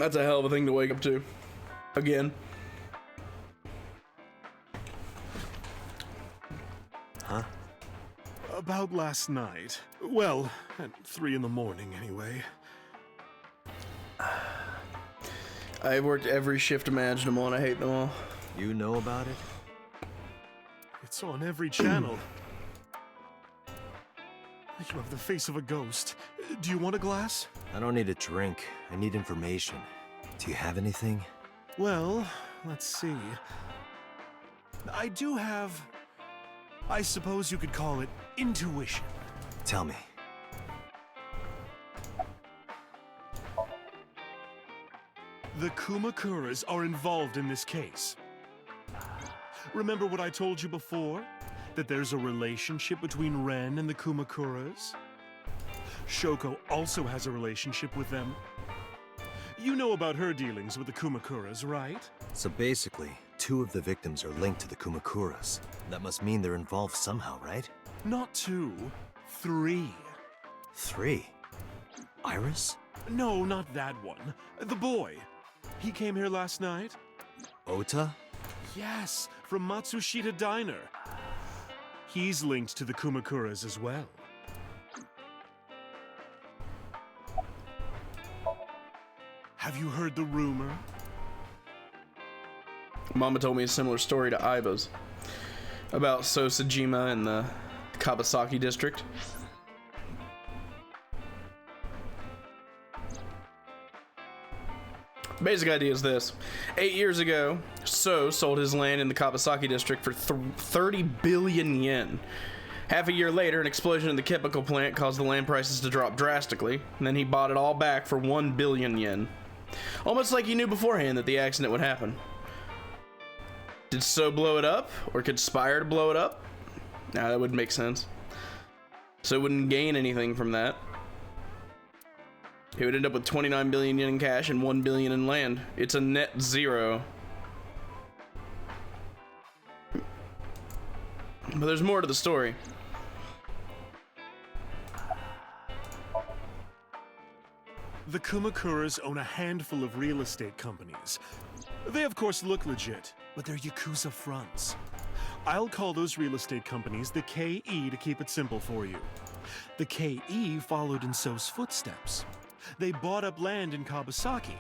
That's a hell of a thing to wake up to. Again. Huh? About last night. Well, at 3 in the morning, anyway. I've worked every shift imaginable and I hate them all. You know about it? It's on every channel. You have the face of a ghost. Do you want a glass? I don't need a drink. I need information. Do you have anything? Well, let's see. I do have... I suppose you could call it intuition. Tell me. The Kumakuras are involved in this case. Remember what I told you before? That there's a relationship between Ren and the Kumakuras? Shoko also has a relationship with them. You know about her dealings with the Kumakuras, right? So basically, 2 of the victims are linked to the Kumakuras. That must mean they're involved somehow, right? Not 2, 3. 3? Iris? No, not that one. The boy. He came here last night? Ota? Yes, from Matsushita Diner. He's linked to the Kumakuras as well. Have you heard the rumor? Mama told me a similar story to Aiba's about Sosajima in the Kabasaki district. Basic idea is this. 8 years ago, So sold his land in the Kabasaki district for 30 billion yen. Half a year later, an explosion in the chemical plant caused the land prices to drop drastically, and then he bought it all back for 1 billion yen. Almost like he knew beforehand that the accident would happen. Did So blow it up, or conspire to blow it up? Nah, that wouldn't make sense. So wouldn't gain anything from that. He would end up with 29 billion yen in cash and 1 billion in land. It's a net zero. But there's more to the story. The Kumakuras own a handful of real estate companies. They of course look legit, but they're Yakuza fronts. I'll call those real estate companies the KE to keep it simple for you. The KE followed in So's footsteps. They bought up land in Kabasaki.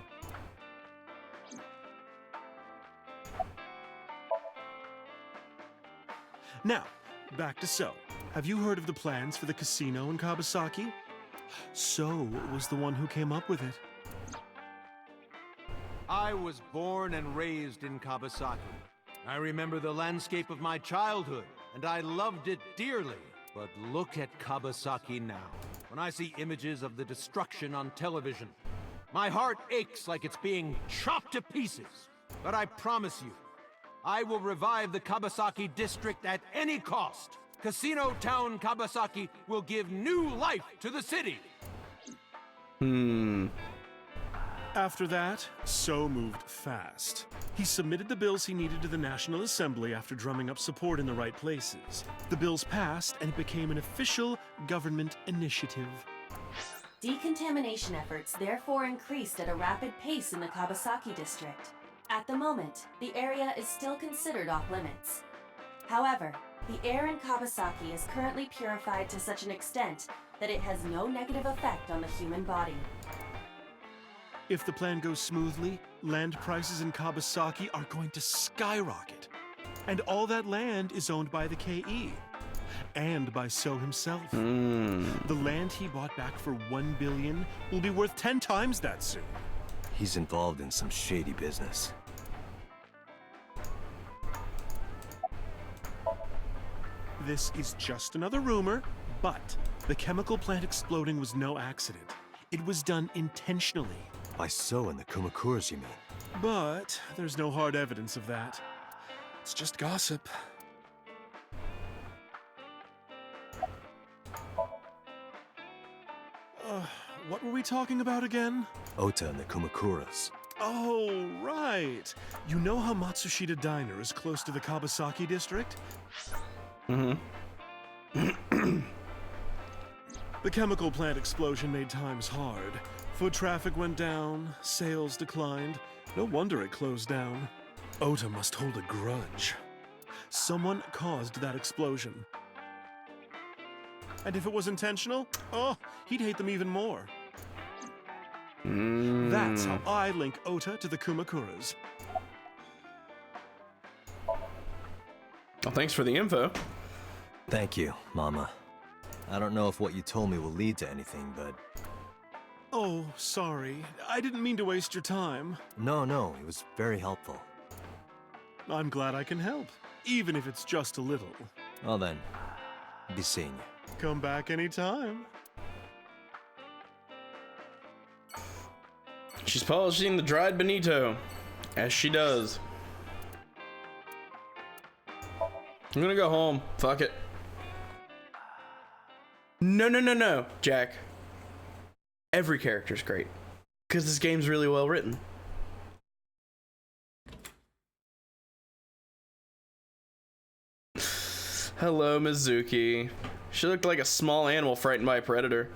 Now, back to So. Have you heard of the plans for the casino in Kabasaki? So was the one who came up with it. I was born and raised in Kabasaki. I remember the landscape of my childhood, and I loved it dearly. But look at Kabasaki now. When I see images of the destruction on television, my heart aches like it's being chopped to pieces. But I promise you, I will revive the Kabasaki district at any cost. Casino Town Kabasaki will give new life to the city. After that, So moved fast. He submitted the bills he needed to the National Assembly after drumming up support in the right places. The bills passed, and it became an official government initiative. Decontamination efforts therefore increased at a rapid pace in the Kabasaki district. At the moment, the area is still considered off-limits. However, the air in Kabasaki is currently purified to such an extent that it has no negative effect on the human body. If the plan goes smoothly, land prices in Kabasaki are going to skyrocket. And all that land is owned by the KE. And by So himself. The land he bought back for 1 billion will be worth 10 times that soon. He's involved in some shady business. This is just another rumor, but the chemical plant exploding was no accident. It was done intentionally. By So and the Kumakuras, you mean? But there's no hard evidence of that. It's just gossip. What were we talking about again? Ota and the Kumakuras. Oh, right. You know how Matsushita Diner is close to the Kabasaki district? The chemical plant explosion made times hard. Foot traffic went down, sales declined. No wonder it closed down. Ota must hold a grudge. Someone caused that explosion. And if it was intentional, oh, he'd hate them even more. That's how I link Ota to the Kumakuras. Well, thanks for the info. Thank you, Mama. I don't know if what you told me will lead to anything, but... Oh, sorry. I didn't mean to waste your time. No, it was very helpful. I'm glad I can help, even if it's just a little. Well then, be seeing you. Come back anytime. She's polishing the dried bonito, as she does. I'm gonna go home. Fuck it. No, Jack. Every character's great. Because this game's really well written. Hello, Mizuki. She looked like a small animal frightened by a predator.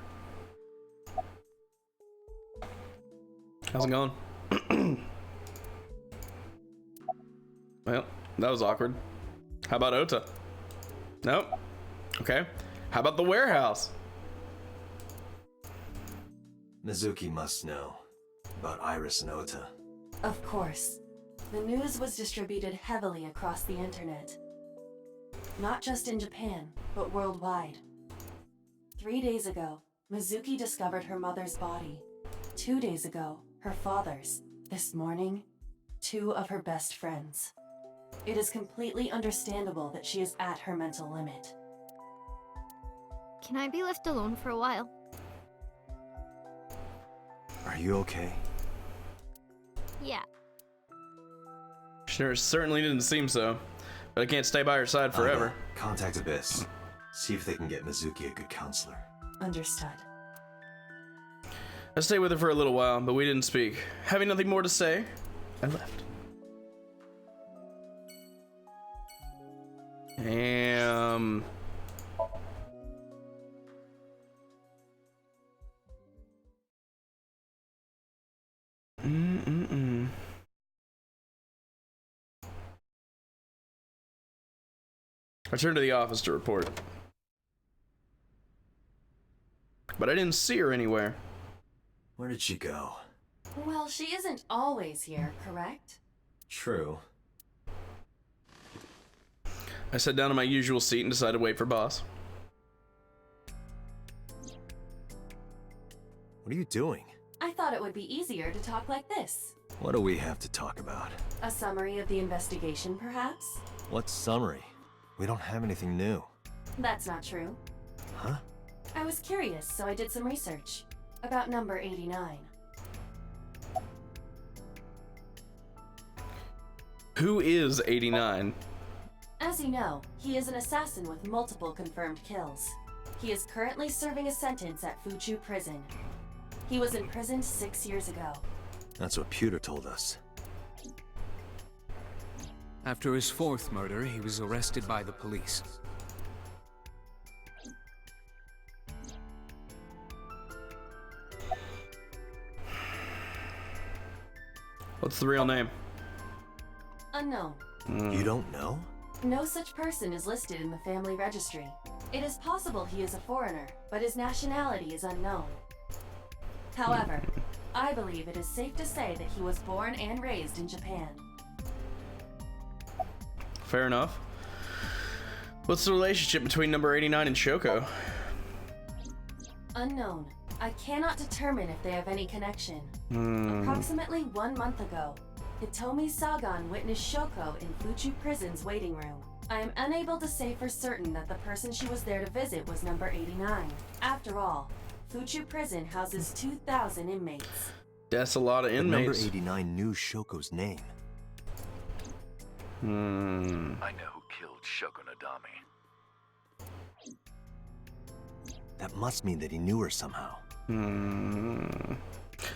How's it going? Well, that was awkward. How about Ota? Nope. Okay. How about the warehouse? Mizuki must know about Iris and Ota. Of course. The news was distributed heavily across the internet. Not just in Japan, but worldwide. 3 days ago, Mizuki discovered her mother's body. 2 days ago, her father's. This morning, 2 of her best friends. It is completely understandable that she is at her mental limit. Can I be left alone for a while? Are you okay? Yeah. Sure, certainly didn't seem so. But I can't stay by her side forever. Contact Abyss. See if they can get Mizuki a good counselor. Understood. I stayed with her for a little while, but we didn't speak. Having nothing more to say, I left. I turned to the office to report. But I didn't see her anywhere. Where did she go? Well, she isn't always here, correct? True. I sat down in my usual seat and decided to wait for boss. What are you doing? I thought it would be easier to talk like this. What do we have to talk about? A summary of the investigation, perhaps? What summary? We don't have anything new. That's not true. Huh? I was curious, so I did some research. About number 89. Who is 89? As you know, he is an assassin with multiple confirmed kills. He is currently serving a sentence at Fuchu Prison. He was imprisoned 6 years ago. That's what Pewter told us. After his 4th murder, he was arrested by the police. What's the real name? Unknown. You don't know? No such person is listed in the family registry. It is possible he is a foreigner, but his nationality is unknown. However, I believe it is safe to say that he was born and raised in Japan. Fair enough. What's the relationship between number 89 and Shoko? Unknown. I cannot determine if they have any connection. Approximately 1 month ago, Hitomi Sagan witnessed Shoko in Fuchu Prison's waiting room. I am unable to say for certain that the person she was there to visit was number 89. After all, Fuchu Prison houses 2,000 inmates. That's a lot of But number inmates. 89 knew Shoko's name. I know who killed Shoko Nadami. That must mean that he knew her somehow.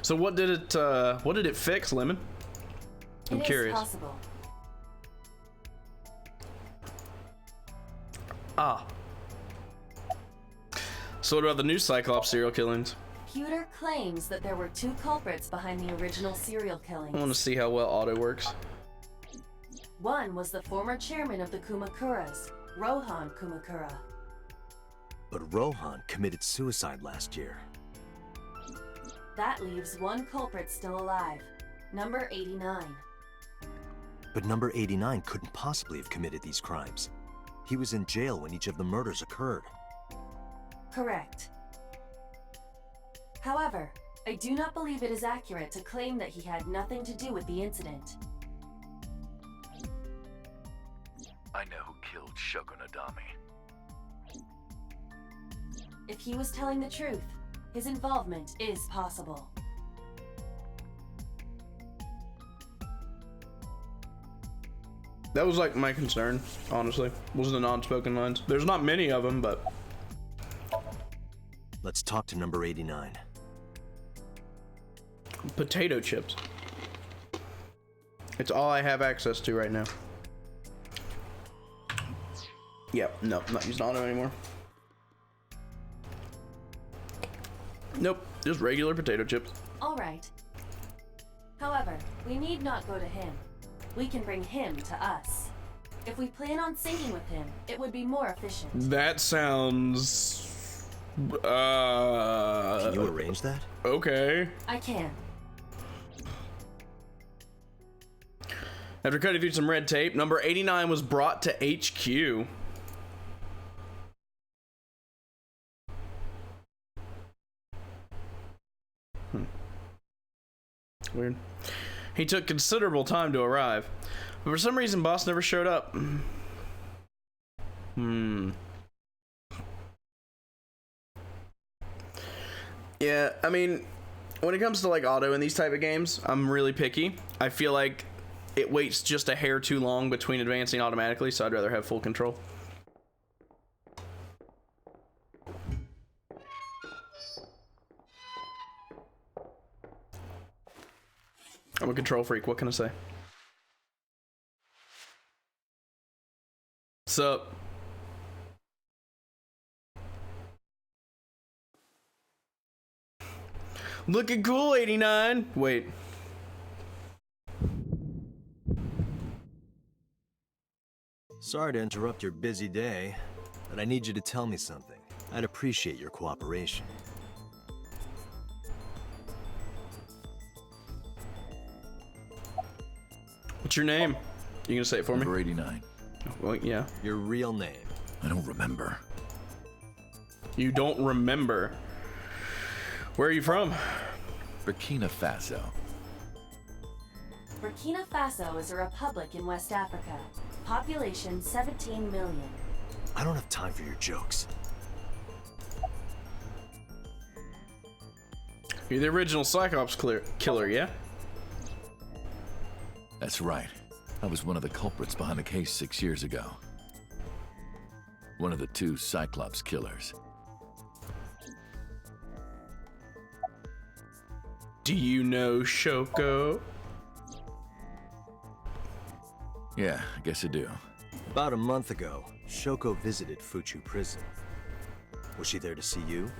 So what did it fix, Lemon? I'm curious. It is possible. Ah. So what about the new Cyclops serial killings? computer claims that there were two culprits behind the original serial I want killings. to see how well auto works. One was the former chairman of the Kumakuras, Rohan Kumakura. But Rohan committed suicide last year. That leaves one culprit still alive, number 89. But number 89 couldn't possibly have committed these crimes. He was in jail when each of the murders occurred. Correct. However, I do not believe it is accurate to claim that he had nothing to do with the incident. I know who killed Shogun Adami. If he was telling the truth, his involvement is possible. That was like my concern, honestly, was the non-spoken lines. There's not many of them, but Let's talk to number 89. potato chips. It's all I have access to right now. Yep, no, I'm not using auto anymore. Nope, just regular potato chips. All right. However, we need not go to him. We can bring him to us. If we plan on syncing with him, it would be more efficient. That sounds... Can you arrange that? okay. I can. After cutting through some red tape, number 89 was brought to HQ. Weird. He took considerable time to arrive, but for some reason, boss never showed up. Yeah, I mean, when it comes to like auto in these type of games, I'm really picky. I feel like it waits just a hair too long between advancing automatically, so I'd rather have full control. I'm a control freak, what can I say? What's up? Looking cool, 89. Wait. Sorry to interrupt your busy day, but I need you to tell me something. I'd appreciate your cooperation. What's your name? You gonna say it for me? Number 89. Well, yeah. Your real name. I don't remember. You don't remember. Where are you from? Burkina Faso. Burkina Faso is a republic in West Africa. Population 17 million. I don't have time for your jokes. You're the original Cyclops killer, yeah? That's right. I was one of the culprits behind the case 6 years ago. One of the two Cyclops killers. Do you know Shoko? Yeah, I guess I do. About a month ago, Shoko visited Fuchu prison. Was she there to see you?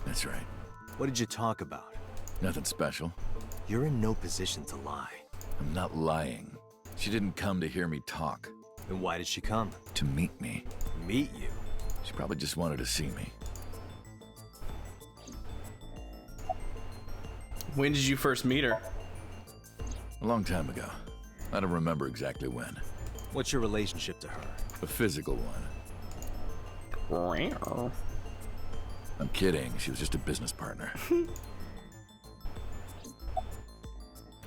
That's right. What did you talk about? Nothing special. You're in no position to lie. I'm not lying. She didn't come to hear me talk. Then why did she come? To meet me. Meet you? She probably just wanted to see me. When did you first meet her? A long time ago. I don't remember exactly when. What's your relationship to her? A physical one. I'm kidding. She was just a business partner.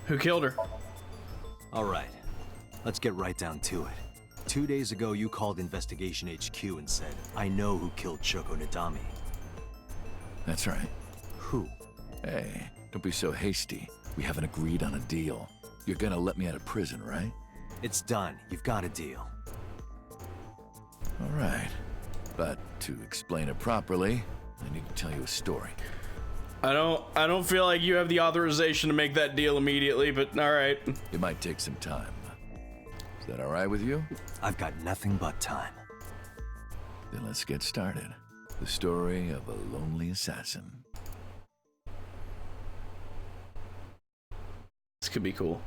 Who killed her? All right, let's get right down to it. 2 days ago, you called Investigation HQ and said, I know who killed Shoko Nadami. That's right. Who? Hey, don't be so hasty. We haven't agreed on a deal. You're gonna let me out of prison, right? It's done. You've got a deal. All right. But to explain it properly, I need to tell you a story. I don't feel like you have the authorization to make that deal immediately, but all right. It might take some time. Is that all right with you? I've got nothing but time. Then let's get started. The story of a lonely assassin. This could be cool.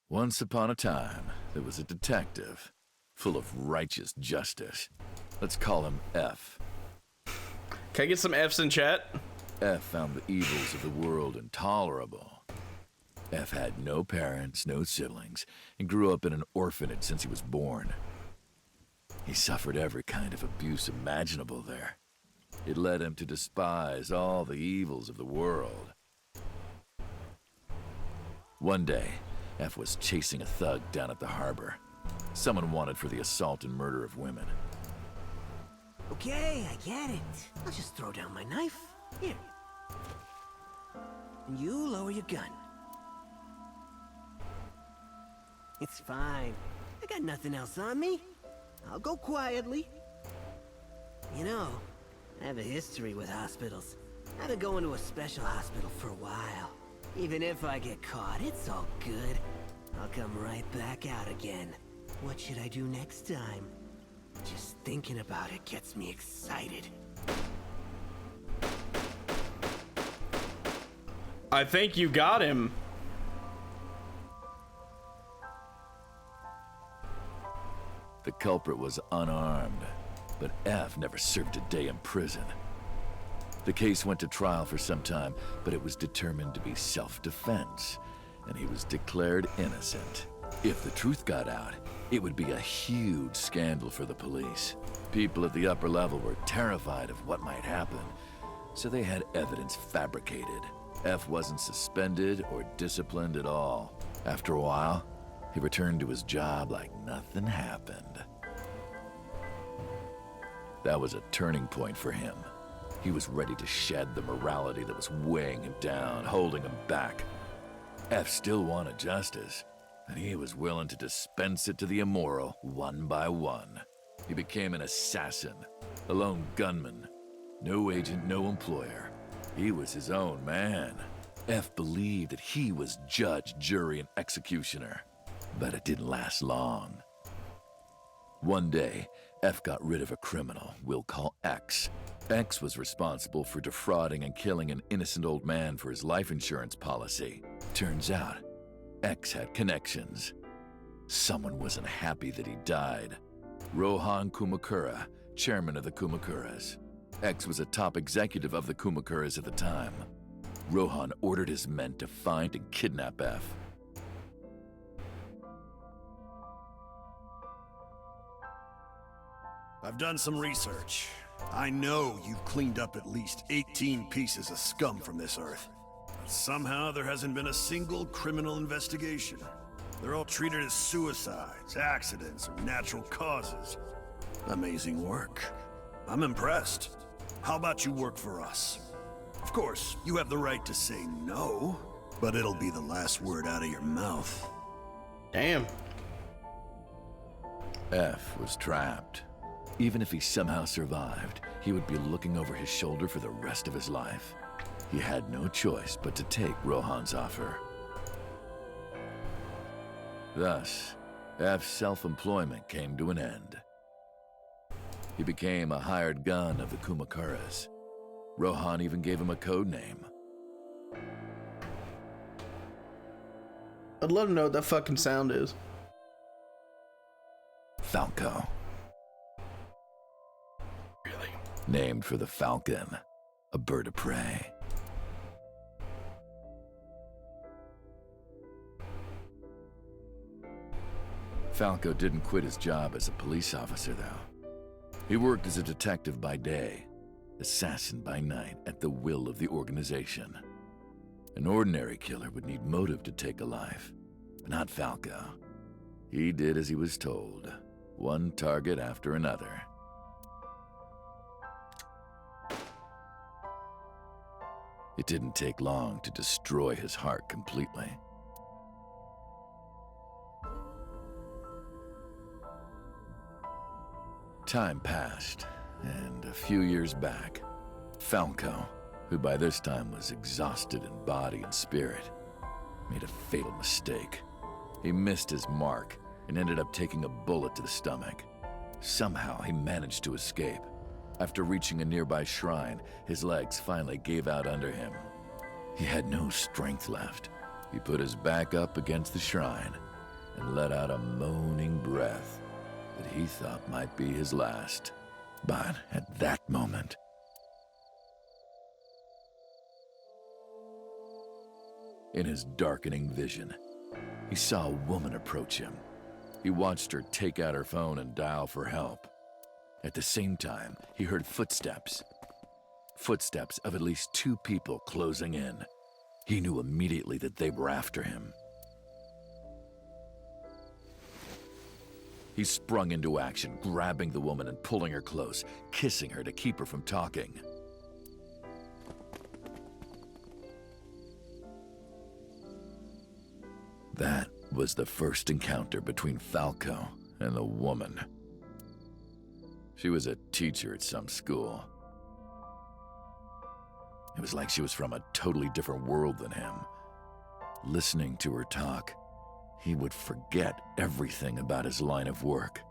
Once upon a time, there was a detective, full of righteous justice. Let's call him F. Can I get some F's in chat? F found the evils of the world intolerable. F had no parents, no siblings, and grew up in an orphanage since he was born. He suffered every kind of abuse imaginable there. It led him to despise all the evils of the world. One day, F was chasing a thug down at the harbor. Someone wanted for the assault and murder of women. Okay, I get it. I'll just throw down my knife. Here. And you lower your gun. It's fine. I got nothing else on me. I'll go quietly. You know, I have a history with hospitals. I've been going to a special hospital for a while. Even if I get caught, it's all good. I'll come right back out again. What should I do next time? Just thinking about it gets me excited. I think you got him. The culprit was unarmed, but F never served a day in prison. The case went to trial for some time, but it was determined to be self-defense, and he was declared innocent. If the truth got out, it would be a huge scandal for the police. People at the upper level were terrified of what might happen, so they had evidence fabricated. F wasn't suspended or disciplined at all. After a while, he returned to his job like nothing happened. That was a turning point for him. He was ready to shed the morality that was weighing him down, holding him back. F still wanted justice, and he was willing to dispense it to the immoral one by one. He became an assassin, a lone gunman. No agent, no employer. He was his own man. F believed that he was judge, jury, and executioner. But it didn't last long. One day, F got rid of a criminal we'll call X. X was responsible for defrauding and killing an innocent old man for his life insurance policy. Turns out, X had connections. Someone wasn't happy that he died. Rohan Kumakura, chairman of the Kumakuras. X was a top executive of the Kumakuras at the time. Rohan ordered his men to find and kidnap F. I've done some research. I know you've cleaned up at least 18 pieces of scum from this earth. But somehow there hasn't been a single criminal investigation. They're all treated as suicides, accidents, or natural causes. Amazing work. I'm impressed. How about you work for us? Of course, you have the right to say no, but it'll be the last word out of your mouth. Damn. F was trapped. Even if he somehow survived, he would be looking over his shoulder for the rest of his life. He had no choice but to take Rohan's offer. Thus, F's self-employment came to an end. He became a hired gun of the Kumakuras. Rohan even gave him a code name. I'd love to know what that fucking sound is. Falco. Really? Named for the falcon, a bird of prey. Falco didn't quit his job as a police officer, though. He worked as a detective by day, assassin by night at the will of the organization. An ordinary killer would need motive to take a life, but not Falco. He did as he was told, one target after another. It didn't take long to destroy his heart completely. Time passed, and a few years back, Falco, who by this time was exhausted in body and spirit, made a fatal mistake. He missed his mark and ended up taking a bullet to the stomach. Somehow, he managed to escape. After reaching a nearby shrine, his legs finally gave out under him. He had no strength left, He put his back up against the shrine and let out a moaning breath that he thought might be his last. But at that moment, in his darkening vision, he saw a woman approach him. He watched her take out her phone and dial for help. At the same time, he heard footsteps. Footsteps of at least 2 people closing in. He knew immediately that they were after him. He sprung into action, grabbing the woman and pulling her close, kissing her to keep her from talking. That was the first encounter between Falco and the woman. She was a teacher at some school. It was like she was from a totally different world than him. Listening to her talk, he would forget everything about his line of work.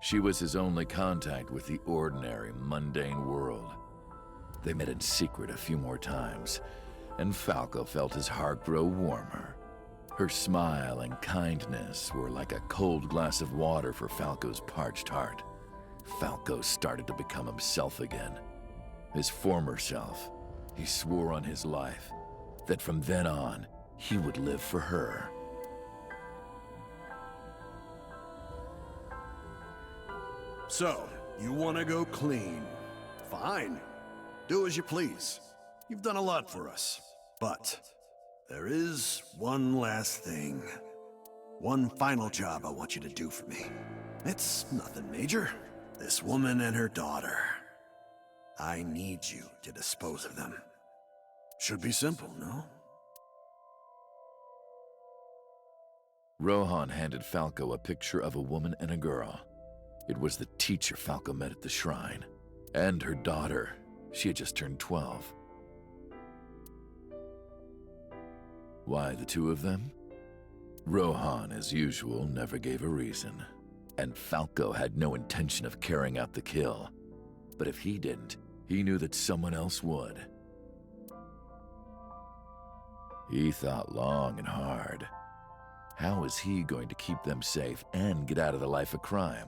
She was his only contact with the ordinary, mundane world. They met in secret a few more times, and Falco felt his heart grow warmer. Her smile and kindness were like a cold glass of water for Falco's parched heart. Falco started to become himself again. His former self. He swore on his life that from then on, he would live for her. So, you want to go clean? Fine. Do as you please. You've done a lot for us. But there is one last thing. One final job I want you to do for me. It's nothing major. This woman and her daughter. I need you to dispose of them. Should be simple, no? Rohan handed Falco a picture of a woman and a girl. It was the teacher Falco met at the shrine. And her daughter. She had just turned 12. Why the 2 of them? Rohan, as usual, never gave a reason. And Falco had no intention of carrying out the kill. But if he didn't, he knew that someone else would. He thought long and hard. How was he going to keep them safe and get out of the life of crime?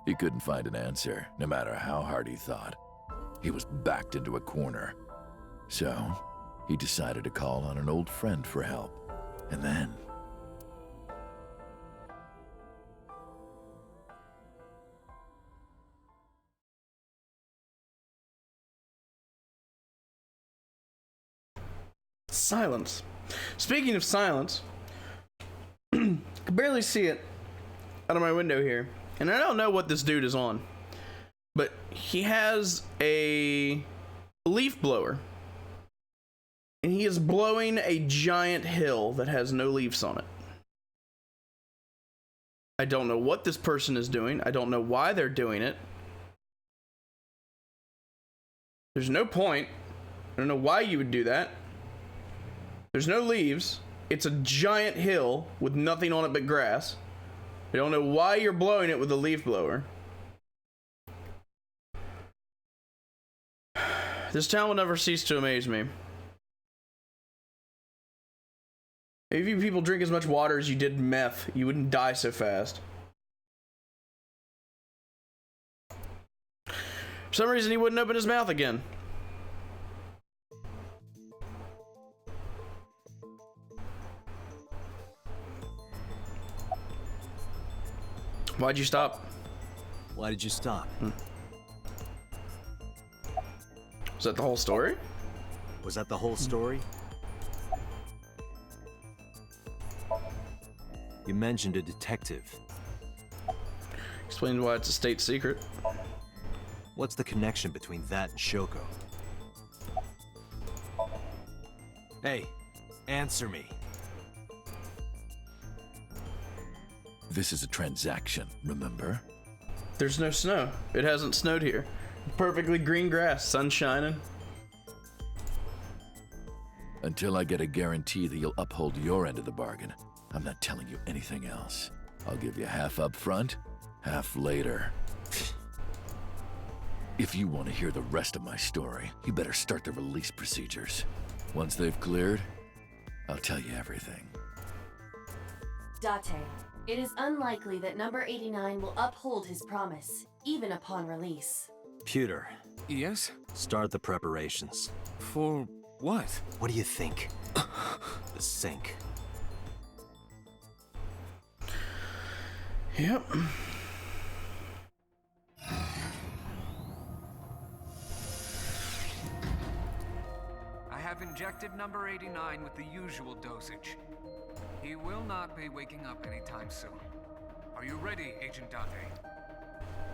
He couldn't find an answer, no matter how hard he thought. He was backed into a corner. So, he decided to call on an old friend for help. And then... silence. Speaking of silence, I can barely see it out of my window here. And I don't know what this dude is on. But he has a leaf blower. And he is blowing a giant hill that has no leaves on it. I don't know what this person is doing. I don't know why they're doing it. There's no point. I don't know why you would do that. There's no leaves. It's a giant hill with nothing on it but grass. I don't know why you're blowing it with a leaf blower. This town will never cease to amaze me. If you people drink as much water as you did meth, you wouldn't die so fast. For some reason, he wouldn't open his mouth again. Why'd you stop? Why did you stop? Was that the whole story? Was that the whole story? You mentioned a detective. Explains why it's a state secret. What's the connection between that and Shoko? Hey, answer me. This is a transaction, remember? There's no snow. It hasn't snowed here. Perfectly green grass, sun shining. Until I get a guarantee that you'll uphold your end of the bargain, I'm not telling you anything else. I'll give you half up front, half later. If you want to hear the rest of my story, you better start the release procedures. Once they've cleared, I'll tell you everything. Date, it is unlikely that number 89 will uphold his promise, even upon release. Pewter, Yes? start the preparations. For what? What do you think? The sink. Yep. I have injected number 89 with the usual dosage. He will not be waking up anytime soon. Are you ready, Agent Date?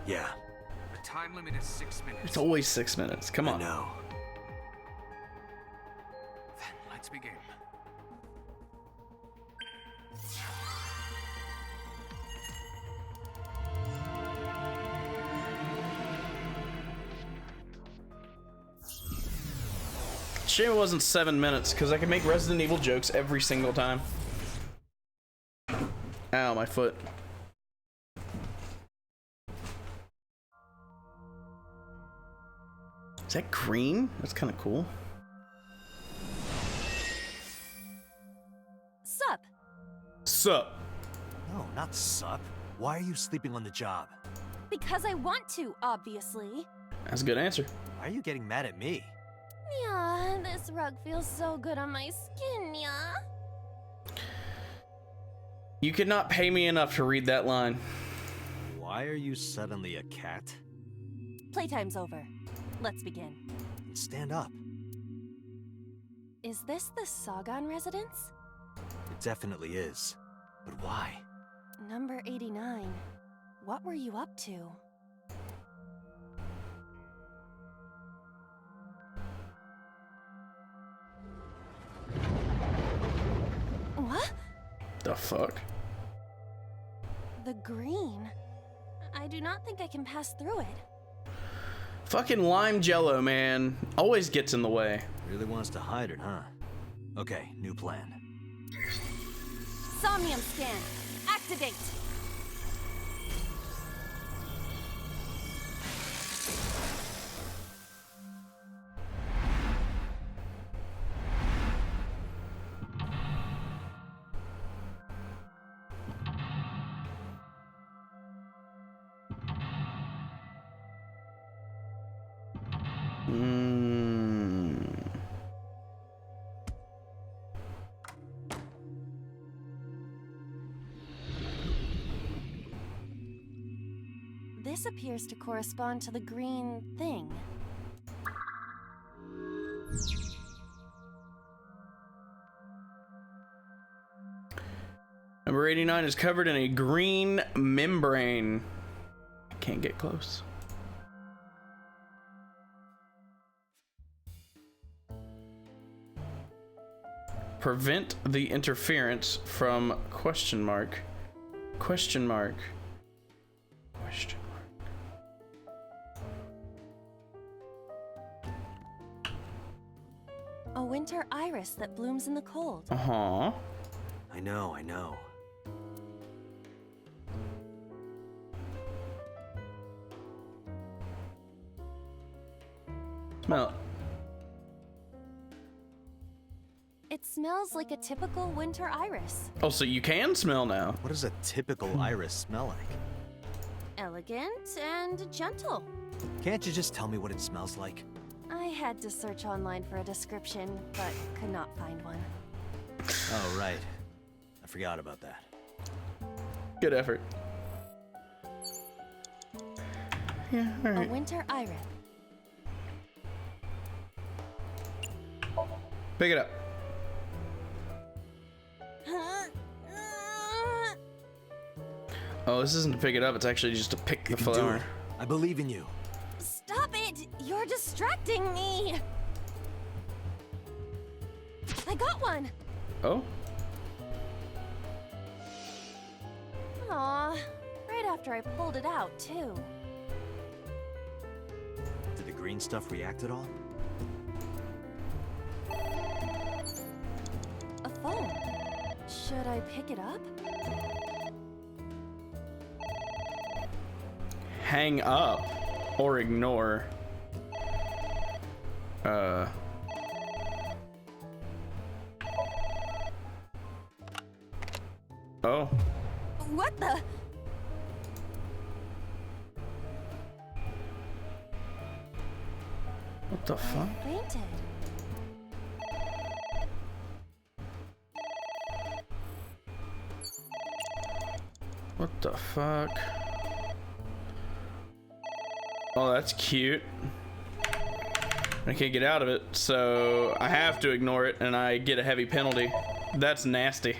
Yeah, The time limit is 6 minutes. It's always 6 minutes. Come I on. know. Then let's begin. Shame it wasn't 7 minutes, because I can make Resident Evil jokes every single time. Ow, my foot. Is that green? That's kind of cool. Sup? Sup? No, not sup. Why are you sleeping on the job? Because I want to, obviously. That's a good answer. Why are you getting mad at me? Yeah, this rug feels so good on my skin, yeah? You could not pay me enough to read that line. Why are you suddenly a cat? Playtime's over. Let's begin. Stand up. Is this the Sagan residence? It definitely is. But why? Number 89. What were you up to? What? The fuck? The green? I do not think I can pass through it. Fucking lime jello, man. Always gets in the way. Really wants to hide it, huh? Okay, new plan. Somnium scan. Activate. This appears to correspond to the green thing. Number 89 is covered in a green membrane. I can't get close. Prevent the interference from question mark. Question mark. Question mark. A winter iris that blooms in the cold. Uh-huh. I know. Smell it. It smells like a typical winter iris. Oh, so you can smell now. What does a typical iris smell like? Elegant and gentle. Can't you just tell me what it smells like? I had to search online for a description, but could not find one. Oh, right. I forgot about that. Good effort. Yeah, A alright. winter iris. Pick it up. Oh, this isn't to pick it up, it's actually just to pick the You can do flower. it. I believe in you. Stop it! You're distracting me! I got one! Oh? Aw, right after I pulled it out, too. Did the green stuff react at all? A phone. Should I pick it up? Hang up or ignore. Oh. What the? What the fuck? I fainted. What the fuck? Oh, that's cute. I can't get out of it, so I have to ignore it, and I get a heavy penalty. That's nasty.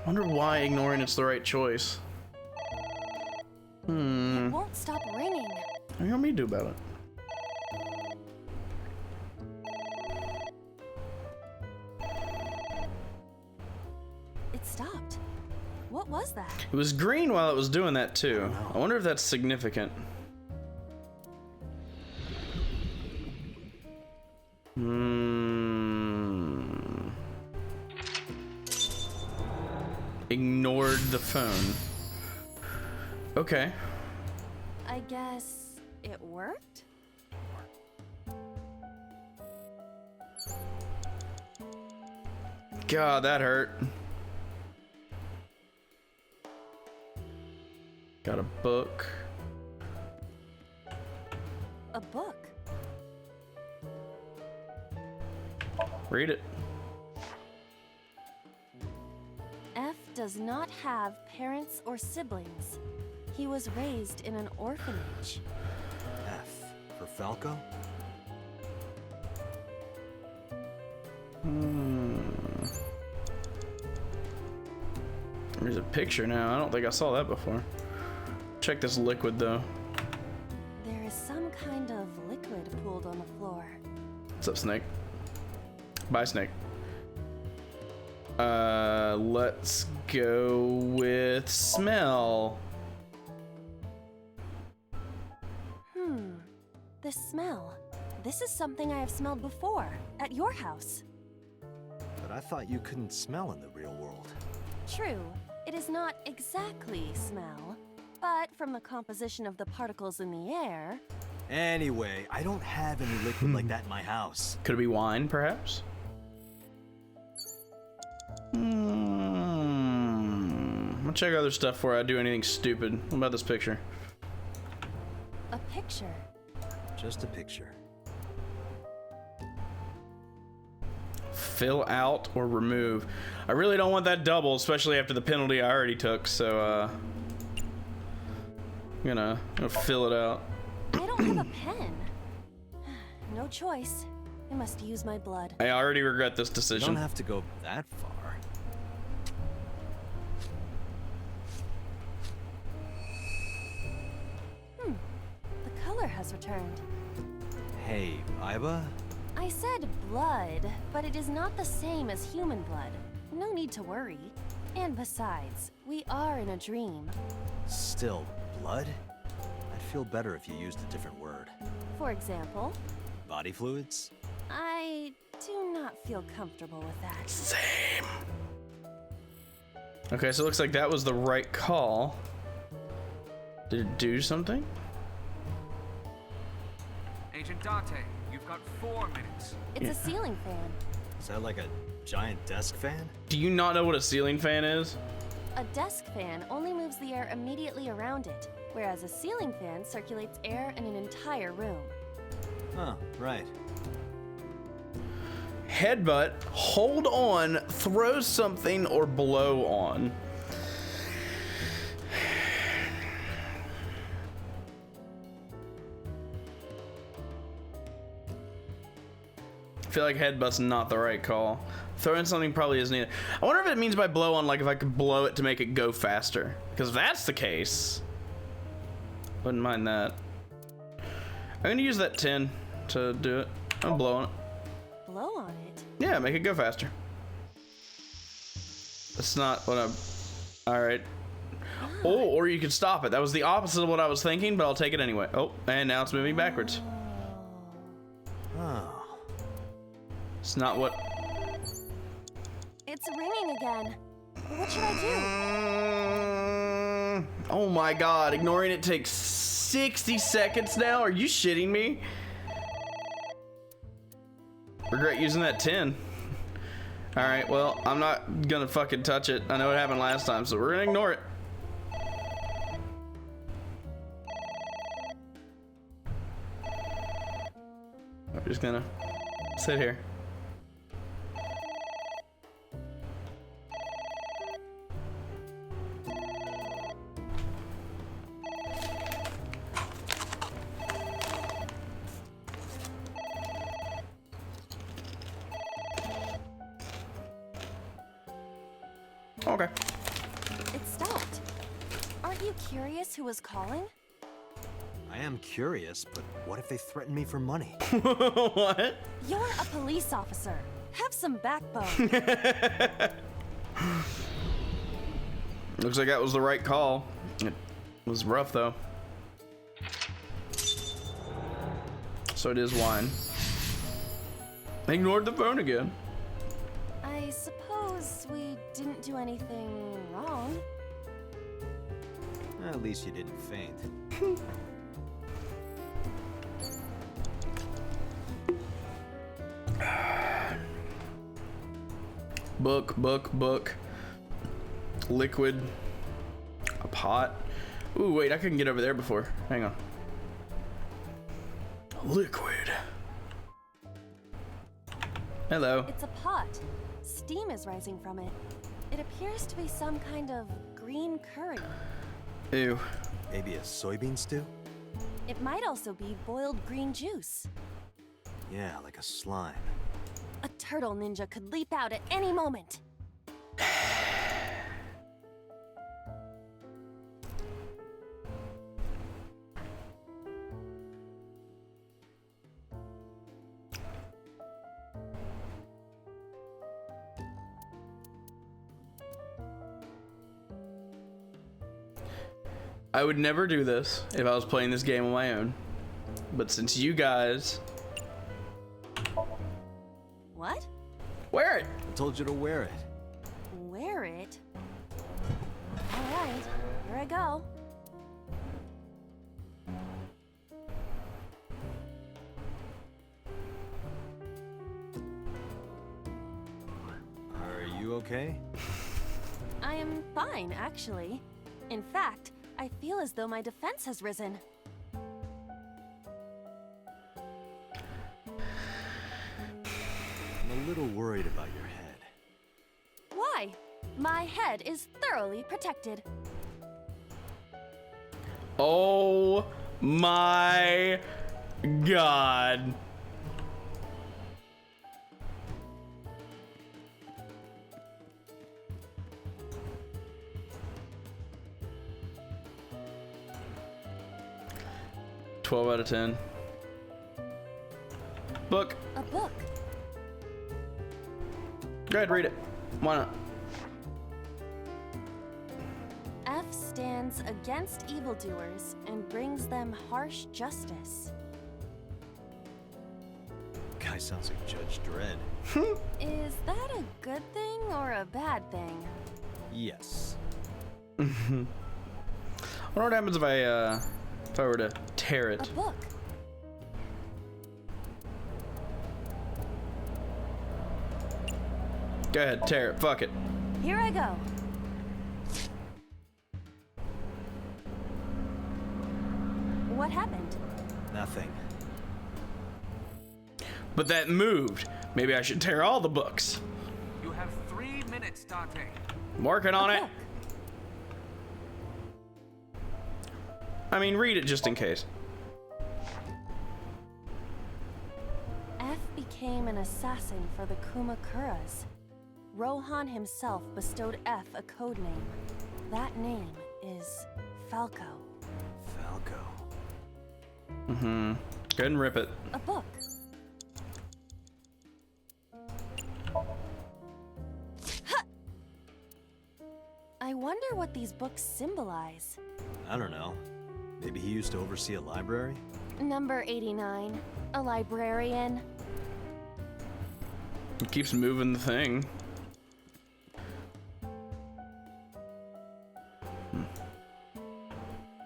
Wonder why ignoring it's the right choice. It won't stop ringing. What do you want me to do about it? It stopped. What was that? It was green while it was doing that too. I wonder if that's significant. Ignored the phone. Okay. I guess it worked? God, that hurt. Got a book. A book? Read it. F does not have parents or siblings. He was raised in an orphanage. F for Falco? There's a picture now. I don't think I saw that before. Check this liquid though. There is some kind of liquid pooled on the floor. What's up, Snake? Bye, Snake. Let's go with smell. The smell. This is something I have smelled before, at your house. But I thought you couldn't smell in the real world. True, it is not exactly smell, but from the composition of the particles in the air... Anyway, I don't have any liquid like that in my house. Could it be wine, perhaps? I'm gonna check other stuff before I do anything stupid. What about this picture? A picture. Just a picture. Fill out or remove. I really don't want that double, especially after the penalty I already took, so I'm gonna fill it out. I don't have a pen. No choice. I must use my blood. I already regret this You decision. don't have to go that far. The color has returned. Hey, Iba? I said blood, but it is not the same as human blood. No need to worry. And besides, we are in a dream. Still, blood? I'd feel better if you used a different word. For example, Body fluids? I do not feel comfortable with that. Same. Okay, so it looks like that was the right call. Did it do something? Agent Dante, you've got 4 minutes. It's a ceiling fan. Is that like a giant desk fan? Do you not know what a ceiling fan is? A desk fan only moves the air immediately around it, whereas a ceiling fan circulates air in an entire room. Huh, right. Headbutt, hold on, throw something, or blow on. I feel like headbutt's not the right call. Throwing something probably isn't either. I wonder if it means by blow on, like if I could blow it to make it go faster. Because if that's the case, wouldn't mind that. I'm gonna use that 10 to do it. I'm blowing it. Blow on it? Yeah, make it go faster. That's not what I'm... Alright. Oh, or you could stop it. That was the opposite of what I was thinking, but I'll take it anyway. Oh, and now it's moving backwards. Oh. It's not what... It's ringing again. What should I do? Oh my god, ignoring it takes 60 seconds now? Are you shitting me? Regret using that 10. Alright, well, I'm not gonna fucking touch it. I know it happened last time, so we're gonna ignore it. We're just gonna sit here. Okay. It stopped. Aren't you curious who was calling? I am curious, but what if they threaten me for money? What? You're a police officer. Have some backbone. Looks like that was the right call. It was rough though. So it is wine. Ignored the phone again. I suppose we didn't do anything wrong. At least you didn't faint. Book. Liquid. A pot. Ooh, wait, I couldn't get over there before. Hang on. Liquid. Hello. It's a pot. Steam is rising from it. It appears to be some kind of green curry. Ew. Maybe a soybean stew? It might also be boiled green juice. Yeah, like a slime. A turtle ninja could leap out at any moment. I would never do this if I was playing this game on my own. But since you guys... What? Wear it! I told you to wear it. Wear it? Alright, here I go. Are you okay? I am fine, actually. In fact, I feel as though my defense has risen. I'm a little worried about your head. Why? My head is thoroughly protected. Oh my god. $12 out of 10. Book. A book. Go ahead, read it. Why not? F stands against evildoers and brings them harsh justice. Guy sounds like Judge Dredd. Is that a good thing or a bad thing? Yes. I wonder what happens if I were to tear it. A book. Go ahead, tear it. Fuck it. Here I go. What happened? Nothing. But that moved. Maybe I should tear all the books. You have 3 minutes, Dante. I'm working on it. Book. I mean, read it just in case. F became an assassin for the Kumakuras. Rohan himself bestowed F a code name. That name is Falco. Falco. Mm-hmm. Go ahead and rip it. A book. Ha! I wonder what these books symbolize. I don't know. Maybe he used to oversee a library? Number 89. A librarian. It keeps moving the thing.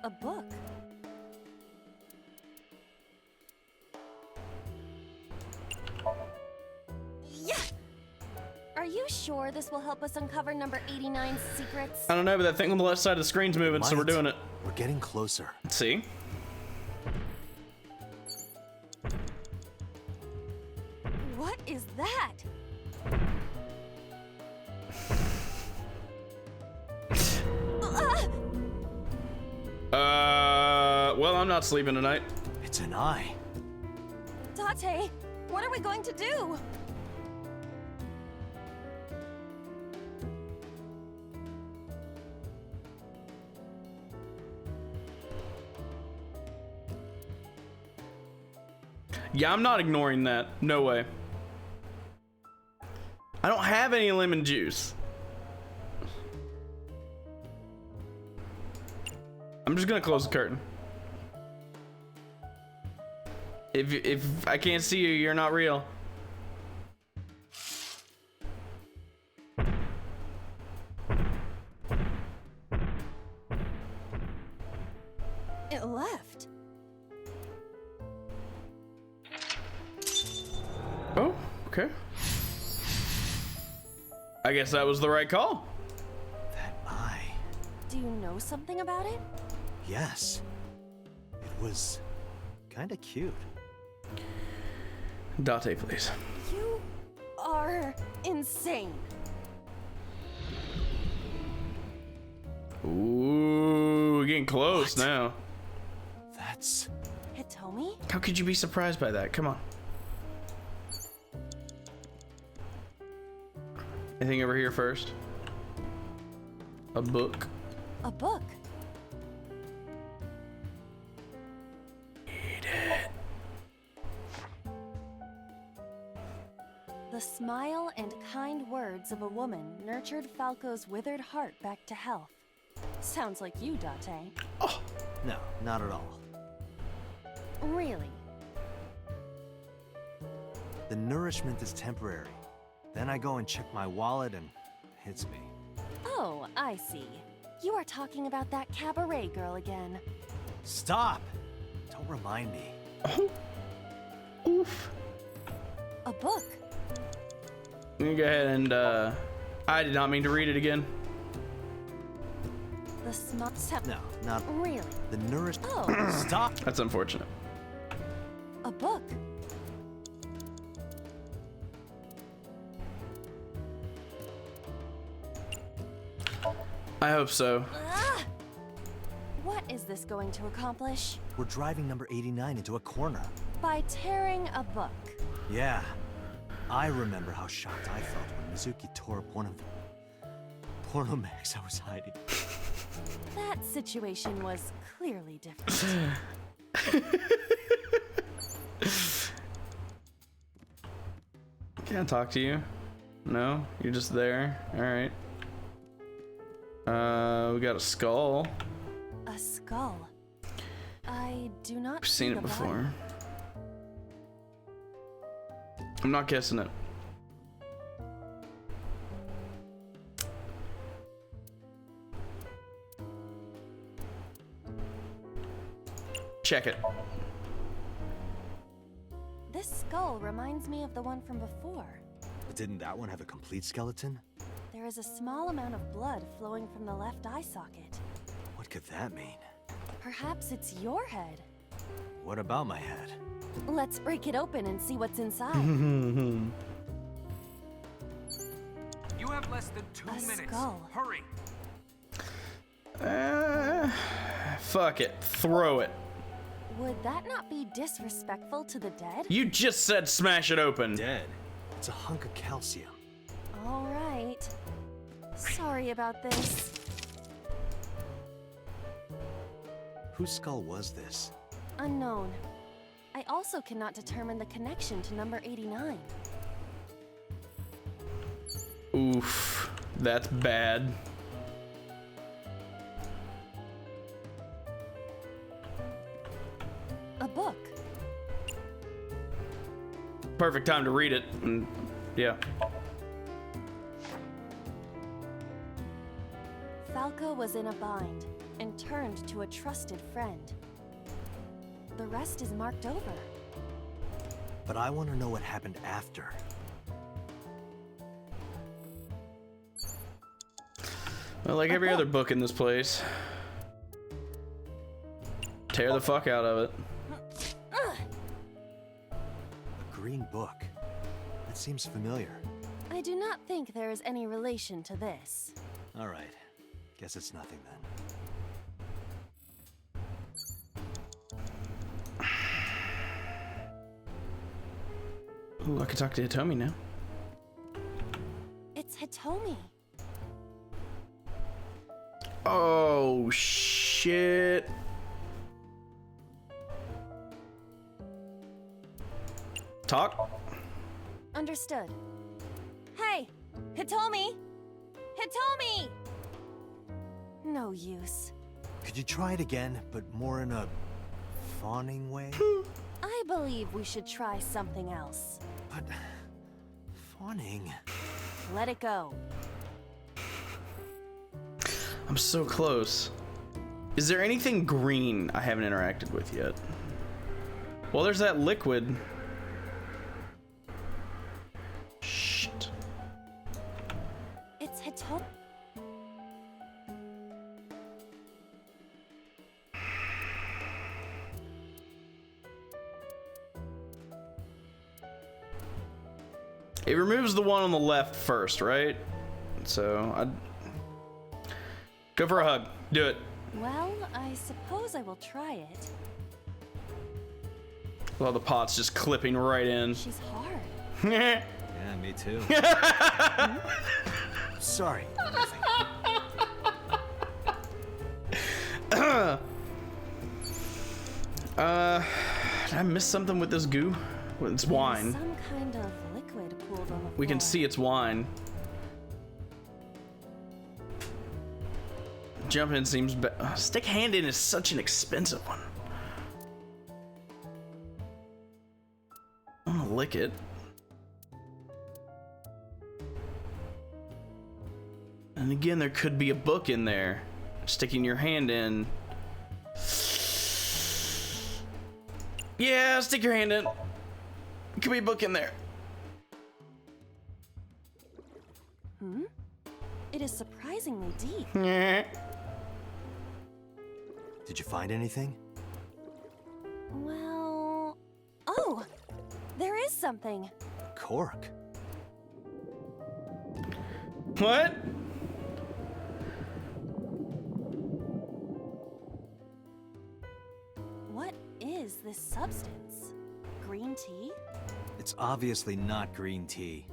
A book. Yeah! Are you sure this will help us uncover number 89's secrets? I don't know, but that thing on the left side of the screen's moving, so we're doing it. We're getting closer. See? What is that? Well, I'm not sleeping tonight. It's an eye. Date, what are we going to do? Yeah, I'm not ignoring that. No way. I don't have any lemon juice. I'm just gonna close the curtain. If I can't see you, you're not real. It left. Oh, okay. I guess that was the right call. That eye. Do you know something about it? Yes. It was kinda cute. Date, please. You are insane. Ooh, we're getting close now. That's... Hitomi? How could you be surprised by that? Come on. Anything over here first? A book. A book? Read it. The smile and kind words of a woman nurtured Falco's withered heart back to health. Sounds like you, Date. Oh, no, not at all. Really? The nourishment is temporary. Then I go and check my wallet and it hits me. Oh, I see. You are talking about that cabaret girl again. Stop! Don't remind me. Oh. Oof. A book? Let me go ahead and, I did not mean to read it again. The No, not Really? the nourish. Oh. Stop! That's unfortunate. A book? I hope so. Ah! What is this going to accomplish? We're driving number 89 into a corner. By tearing a book. Yeah. I remember how shocked I felt when Mizuki tore up one of the porno mags I was hiding. That situation was clearly different. Can I talk to you? No? You're just there? Alright. We got a skull. A skull. I do not I've see seen the it before. body. I'm not guessing it. Check it. This skull reminds me of the one from before. But didn't that one have a complete skeleton? There is a small amount of blood flowing from the left eye socket. What could that mean? Perhaps it's your head. What about my head? Let's break it open and see what's inside. You have less than 2 A minutes. skull. Hurry. Fuck it. Throw it. Would that not be disrespectful to the dead? You just said smash it open. Dead. It's a hunk of calcium. All right. Sorry about this. Whose skull was this? Unknown. I also cannot determine the connection to number 89. Oof. That's bad. A book. Perfect time to read it. Yeah. Falco was in a bind and turned to a trusted friend. The rest is marked over. But I want to know what happened after. Well, like every other book in this place. Tear the fuck out of it. A green book. That seems familiar. I do not think there is any relation to this. All right. Guess it's nothing then. Ooh, I can talk to Hitomi now. It's Hitomi. Oh, shit. Talk? Understood. Hey! Hitomi! Hitomi! No use. Could you try it again, but more in a fawning way? I believe we should try something else. But fawning. Let it go. I'm so close. Is there anything green I haven't interacted with yet? Well, there's that liquid. Shit. It's Hitomi. It removes the one on the left first, right? So, I'd go for a hug. Do it. Well, I suppose I will try it. Well, the pot's just clipping right in. She's hard. Yeah, me too. Sorry. Did I miss something with this goo? Well, it's wine. Some kind of liquid pooled on the We can floor. see it's wine. Jump in seems stick hand in is such an expensive one. I'm gonna lick it. And again, there could be a book in there. Sticking your hand in. Yeah, stick your hand in. Could be a book in there. It is surprisingly deep. Did you find anything? Well... Oh! There is something. Cork. What? What is this substance? Green tea? It's obviously not green tea.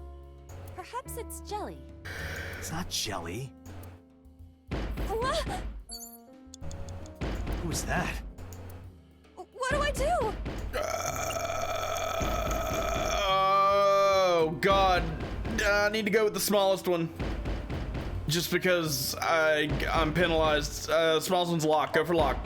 Perhaps it's jelly. It's not jelly. What? Who was that? What do I do? Oh God! I need to go with the smallest one, just because I'm penalized. Smallest one's lock. Go for lock.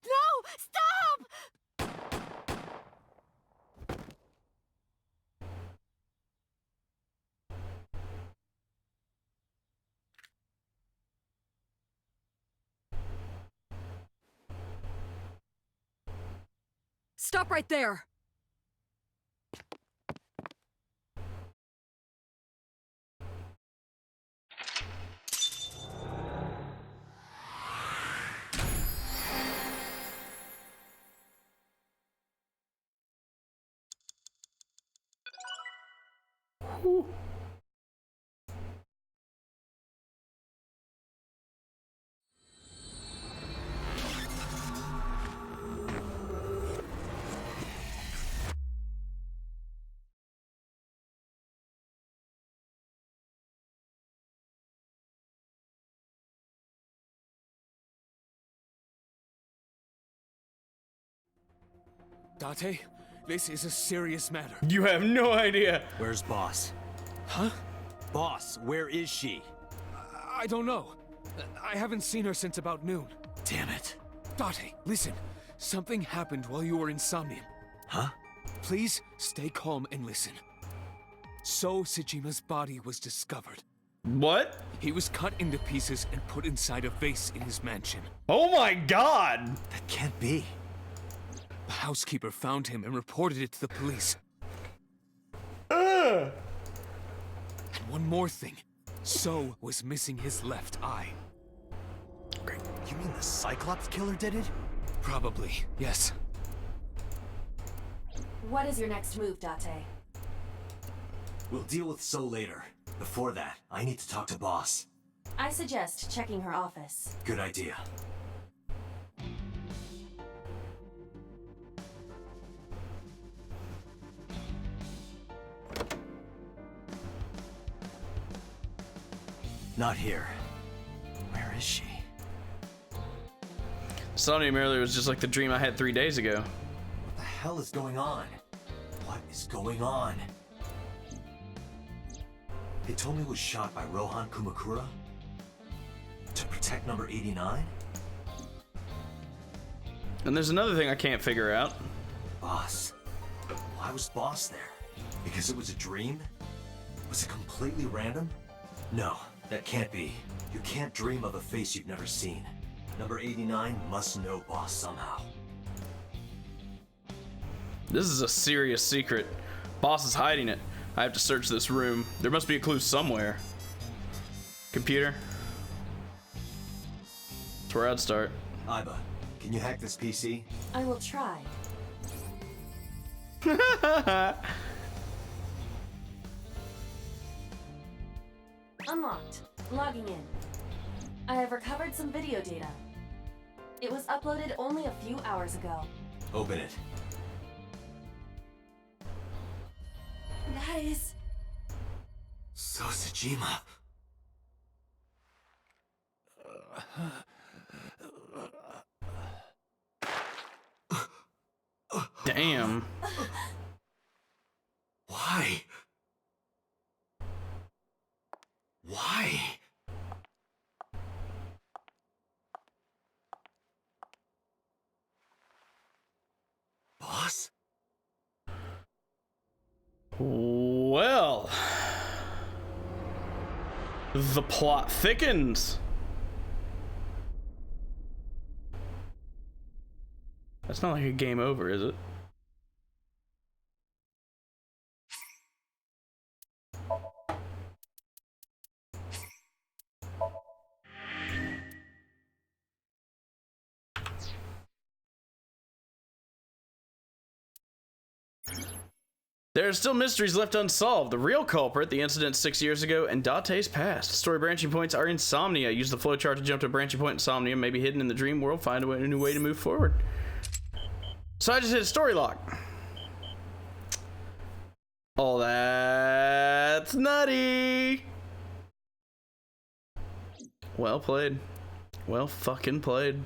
No! Stop! Stop right there! Date, this is a serious matter. You have no idea. Where's Boss? Huh? Boss, where is she? I don't know. I haven't seen her since about noon. Damn it. Date, listen. Something happened while you were in Somnium. Huh? Please stay calm and listen. So Sejima's body was discovered. What? He was cut into pieces and put inside a vase in his mansion. Oh my god! That can't be. The housekeeper found him and reported it to the police. Ugh! And one more thing. So was missing his left eye. You mean the Cyclops killer did it? Probably, yes. What is your next move, Date? We'll deal with So later. Before that, I need to talk to Boss. I suggest checking her office. Good idea. Not here. Where is she? Somnium earlier was just like the dream I had 3 days ago. What the hell is going on? What is going on? They told me it was shot by Rohan Kumakura? To protect number 89? And there's another thing I can't figure out. Boss. Why was Boss there? Because it was a dream? Was it completely random? No, that can't be. You can't dream of a face you've never seen. Number 89 must know Boss somehow. This is a serious secret. Boss is hiding it. I have to search this room. There must be a clue somewhere. Computer. That's where I'd start. Iba, can you hack this PC? I will try. Unlocked. Logging in. I have recovered some video data. It was uploaded only a few hours ago. Open it. That is... Sosajima. Damn. Why? Why? Boss? Well, the plot thickens. That's not like a game over, is it? There are still mysteries left unsolved. The real culprit, the incident 6 years ago, and Date's past. Story branching points are insomnia. Use the flowchart to jump to a branching point. Insomnia may be hidden in the dream world. Find a new way to move forward. So I just hit a story lock. Oh, that's nutty. Well played. Well fucking played.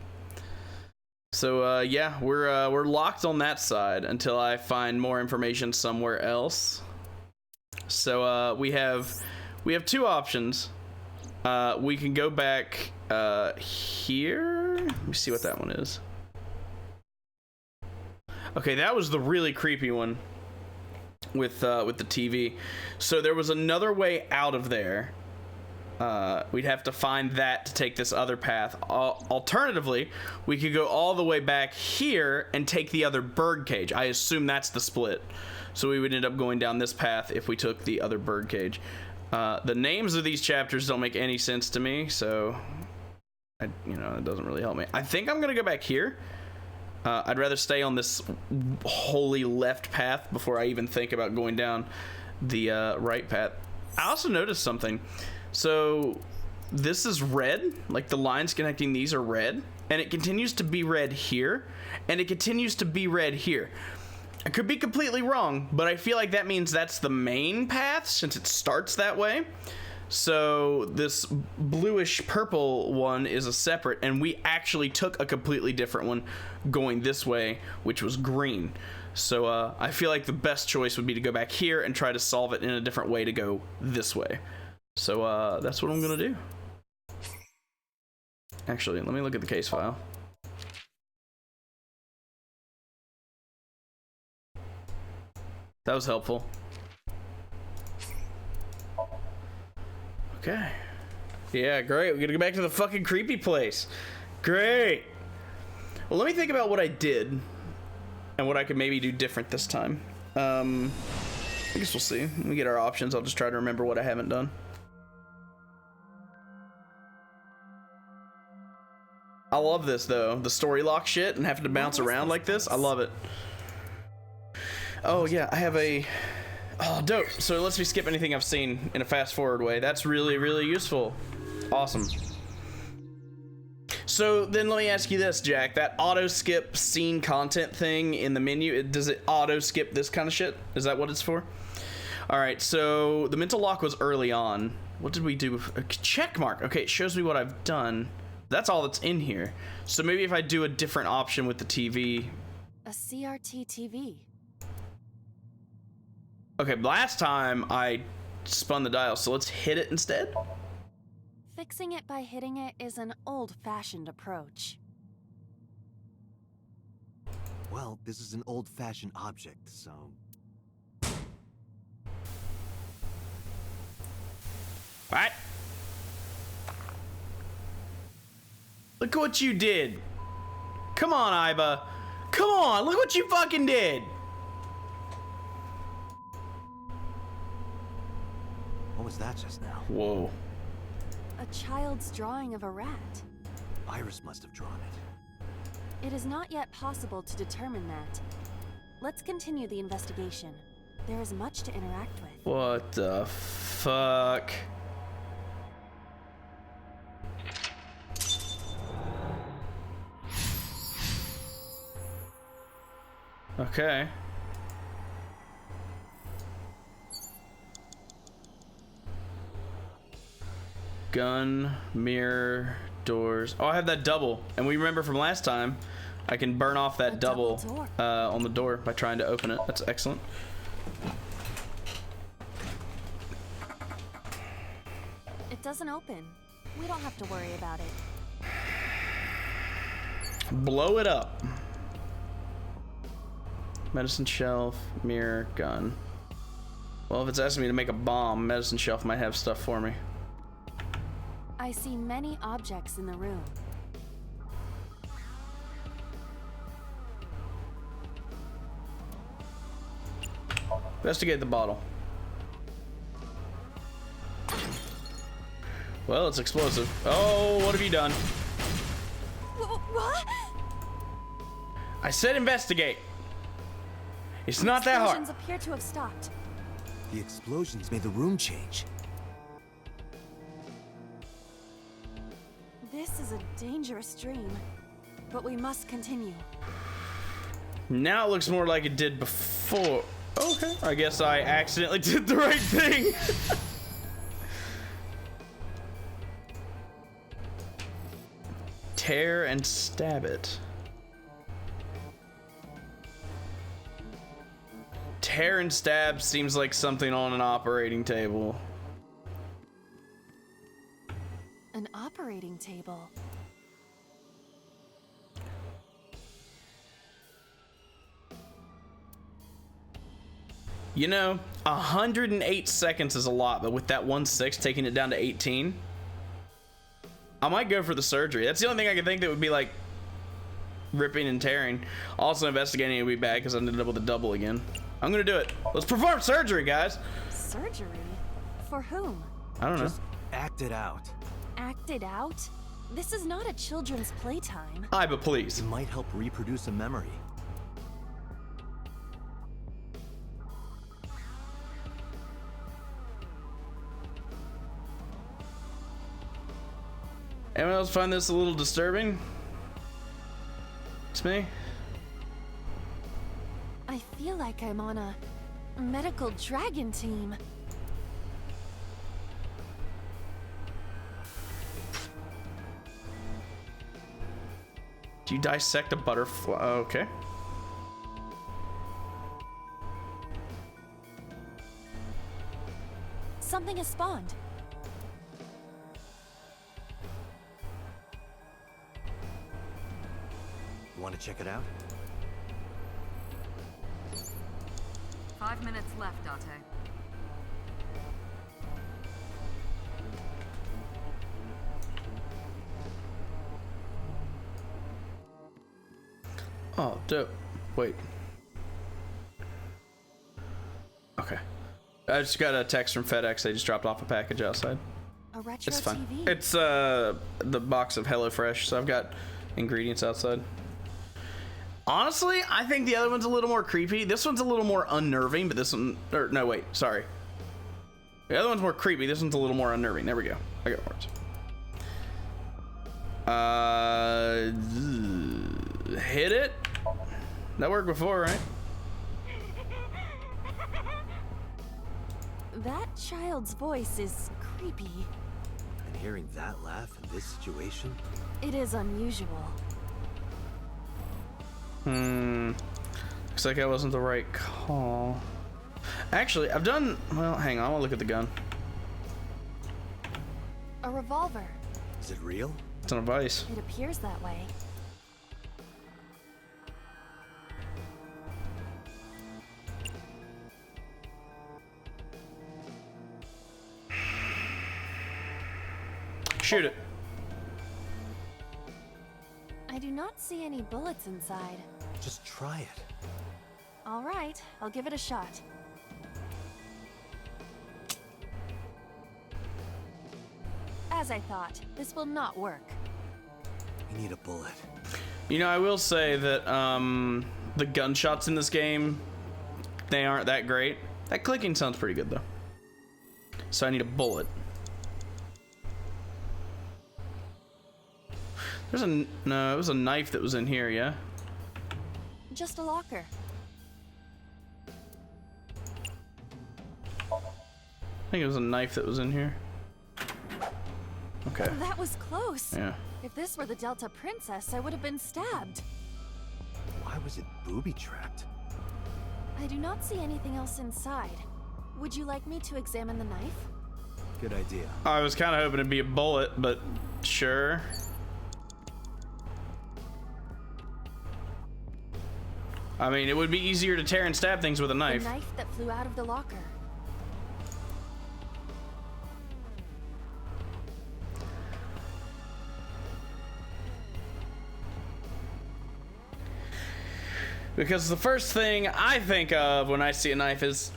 So yeah, we're locked on that side until I find more information somewhere else. So we have two options. We can go back here. Let me see what that one is. Okay, that was the really creepy one with the TV. So there was another way out of there. We'd have to find that to take this other path. Alternatively, we could go all the way back here and take the other bird cage. I assume that's the split. So we would end up going down this path if we took the other bird cage. The names of these chapters don't make any sense to me, so it doesn't really help me. I think I'm gonna go back here. I'd rather stay on this wholly left path before I even think about going down the right path. I also noticed something. So this is red, like the lines connecting these are red, and it continues to be red here, and it continues to be red here. I could be completely wrong, but I feel like that means that's the main path since it starts that way. So this bluish purple one is a separate, and we actually took a completely different one going this way, which was green. So I feel like the best choice would be to go back here and try to solve it in a different way to go this way. So that's what I'm gonna do. Actually, let me look at the case file. That was helpful. Okay. Yeah, great. We gotta go back to the fucking creepy place. Great. Well, let me think about what I did and what I could maybe do different this time. I guess we'll see. When we get our options, I'll just try to remember what I haven't done. I love this, though. The story lock shit and having to bounce around like this. I love it. Oh, yeah. I have a... Oh, dope. So it lets me skip anything I've seen in a fast-forward way. That's really, really useful. Awesome. So then let me ask you this, Jack. That auto-skip scene content thing in the menu, does it auto-skip this kind of shit? Is that what it's for? All right, so the mental lock was early on. What did we do? A check mark. Okay, it shows me what I've done. That's all that's in here. So maybe if I do a different option with the TV. A CRT TV. Okay, last time I spun the dial, so let's hit it instead. Fixing it by hitting it is an old-fashioned approach. Well, this is an old-fashioned object, so... What? Look what you did. Come on, Iba. Come on, look what you fucking did. What was that just now? Whoa. A child's drawing of a rat. Iris must have drawn it. It is not yet possible to determine that. Let's continue the investigation. There is much to interact with. What the fuck? Okay. Gun, mirror, doors. Oh, I have that double. And we remember from last time, I can burn off that double on the door by trying to open it. That's excellent. It doesn't open. We don't have to worry about it. Blow it up. Medicine shelf, mirror, gun. Well, if it's asking me to make a bomb, medicine shelf might have stuff for me. I see many objects in the room. Investigate the bottle. Well, it's explosive. Oh, what have you done? What? I said investigate. It's not that hard. Explosions appear to have stopped. The explosions made the room change. This is a dangerous dream, but we must continue. Now it looks more like it did before. Okay, I guess I accidentally did the right thing. Tear and stab it. Tear and stab seems like something on an operating table. An operating table. You know, 108 seconds is a lot, but with that 1/6 taking it down to 18, I might go for the surgery. That's the only thing I can think that would be like ripping and tearing. Also, investigating would be bad because I ended up with a double again. I'm gonna do it. Let's perform surgery, guys. Surgery? For whom? I don't know. Just act it out. Act it out? This is not a children's playtime. Iba, please. It might help reproduce a memory. Anyone else find this a little disturbing? It's me. I feel like I'm on a medical dragon team. Do you dissect a butterfly? Okay. Something has spawned. Want to check it out? 5 minutes left, Date. Wait. Okay. I just got a text from FedEx. They just dropped off a package outside. A retro It's fine. TV. It's the box of HelloFresh, so I've got ingredients outside. Honestly, I think the other one's a little more creepy. This one's a little more unnerving, but this one... Or, no, wait. Sorry. The other one's more creepy. This one's a little more unnerving. There we go. I got words. Hit it? That worked before, right? That child's voice is creepy. And hearing that laugh in this situation? It is unusual. Looks like that wasn't the right call. Actually, I've done... Well, hang on. I'll look at the gun. A revolver. Is it real? It's on a vice. It appears that way. Shoot it. I do not see any bullets inside. Just try it. All right, I'll give it a shot. As I thought, this will not work. We need a bullet. You know, I will say that the gunshots in this game, they aren't that great. That clicking sounds pretty good though. So I need a bullet. There's a... No, it was a knife that was in here, yeah? Just a locker. I think it was a knife that was in here. Okay. That was close. Yeah. If this were the Delta Princess, I would have been stabbed. Why was it booby-trapped? I do not see anything else inside. Would you like me to examine the knife? Good idea. I was kind of hoping it'd be a bullet, but sure. I mean, it would be easier to tear and stab things with a knife. The knife that flew out of the locker. Because the first thing I think of when I see a knife is...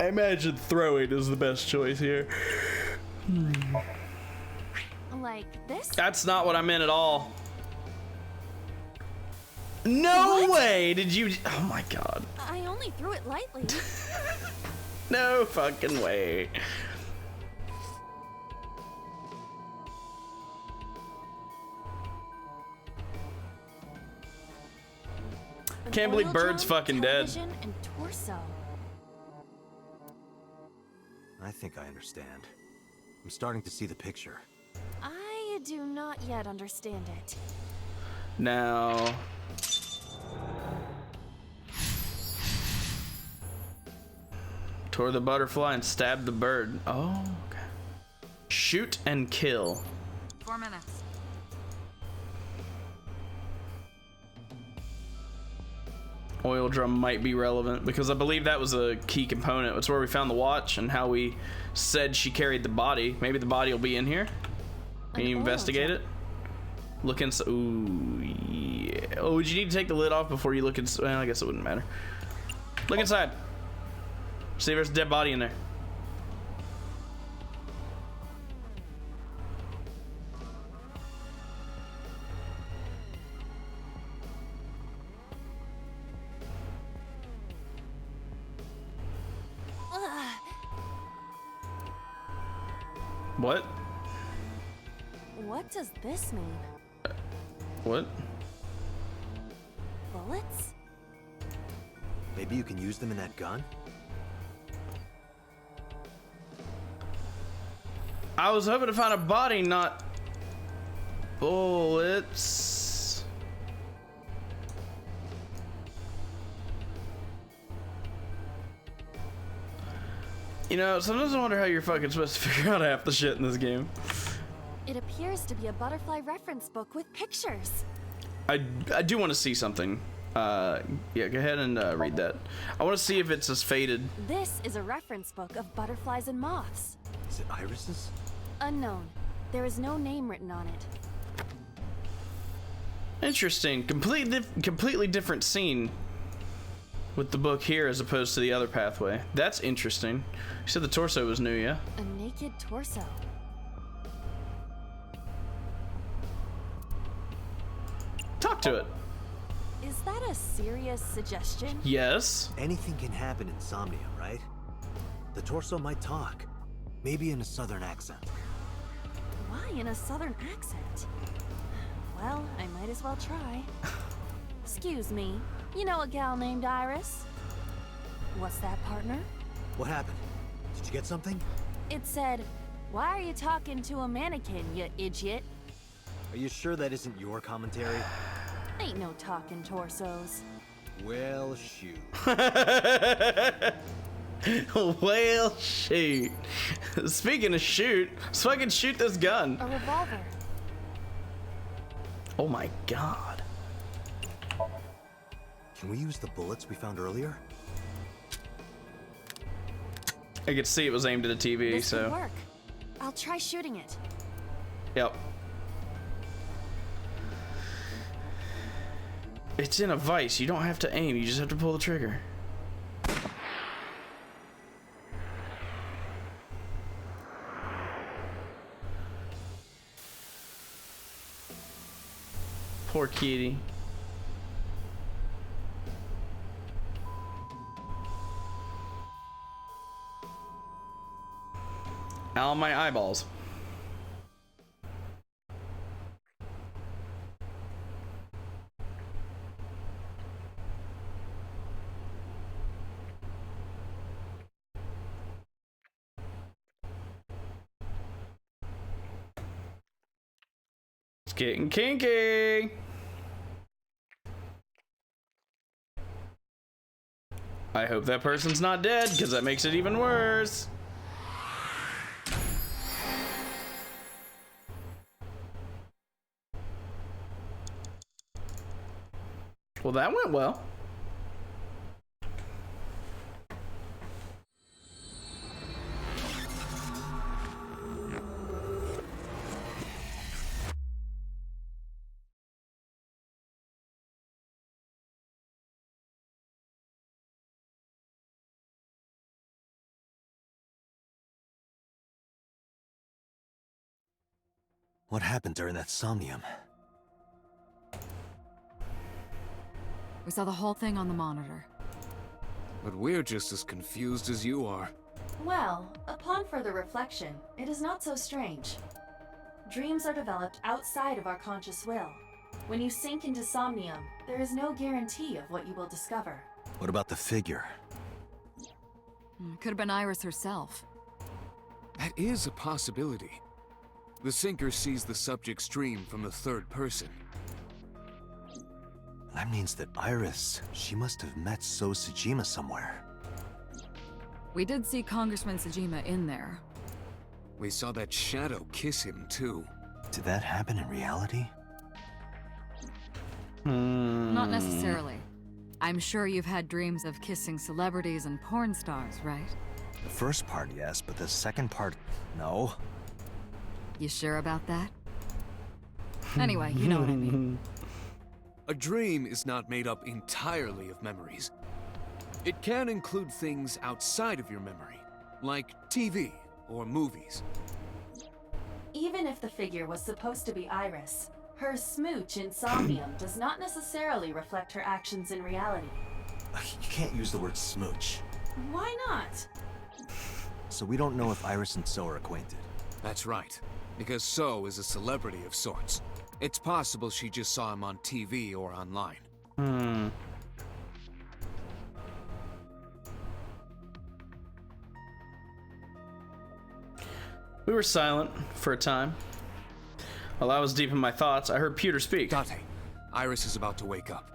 I imagine throwing is the best choice here. Like this? That's not what I meant at all. No What? way did you... Oh my god. I only threw it lightly. No fucking way. Can't believe Oil Bird's drum, fucking dead. television, and torso. I think I understand. I'm starting to see the picture. I do not yet understand it. Now... Tore the butterfly and stabbed the bird. Oh, okay. Shoot and kill. 4 minutes. Oil drum might be relevant because I believe that was a key component. It's where we found the watch and how we said she carried the body. Maybe the body will be in here. Can you investigate it? Look inside. Ooh, yeah. Oh, would you need to take the lid off before you look inside? Well, I guess it wouldn't matter. Look inside. See if there's a dead body in there. What? What does this mean? What? Bullets? Maybe you can use them in that gun? I was hoping to find a body, not bullets. You know, sometimes I wonder how you're fucking supposed to figure out half the shit in this game. It appears to be a butterfly reference book with pictures. I do want to see something. Yeah, go ahead and read that. I want to see if it's as faded. This is a reference book of butterflies and moths. Is it irises? Unknown. There is no name written on it. Interesting. Completely different scene with the book here as opposed to the other pathway. That's interesting. You said the torso was new, yeah? A naked torso. Talk to it. Is that a serious suggestion? Yes. Anything can happen in Somnium, right? The torso might talk. Maybe in a southern accent. Why in a southern accent? Well, I might as well try. Excuse me, you know a gal named Iris? What's that, partner? What happened? Did you get something? It said, "Why are you talking to a mannequin, you idiot?" Are you sure that isn't your commentary? Ain't no talking torsos. Well, shoot. Well, shoot. Speaking of shoot, let's fucking shoot this gun. A revolver. Oh my god. Can we use the bullets we found earlier? I could see it was aimed at a TV, This so. could work. I'll try shooting it. Yep. It's in a vise. You don't have to aim. You just have to pull the trigger. Poor kitty. Ow, my eyeballs. It's getting kinky. I hope that person's not dead, because that makes it even worse. Well, that went well. What happened during that Somnium? We saw the whole thing on the monitor. But we're just as confused as you are. Well, upon further reflection, it is not so strange. Dreams are developed outside of our conscious will. When you sink into Somnium, there is no guarantee of what you will discover. What about the figure? Could have been Iris herself. That is a possibility. The sinker sees the subject's dream from the third person. That means that Iris, she must have met So Tsujima somewhere. We did see Congressman Tsujima in there. We saw that shadow kiss him, too. Did that happen in reality? Not necessarily. I'm sure you've had dreams of kissing celebrities and porn stars, right? The first part, yes, but the second part, no. You sure about that? Anyway, you know what I mean. A dream is not made up entirely of memories. It can include things outside of your memory, like TV or movies. Even if the figure was supposed to be Iris, her smooch in Somnium does not necessarily reflect her actions in reality. You can't use the word smooch. Why not? So we don't know if Iris and So are acquainted. That's right, because So is a celebrity of sorts. It's possible she just saw him on TV or online. We were silent for a time. While I was deep in my thoughts, I heard Pewter speak. Date, Iris is about to wake up.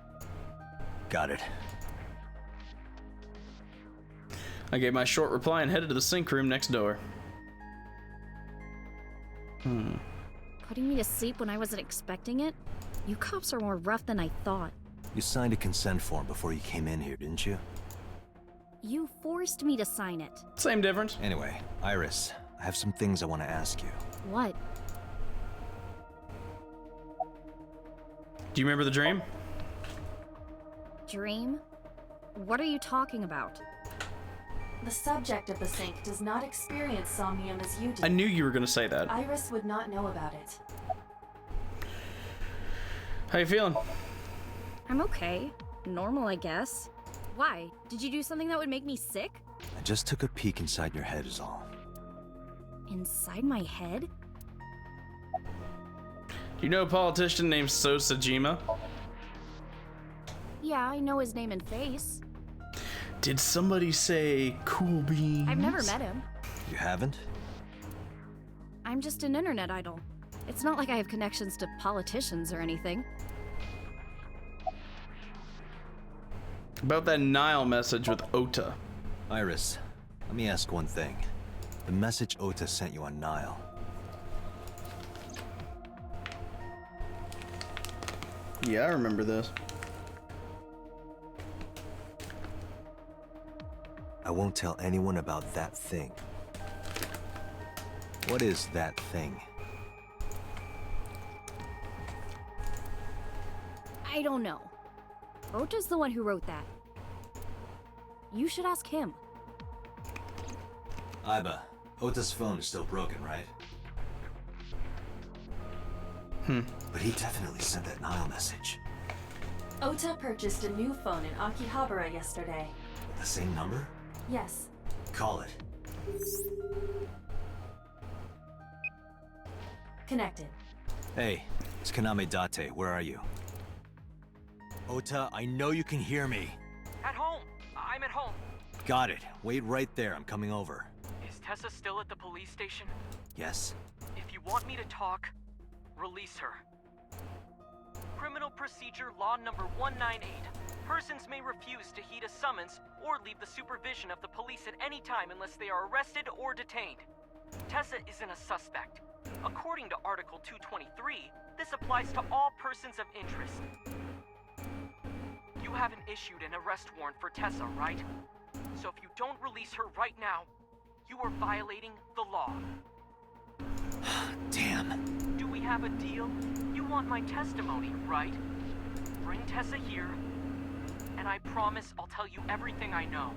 Got it. I gave my short reply and headed to the sink room next door. Putting me to sleep when I wasn't expecting it? You cops are more rough than I thought. You signed a consent form before you came in here, didn't you? You forced me to sign it. Same difference. Anyway, Iris, I have some things I want to ask you. What? Do you remember the dream? Dream? What are you talking about? The subject of the sync does not experience somnium as you do. I knew you were gonna say that. Iris would not know about it. How you feeling? I'm okay. Normal, I guess. Why? Did you do something that would make me sick? I just took a peek inside your head is all. Inside my head? Do you know a politician named Sosajima? Yeah, I know his name and face. Did somebody say cool beans? I've never met him. You haven't? I'm just an internet idol. It's not like I have connections to politicians or anything. About that Nile message with Ota. Iris, let me ask one thing. The message Ota sent you on Nile. Yeah, I remember this. I won't tell anyone about that thing. What is that thing? I don't know. Ota's the one who wrote that. You should ask him. Iba, Ota's phone is still broken, right? But he definitely sent that Nile message. Ota purchased a new phone in Akihabara yesterday. The same number? Yes. Call it. Connected. Hey, it's Kaname Date. Where are you? Ota, I know you can hear me. At home. I'm at home. Got it. Wait right there. I'm coming over. Is Tessa still at the police station? Yes. If you want me to talk, release her. Criminal Procedure Law number 198. Persons may refuse to heed a summons or leave the supervision of the police at any time unless they are arrested or detained. Tessa isn't a suspect. According to Article 223, this applies to all persons of interest. You haven't issued an arrest warrant for Tessa, right? So if you don't release her right now, you are violating the law. Damn. Do we have a deal? You want my testimony, right? Bring Tessa here, and I promise I'll tell you everything I know.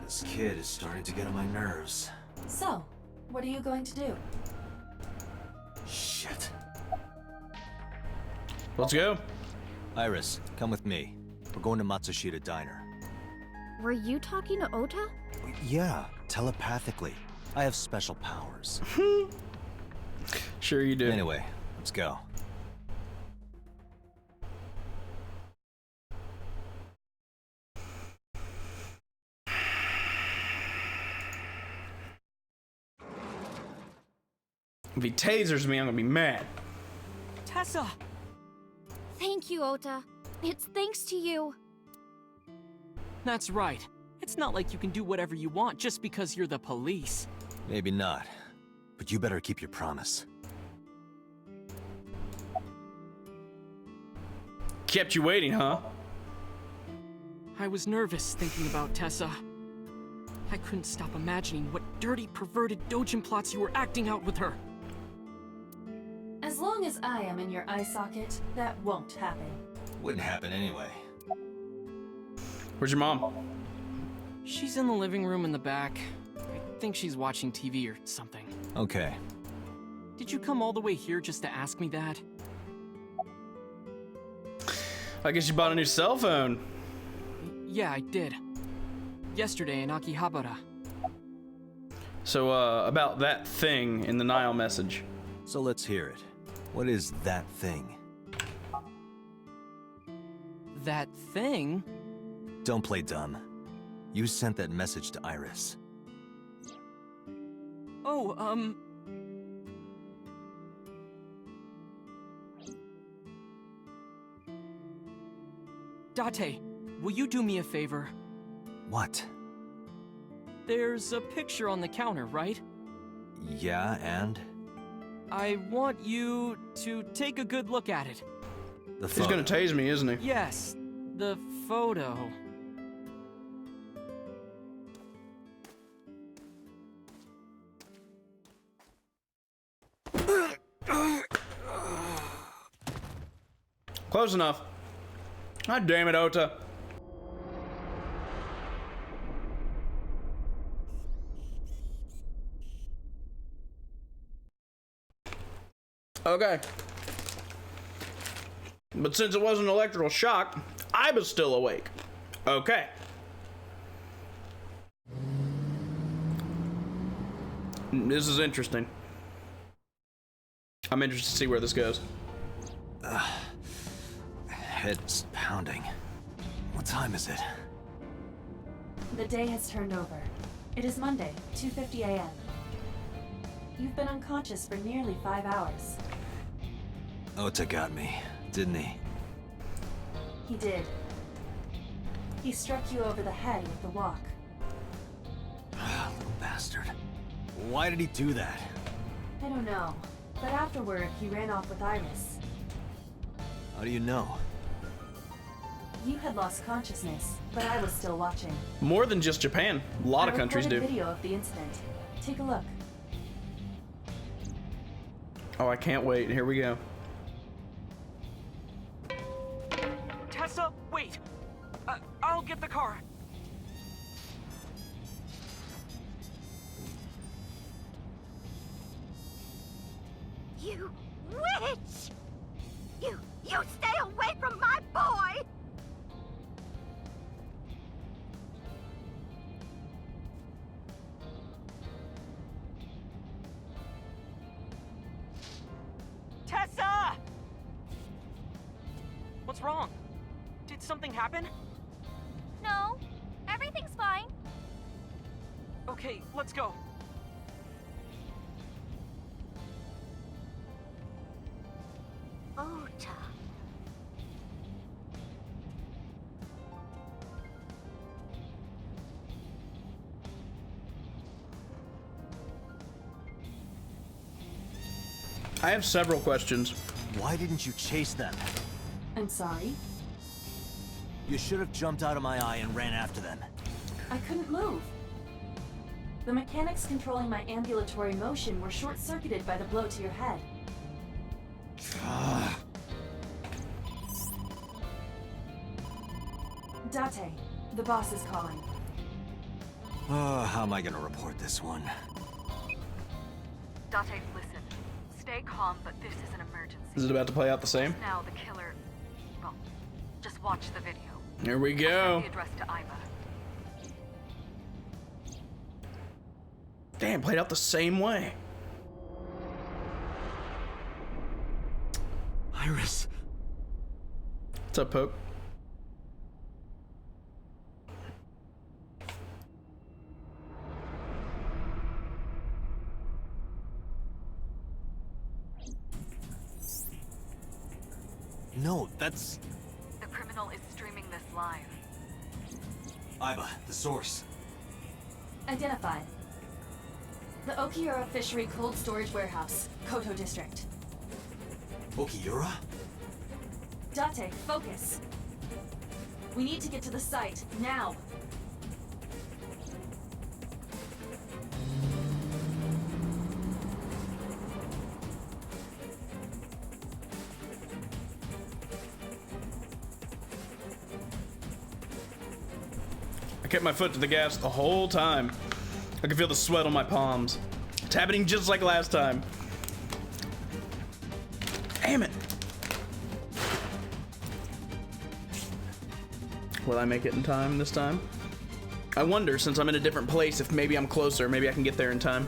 This kid is starting to get on my nerves. So, what are you going to do? Shit. Let's go. Iris, come with me. We're going to Matsushita Diner. Were you talking to Ota? Yeah, telepathically. I have special powers. Sure you do. Anyway, let's go. If he tasers me, I'm gonna be mad. Tessa! Thank you, Ota. It's thanks to you. That's right. It's not like you can do whatever you want just because you're the police. Maybe not, but you better keep your promise. Kept you waiting, huh? I was nervous thinking about Tessa. I couldn't stop imagining what dirty, perverted dojin plots you were acting out with her. As long as I am in your eye socket, that won't happen. Wouldn't happen anyway. Where's your mom? She's in the living room in the back. I think she's watching TV or something. Okay. Did you come all the way here just to ask me that? I guess you bought a new cell phone. Yeah, I did. Yesterday in Akihabara. So, about that thing in the Nile message. So let's hear it. What is that thing? That thing? Don't play dumb. You sent that message to Iris. Oh, Date, will you do me a favor? What? There's a picture on the counter, right? Yeah, and? I want you to take a good look at it. The He's gonna tase me, isn't he? Yes, the photo. Close enough. God damn it, Ota. Okay. But since it was an electrical shock, I was still awake. Okay. This is interesting. I'm interested to see where this goes. Head's pounding. What time is it? The day has turned over. It is Monday, 2:50 a.m. You've been unconscious for nearly 5 hours. Ota got me, didn't he? He did. He struck you over the head with the walk. Little bastard. Why did he do that? I don't know, but afterward, he ran off with Iris. How do you know? You had lost consciousness, but I was still watching. More than just Japan. A lot of countries do. I recorded video of the incident. Take a look. Oh, I can't wait. Here we go. Tessa, wait! I'll get the car. You witch! You stay away from my boy! Tessa! What's wrong? Did something happen? No, everything's fine. Okay, let's go. Ota. I have several questions. Why didn't you chase them? I'm sorry. You should have jumped out of my eye and ran after them. I couldn't move. The mechanics controlling my ambulatory motion were short-circuited by the blow to your head. Date, the boss is calling. How am I gonna report this one? Date, listen. Stay calm, but this is an emergency. Is it about to play out the same? Now the killer... Well, just watch the video. Here we I'll go. send the address to Iva. Damn, played out the same way. Iris. What's up, Poke? No, that's... The criminal is streaming this live. Iva, the source. Identified. The Okiura Fishery Cold Storage Warehouse, Koto District. Okiura? Date, focus. We need to get to the site, now. I kept my foot to the gas the whole time. I could feel the sweat on my palms. It's happening just like last time. Damn it. Will I make it in time this time? I wonder, since I'm in a different place, if maybe I'm closer. Maybe I can get there in time.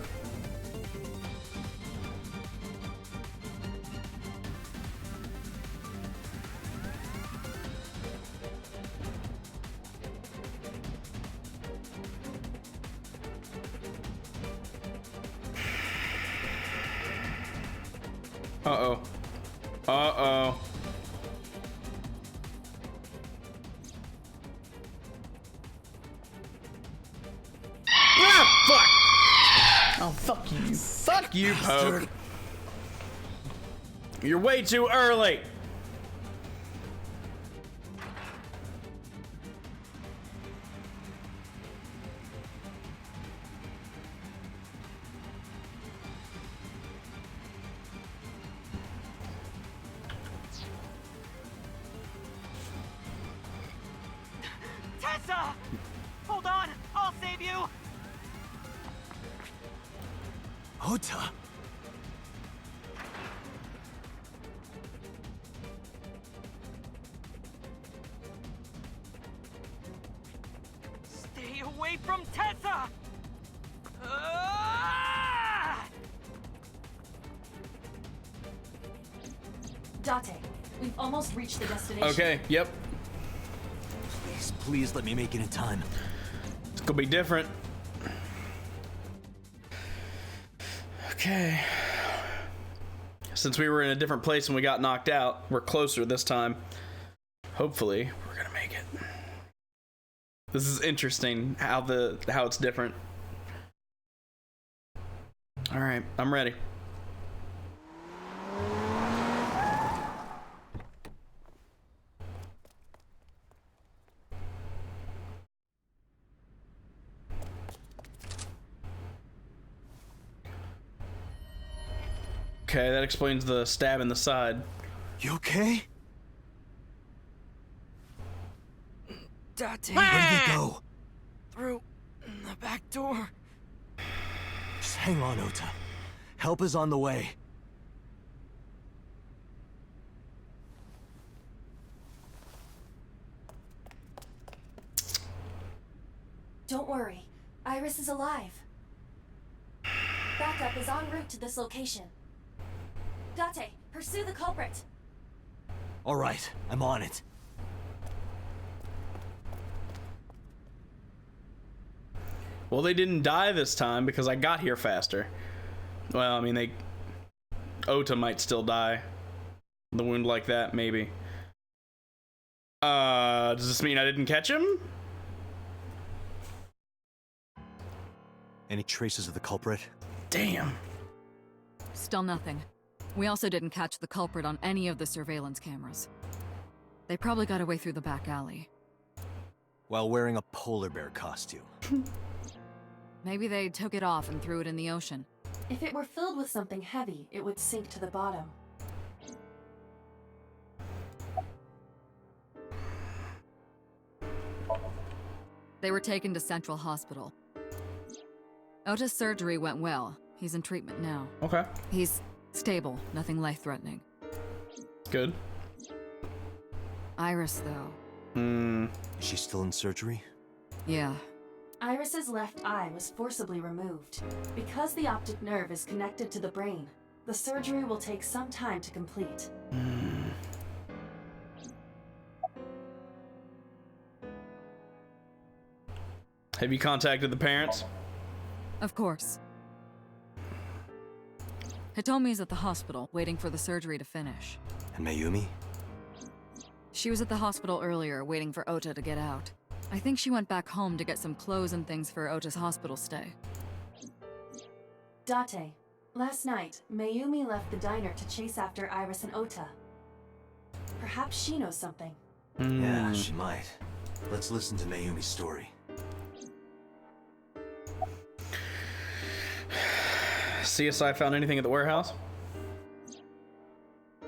Uh-oh. Uh-oh. Ah, fuck! Oh, fuck you. Fuck you, Poke. You're way too early. Tessa! Hold on, I'll save you! Ota! Stay away from Tessa! Ah! Date, we've almost reached the destination. Okay, yep. Please, please let me make it in time. It's gonna be different. Okay. Since we were in a different place and we got knocked out, we're closer this time. Hopefully, we're gonna make it. This is interesting how it's different. All right, I'm ready. Okay, that explains the stab in the side. You okay? Date. Where did they go? Through the back door. Just hang on, Ota. Help is on the way. Don't worry, Iris is alive. Backup is en route to this location. Date, pursue the culprit. All right, I'm on it. Well, they didn't die this time because I got here faster. Well, I mean, Ota might still die. The wound like that, maybe. Does this mean I didn't catch him? Any traces of the culprit? Damn. Still nothing. We also didn't catch the culprit on any of the surveillance cameras. They probably got away through the back alley. While wearing a polar bear costume. Maybe they took it off and threw it in the ocean. If it were filled with something heavy, it would sink to the bottom. They were taken to Central Hospital. Ota's surgery went well. He's in treatment now. Okay. He's stable, nothing life-threatening. Good. Iris, though. Is she still in surgery? Yeah. Iris's left eye was forcibly removed. Because the optic nerve is connected to the brain, the surgery will take some time to complete. Have you contacted the parents? Of course. Hitomi's at the hospital, waiting for the surgery to finish. And Mayumi? She was at the hospital earlier, waiting for Ota to get out. I think she went back home to get some clothes and things for Ota's hospital stay. Date, last night, Mayumi left the diner to chase after Iris and Ota. Perhaps she knows something. Yeah, she might. Let's listen to Mayumi's story. CSI found anything at the warehouse?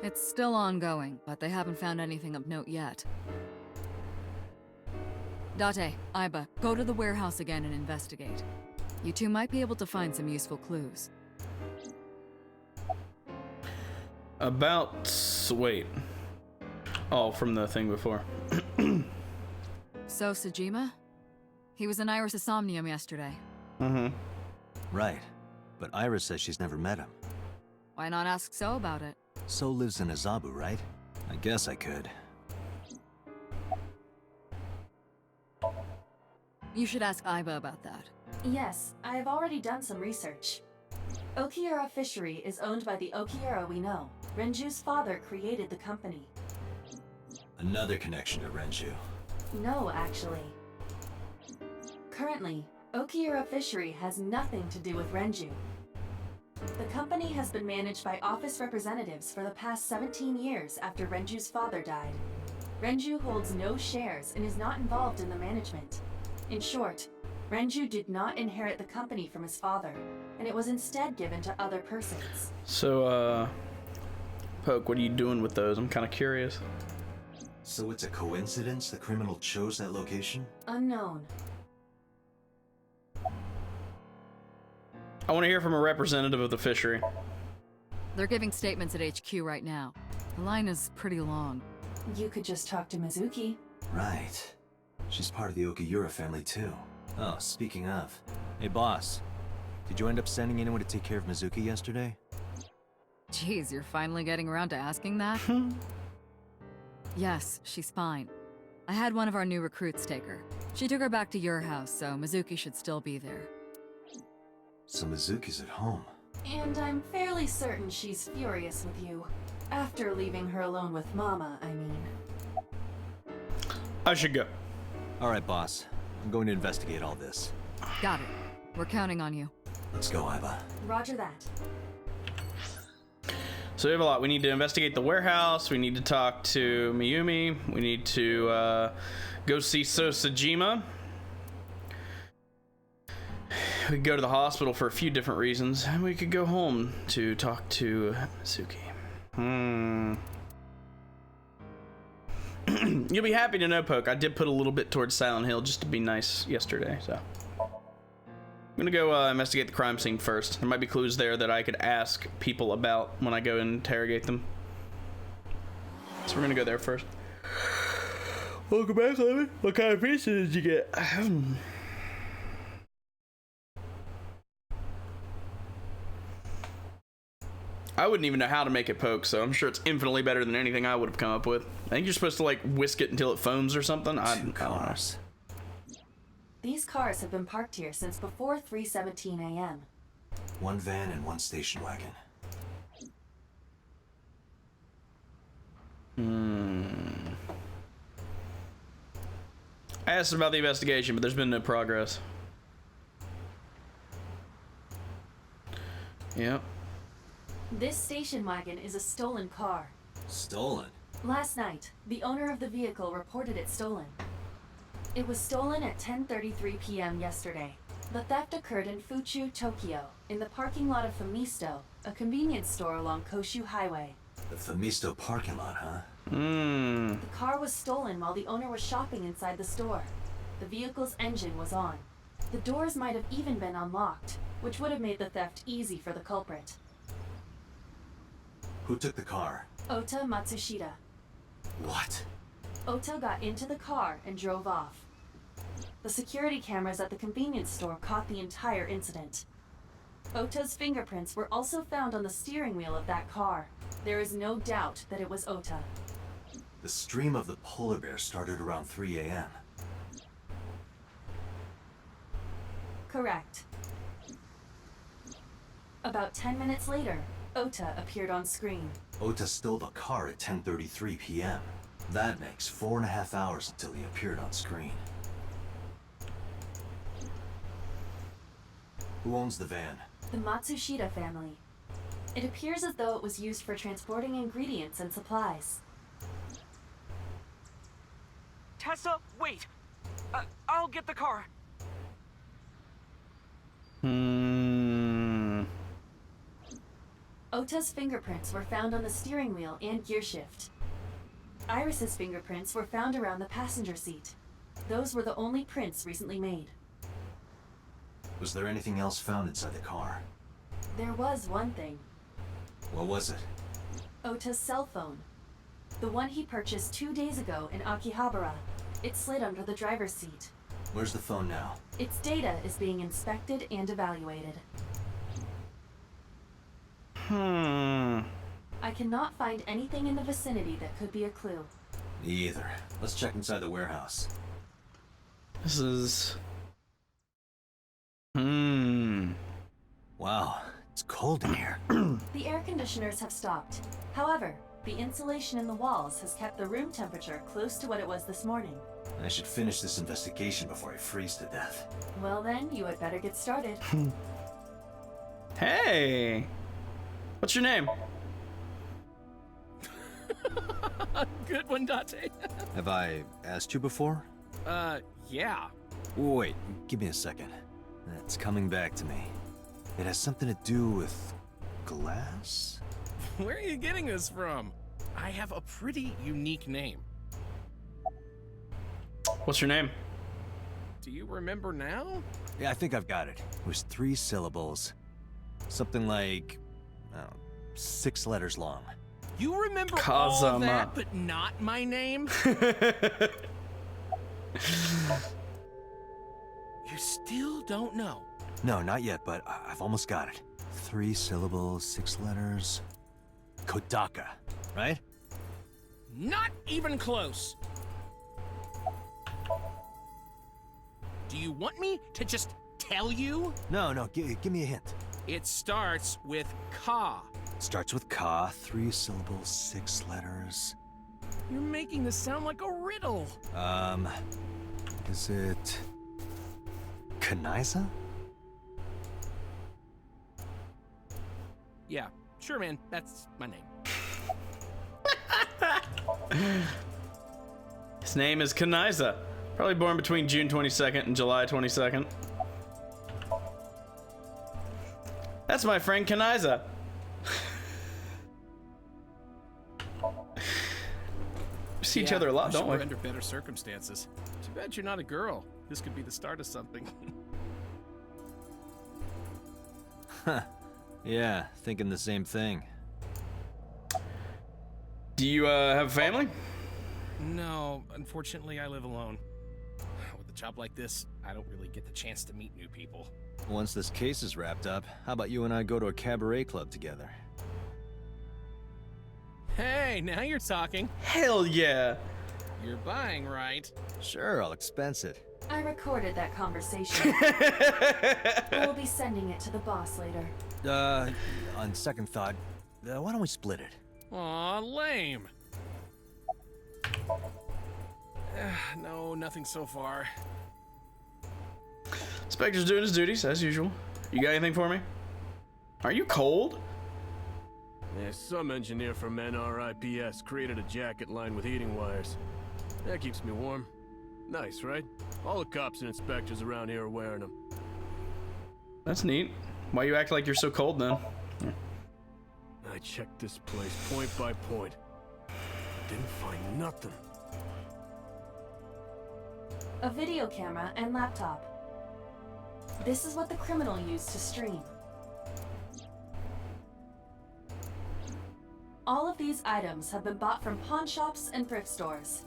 It's still ongoing, but they haven't found anything of note yet. Date, Aiba, go to the warehouse again and investigate. You two might be able to find some useful clues. Wait. Oh, from the thing before. So, Sejima? He was in Iris' Somnium yesterday. Right. But Iris says she's never met him. Why not ask So about it? So lives in Azabu, right? I guess I could. You should ask Aiba about that. Yes, I have already done some research. Okiura Fishery is owned by the Okiura we know. Renju's father created the company. Another connection to Renju. No, actually. Currently, Okiura Fishery has nothing to do with Renju. The company has been managed by office representatives for the past 17 years after Renju's father died. Renju holds no shares and is not involved in the management. In short, Renju did not inherit the company from his father, and it was instead given to other persons. So, Poke, what are you doing with those? I'm kind of curious. So it's a coincidence the criminal chose that location? Unknown. I want to hear from a representative of the fishery. They're giving statements at HQ right now. The line is pretty long. You could just talk to Mizuki. Right. She's part of the Okiura family too. Oh, speaking of. Hey boss, did you end up sending anyone to take care of Mizuki yesterday? Jeez, you're finally getting around to asking that? Yes, she's fine. I had one of our new recruits take her. She took her back to your house, so Mizuki should still be there. So Mizuki's at home. And I'm fairly certain she's furious with you. After leaving her alone with Mama, I mean. I should go. Alright, boss. I'm going to investigate all this. Got it. We're counting on you. Let's go, Iba. Roger that. So we have a lot. We need to investigate the warehouse. We need to talk to Miyumi. We need to go see Sosajima. We could go to the hospital for a few different reasons. And we could go home to talk to Mizuki. You'll be happy to know, Poke, I did put a little bit towards Silent Hill just to be nice yesterday, so. I'm gonna go investigate the crime scene first. There might be clues there that I could ask people about when I go and interrogate them. So we're gonna go there first. Welcome back, Lemon. What kind of pizza did you get? I wouldn't even know how to make it poke, so I'm sure it's infinitely better than anything I would have come up with. I think you're supposed to like whisk it until it foams or something. I don't know. These cars have been parked here since before 3:17 a.m. One van and one station wagon. I asked about the investigation, but there's been no progress. Yep. This station wagon is a stolen car. Stolen? Last night, the owner of the vehicle reported it stolen. It was stolen at 10:33 p.m. yesterday. The theft occurred in Fuchu, Tokyo, in the parking lot of Famisto, a convenience store along Koshu Highway. The Famisto parking lot, huh? The car was stolen while the owner was shopping inside the store. The vehicle's engine was on. The doors might have even been unlocked, which would have made the theft easy for the culprit. Who took the car? Ota Matsushita. What? Ota got into the car and drove off. The security cameras at the convenience store caught the entire incident. Ota's fingerprints were also found on the steering wheel of that car. There is no doubt that it was Ota. The stream of the polar bear started around 3 a.m. Correct. About 10 minutes later, Ota appeared on screen. Ota stole the car at 10:33 p.m. That makes 4.5 hours until he appeared on screen. Who owns the van? The Matsushita family. It appears as though it was used for transporting ingredients and supplies. Tessa, wait! I'll get the car. Ota's fingerprints were found on the steering wheel and gearshift. Iris's fingerprints were found around the passenger seat. Those were the only prints recently made. Was there anything else found inside the car? There was one thing. What was it? Ota's cell phone. The one he purchased 2 days ago in Akihabara. It slid under the driver's seat. Where's the phone now? Its data is being inspected and evaluated. I cannot find anything in the vicinity that could be a clue. Me either. Let's check inside the warehouse. This is... Wow, it's cold in here. The air conditioners have stopped. However, the insulation in the walls has kept the room temperature close to what it was this morning. I should finish this investigation before I freeze to death. Well then, you had better get started. Hey! What's your name? Good one, Date. Have I asked you before? Yeah. Wait, give me a second. It's coming back to me. It has something to do with glass? Where are you getting this from? I have a pretty unique name. What's your name? Do you remember now? Yeah, I think I've got it. It was 3 syllables. Something like, 6 letters long. You remember all Kazama. that, but not my name? You still don't know. No, not yet, but I've almost got it. 3 syllables, 6 letters. Kodaka, right? Not even close. Do you want me to just tell you? No, give me a hint. It starts with Ka. Starts with Ka, 3 syllables, 6 letters. You're making this sound like a riddle. Is it... Kanaiza? Yeah, sure, man. That's my name. His name is Kanaiza. Probably born between June 22nd and July 22nd. That's my friend Kanaiza. We see each other a lot, don't we? We're under better circumstances. Too bad you're not a girl. This could be the start of something. Huh. Yeah, thinking the same thing. Do you have a family? No, unfortunately, I live alone. With a job like this, I don't really get the chance to meet new people. Once this case is wrapped up, how about you and I go to a cabaret club together? Hey, now you're talking. Hell yeah. You're buying, right? Sure, I'll expense it. I recorded that conversation. I will be sending it to the boss later. On second thought, why don't we split it? Aw, lame. No, nothing so far. Spectre's doing his duties, as usual. You got anything for me? Are you cold? Yeah, some engineer from NRIPS created a jacket lined with heating wires. That keeps me warm. Nice, right? All the cops and inspectors around here are wearing them. That's neat. Why you act like you're so cold then? I checked this place point by point. Didn't find nothing. A video camera and laptop. This is what the criminal used to stream. All of these items have been bought from pawn shops and thrift stores.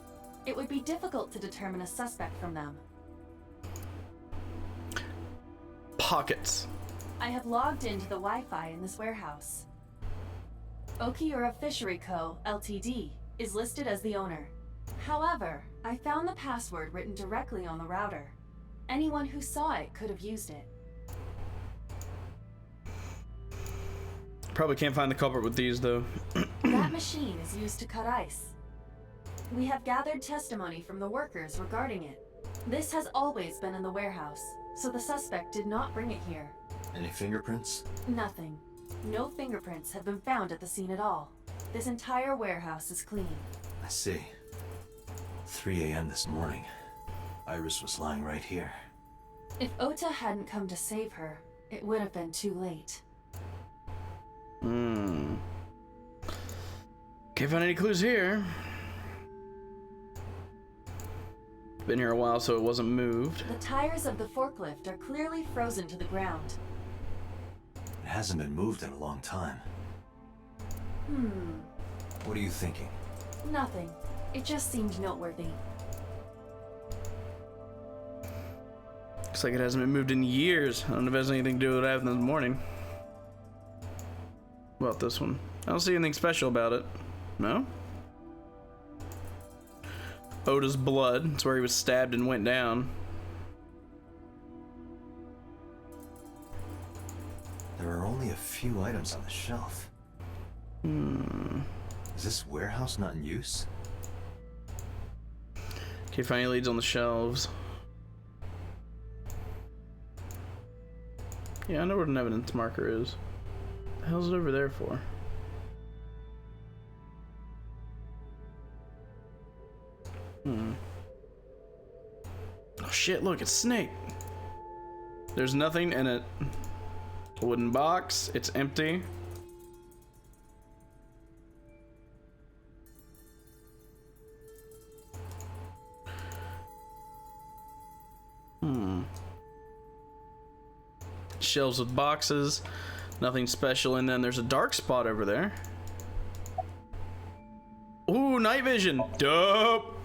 It would be difficult to determine a suspect from them. Pockets. I have logged into the Wi-Fi in this warehouse. Okiura Fishery Co., Ltd. is listed as the owner. However, I found the password written directly on the router. Anyone who saw it could have used it. Probably can't find the culprit with these, though. That machine is used to cut ice. We have gathered testimony from the workers regarding it. This has always been in the warehouse, so the suspect did not bring it here. Any fingerprints? Nothing. No fingerprints have been found at the scene at all. This entire warehouse is clean. I see. 3 a.m. this morning. Iris was lying right here. If Ota hadn't come to save her, it would have been too late. Can't find any clues here. Been here a while, so it wasn't moved. The tires of the forklift are clearly frozen to the ground. It hasn't been moved in a long time. What are you thinking? Nothing. It just seemed noteworthy. Looks like it hasn't been moved in years. I don't know if it has anything to do with what happened this morning. What about this one? I don't see anything special about it. No? Oda's blood. It's where he was stabbed and went down. There are only a few items on the shelf. Is this warehouse not in use? Can't find any leads on the shelves. Yeah, I know what an evidence marker is. The hell's it over there for? Oh shit, look, it's Snake. There's nothing in it. A wooden box, it's empty. Shelves with boxes. Nothing special. And then there's a dark spot over there. Ooh, night vision. Dope.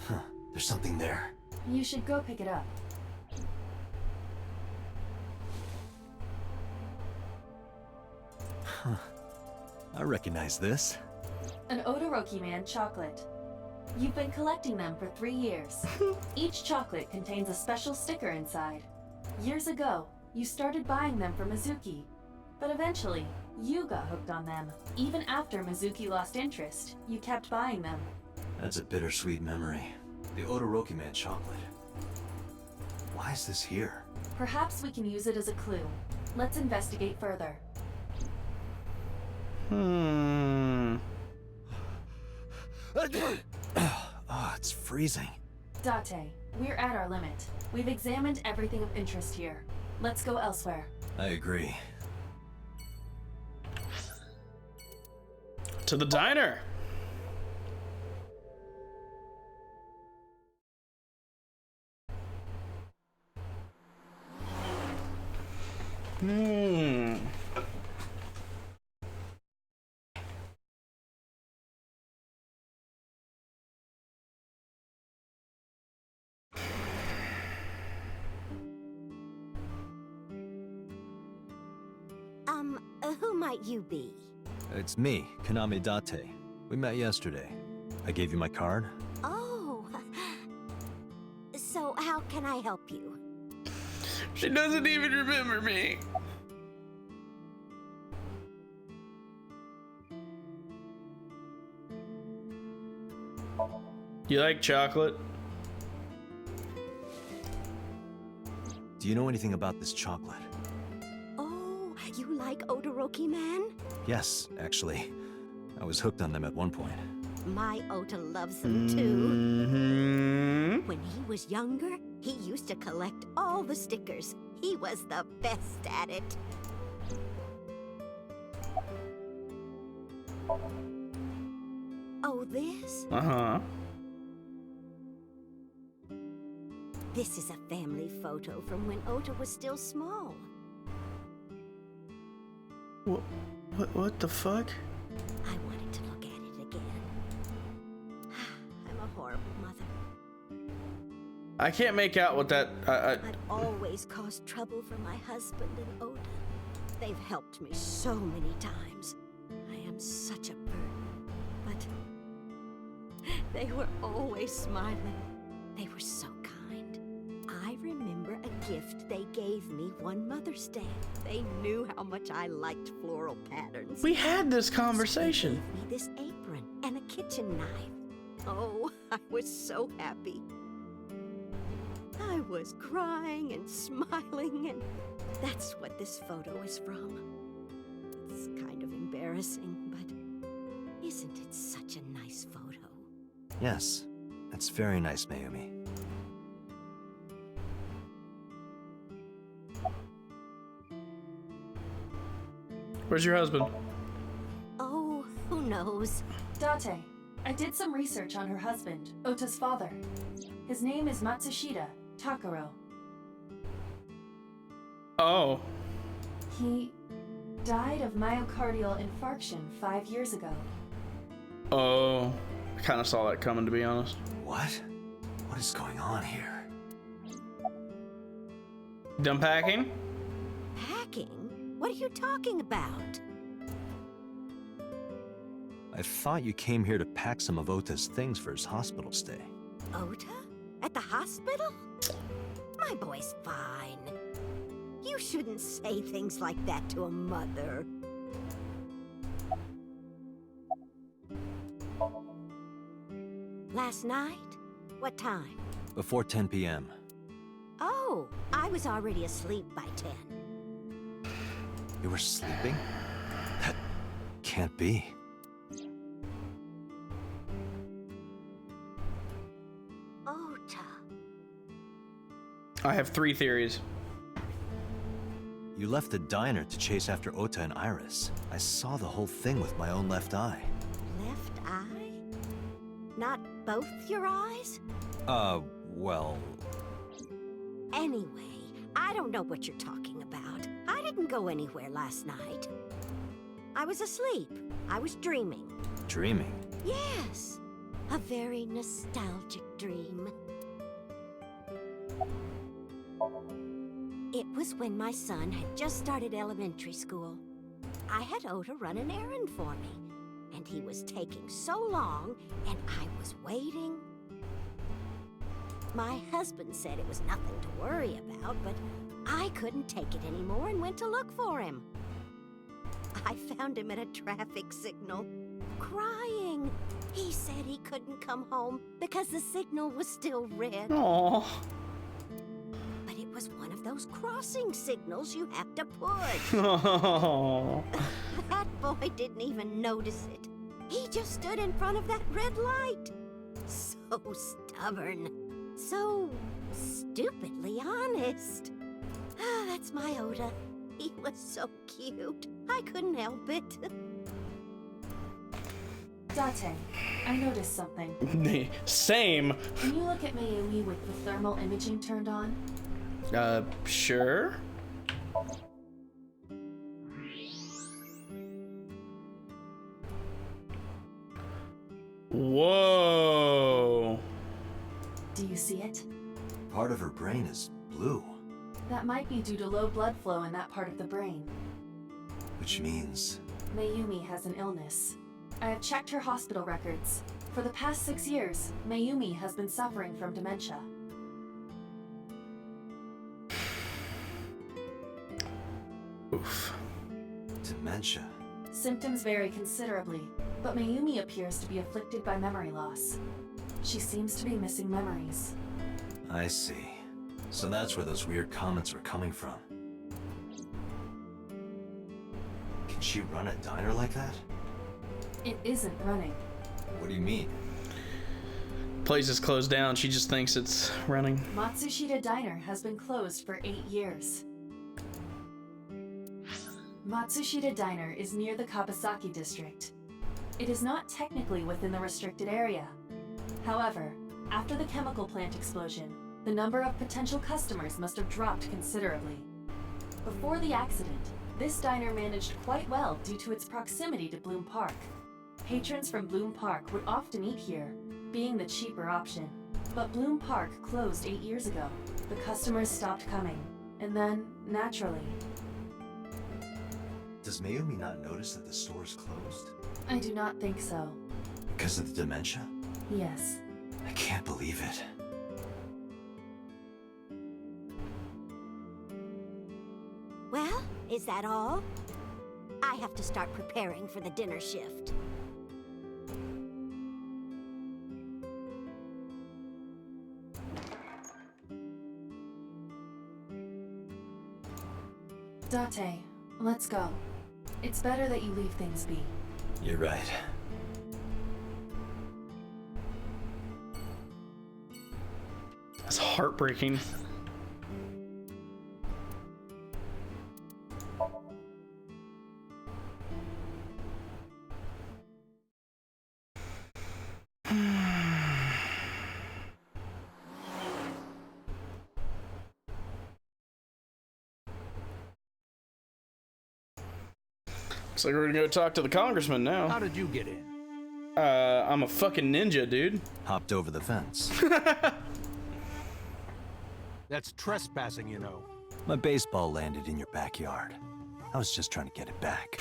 Huh. There's something there. You should go pick it up. Huh. I recognize this. An Odoroki Man chocolate. You've been collecting them for 3 years. Each chocolate contains a special sticker inside. Years ago, you started buying them for Mizuki, but eventually, you got hooked on them. Even after Mizuki lost interest, you kept buying them. That's a bittersweet memory. The Odoroki Man chocolate. Why is this here? Perhaps we can use it as a clue. Let's investigate further. Oh, it's freezing. Date, we're at our limit. We've examined everything of interest here. Let's go elsewhere. I agree. To the diner. Who might you be? It's me, Kaname Date. We met yesterday. I gave you my card. Oh. So how can I help you? She doesn't even remember me. You like chocolate? Do you know anything about this chocolate? Oh, you like Odoroki Man? Yes, actually. I was hooked on them at one point. My Ota loves them too. When he was younger, he used to collect all the stickers. He was the best at it. Oh, this? Uh-huh. This is a family photo from when Ota was still small. What the fuck? I wanted to look at it again. I'm a horrible mother. I can't make out what that... I've always caused trouble for my husband and Ota. They've helped me so many times. I am such a burden. But they were always smiling. They were so kind. I remember a gift they gave me one Mother's Day. They knew how much I liked floral patterns. We had this conversation. So they gave me this apron and a kitchen knife. Oh, I was so happy. I was crying and smiling, and that's what this photo is from. It's kind of embarrassing, but isn't it such a nice photo? Yes, it's very nice, Mayumi. Where's your husband? Oh, who knows? Date, I did some research on her husband, Ota's father. His name is Matsushita Takaro. Oh. He died of myocardial infarction 5 years ago. Oh. I kind of saw that coming, to be honest. What? What is going on here? Done packing? Packing? What are you talking about? I thought you came here to pack some of Ota's things for his hospital stay. Ota? At the hospital? My boy's fine. You shouldn't say things like that to a mother. Last night? What time? Before 10 p.m. Oh, I was already asleep by 10. You were sleeping? That can't be. Ota. I have 3 theories. You left the diner to chase after Ota and Iris. I saw the whole thing with my own left eye. Left eye? Not both your eyes? Well... Anyway, I don't know what you're talking about. I didn't go anywhere last night. I was asleep. I was dreaming. Dreaming? Yes. A very nostalgic dream. It was when my son had just started elementary school. I had Oda run an errand for me, and he was taking so long, and I was waiting. My husband said it was nothing to worry about, but I couldn't take it anymore and went to look for him. I found him at a traffic signal, crying. He said he couldn't come home because the signal was still red. Aww. But it was one of those crossing signals you have to push. Aww. That boy didn't even notice it. He just stood in front of that red light. So stubborn. So stupidly honest. Ah, that's my Oda. He was so cute. I couldn't help it. Date, I noticed something. Same. Can you look at Mayumi with the thermal imaging turned on? Sure. Whoa. Do you see it? Part of her brain is blue. That might be due to low blood flow in that part of the brain. Which means... Mayumi has an illness. I have checked her hospital records. For the past 6 years, Mayumi has been suffering from dementia. Oof. Dementia? Symptoms vary considerably, but Mayumi appears to be afflicted by memory loss. She seems to be missing memories. I see. So that's where those weird comments were coming from. Can she run a diner like that? It isn't running. What do you mean? Place is closed down. She just thinks it's running. Matsushita Diner has been closed for 8 years. Matsushita Diner is near the Kabasaki district. It is not technically within the restricted area. However, after the chemical plant explosion, the number of potential customers must have dropped considerably. Before the accident, this diner managed quite well due to its proximity to Bloom Park. Patrons from Bloom Park would often eat here, being the cheaper option. But Bloom Park closed 8 years ago. The customers stopped coming, and then, naturally... Does Mayumi not notice that the store's closed? I do not think so. Because of the dementia? Yes. I can't believe it. Well, is that all? I have to start preparing for the dinner shift. Date, let's go. It's better that you leave things be. You're right. That's heartbreaking. Looks like we're gonna go talk to the congressman now. How did you get in? I'm a fucking ninja, dude. Hopped over the fence. That's trespassing, you know. My baseball landed in your backyard. I was just trying to get it back.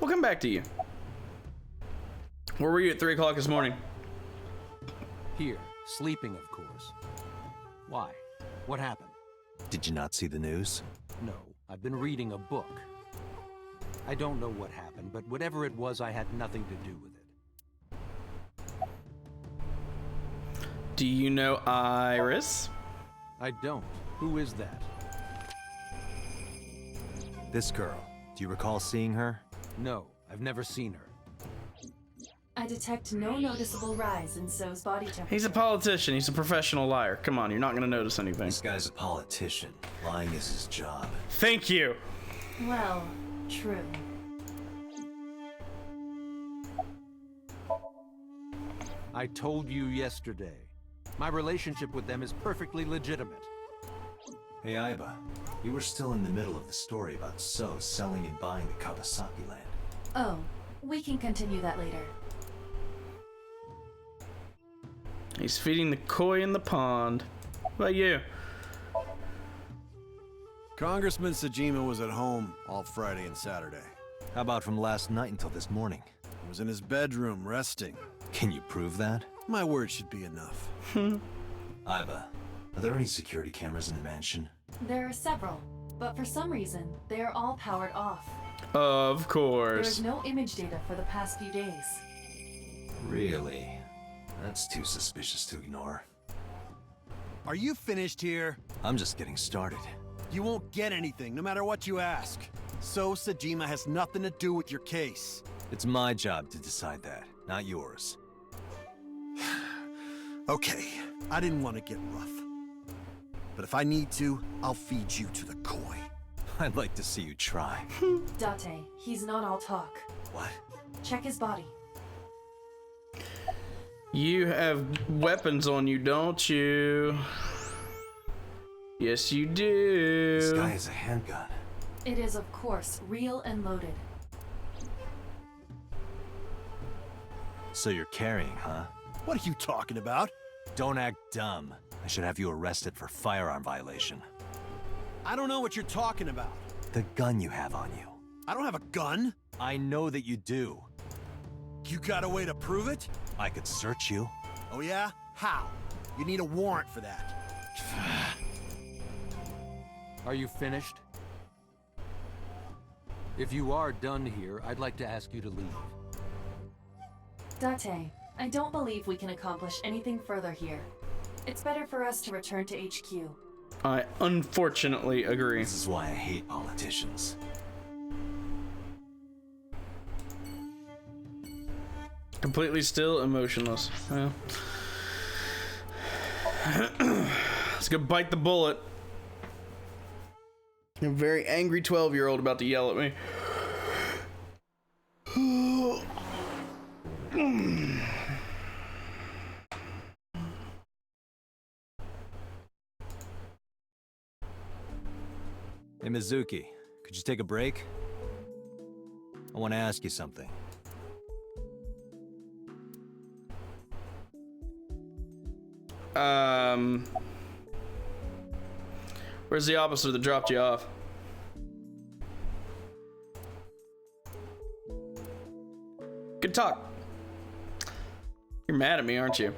We'll come back to you. Where were you at 3 o'clock this morning? Here, sleeping, of course. Why? What happened? Did you not see the news? No, I've been reading a book. I don't know what happened, but whatever it was, I had nothing to do with it. Do you know Iris? I don't. Who is that? This girl. Do you recall seeing her? No, I've never seen her. I detect no noticeable rise in So's body temperature. He's a politician. He's a professional liar. Come on, you're not gonna notice anything. This guy's a politician. Lying is his job. Thank you. Well, true. I told you yesterday. My relationship with them is perfectly legitimate. Hey, Aiba. You were still in the middle of the story about So selling and buying the Kawasaki land. Oh, we can continue that later. He's feeding the koi in the pond. What about you? Congressman Sajima was at home all Friday and Saturday. How about from last night until this morning? He was in his bedroom, resting. Can you prove that? My word should be enough. Aiba, are there any security cameras in the mansion? There are several, but for some reason, they are all powered off. Of course. There's no image data for the past few days. Really? That's too suspicious to ignore. Are you finished here? I'm just getting started. You won't get anything, no matter what you ask. So Sajima has nothing to do with your case. It's my job to decide that, not yours. Okay, I didn't want to get rough. But if I need to, I'll feed you to the koi. I'd like to see you try. Date, he's not all talk. What? Check his body. You have weapons on you, don't you? Yes, you do. This guy has a handgun. It is, of course, real and loaded. So you're carrying, huh? What are you talking about? Don't act dumb. I should have you arrested for firearm violation. I don't know what you're talking about. The gun you have on you. I don't have a gun. I know that you do. You got a way to prove it? I could search you. Oh yeah? How? You need a warrant for that. Are you finished? If you are done here, I'd like to ask you to leave. Date, I don't believe we can accomplish anything further here. It's better for us to return to HQ. I unfortunately agree. This is why I hate politicians. Completely still, emotionless. Well. Let's go bite the bullet. A very angry 12-year-old about to yell at me. Hey, Mizuki, could you take a break? I want to ask you something. Where's the officer that dropped you off? Good talk. You're mad at me, aren't you?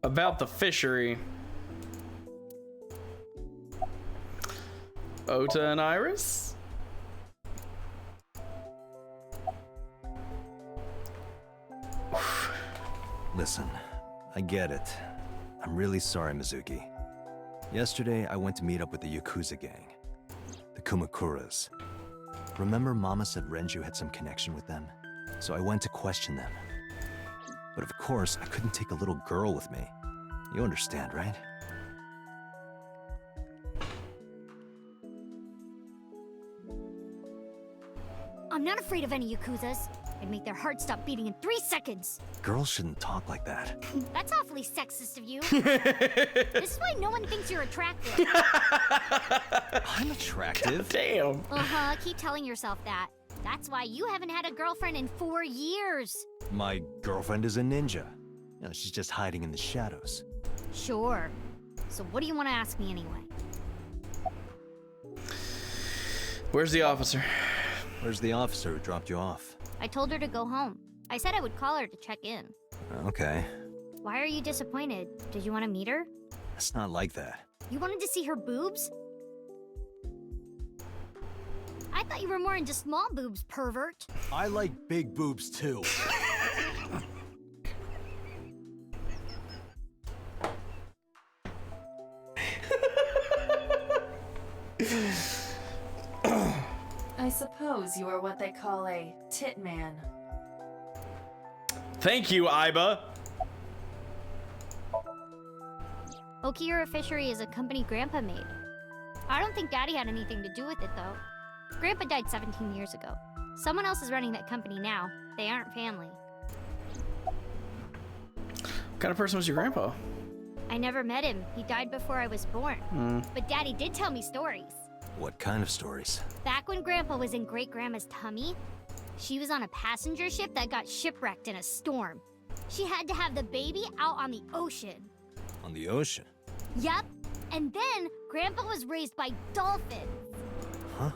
About the fishery. Ota and Iris? Listen, I get it. I'm really sorry, Mizuki. Yesterday, I went to meet up with the Yakuza gang. The Kumakuras. Remember Mama said Renju had some connection with them? So I went to question them. But of course, I couldn't take a little girl with me. You understand, right? I'm not afraid of any Yakuzas. I'd make their hearts stop beating in 3 seconds. Girls shouldn't talk like that. That's awfully sexist of you. This is why no one thinks you're attractive. I'm attractive. Damn. Uh-huh, keep telling yourself that. That's why you haven't had a girlfriend in 4 years. My girlfriend is a ninja. You know, she's just hiding in the shadows. Sure. So what do you want to ask me anyway? Where's the officer? Where's the officer who dropped you off? I told her to go home. I said I would call her to check in. Okay. Why are you disappointed? Did you want to meet her? It's not like that. You wanted to see her boobs? I thought you were more into small boobs, pervert. I like big boobs too. I suppose you are what they call a tit man. Thank you, Iba. Okiura Fishery is a company Grandpa made. I don't think Daddy had anything to do with it, though. Grandpa died 17 years ago. Someone else is running that company now. They aren't family. What kind of person was your grandpa? I never met him. He died before I was born. But Daddy did tell me stories. What kind of stories? Back when Grandpa was in Great-Grandma's tummy, she was on a passenger ship that got shipwrecked in a storm. She had to have the baby out on the ocean. On the ocean? Yep. And then Grandpa was raised by dolphins. Huh?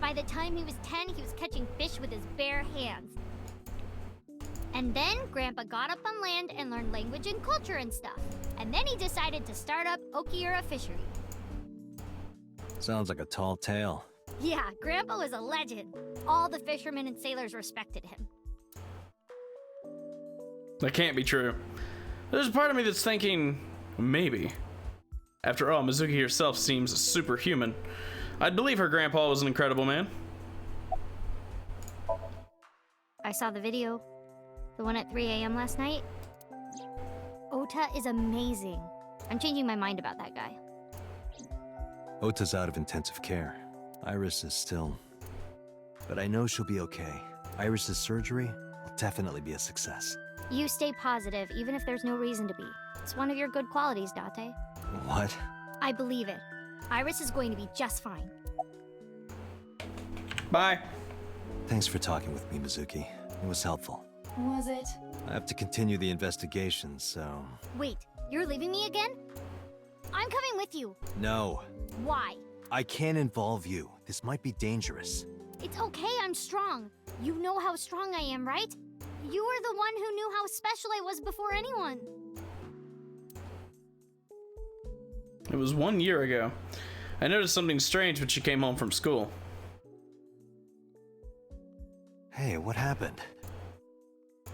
By the time he was 10, he was catching fish with his bare hands. And then Grandpa got up on land and learned language and culture and stuff. And then he decided to start up Okiura Fishery. Sounds like a tall tale. Yeah, Grandpa was a legend. All the fishermen and sailors respected him. That can't be true. There's a part of me that's thinking, maybe. After all, Mizuki herself seems superhuman. I'd believe her grandpa was an incredible man. I saw the video. The one at 3 a.m. last night. Ota is amazing. I'm changing my mind about that guy. Ota's out of intensive care. Iris is still... But I know she'll be okay. Iris's surgery will definitely be a success. You stay positive, even if there's no reason to be. It's one of your good qualities, Date. What? I believe it. Iris is going to be just fine. Bye. Thanks for talking with me, Mizuki. It was helpful. Was it? I have to continue the investigation, so... Wait, you're leaving me again? I'm coming with you. No. Why? I can't involve you. This might be dangerous. It's okay, I'm strong. You know how strong I am, right? You were the one who knew how special I was before anyone. It was 1 year ago. I noticed something strange when she came home from school. Hey, what happened?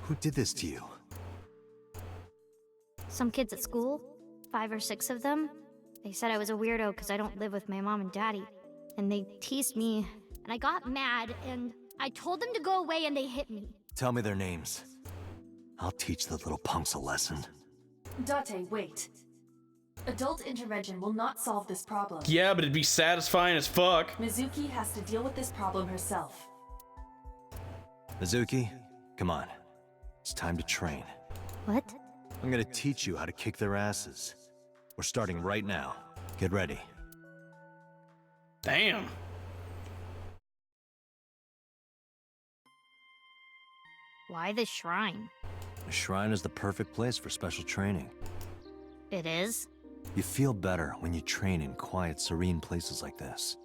Who did this to you? Some kids at school, 5 or 6 of them. They said I was a weirdo because I don't live with my mom and daddy. And they teased me, and I got mad, and I told them to go away and they hit me. Tell me their names. I'll teach the little punks a lesson. Date, wait. Adult intervention will not solve this problem. Yeah, but it'd be satisfying as fuck. Mizuki has to deal with this problem herself. Mizuki, come on. It's time to train. What? I'm gonna teach you how to kick their asses. We're starting right now. Get ready. Damn. Why the shrine? The shrine is the perfect place for special training. It is? You feel better when you train in quiet, serene places like this.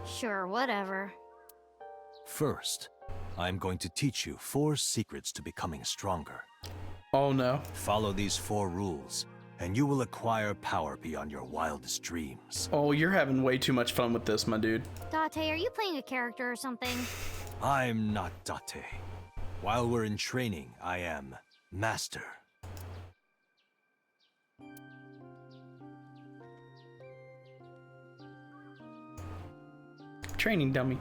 Sure, whatever. First, I'm going to teach you 4 secrets to becoming stronger. Oh no. Follow these 4 rules, and you will acquire power beyond your wildest dreams. Oh, you're having way too much fun with this, my dude. Date, are you playing a character or something? I'm not Date. While we're in training, I am Master. Training dummy.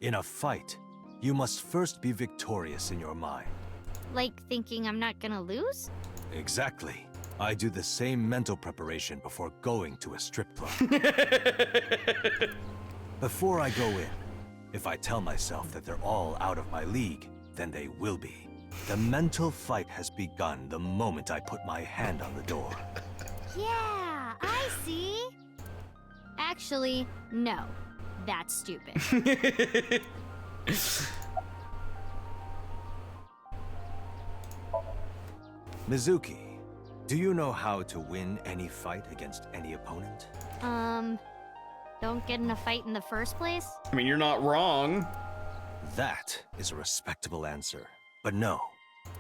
In a fight, you must first be victorious in your mind. Like thinking I'm not gonna lose? Exactly. I do the same mental preparation before going to a strip club. Before I go in, if I tell myself that they're all out of my league, then they will be. The mental fight has begun the moment I put my hand on the door. Yeah, I see. Actually, no. That's stupid. Mizuki, do you know how to win any fight against any opponent? Don't get in a fight in the first place? I mean, you're not wrong. That is a respectable answer. But no,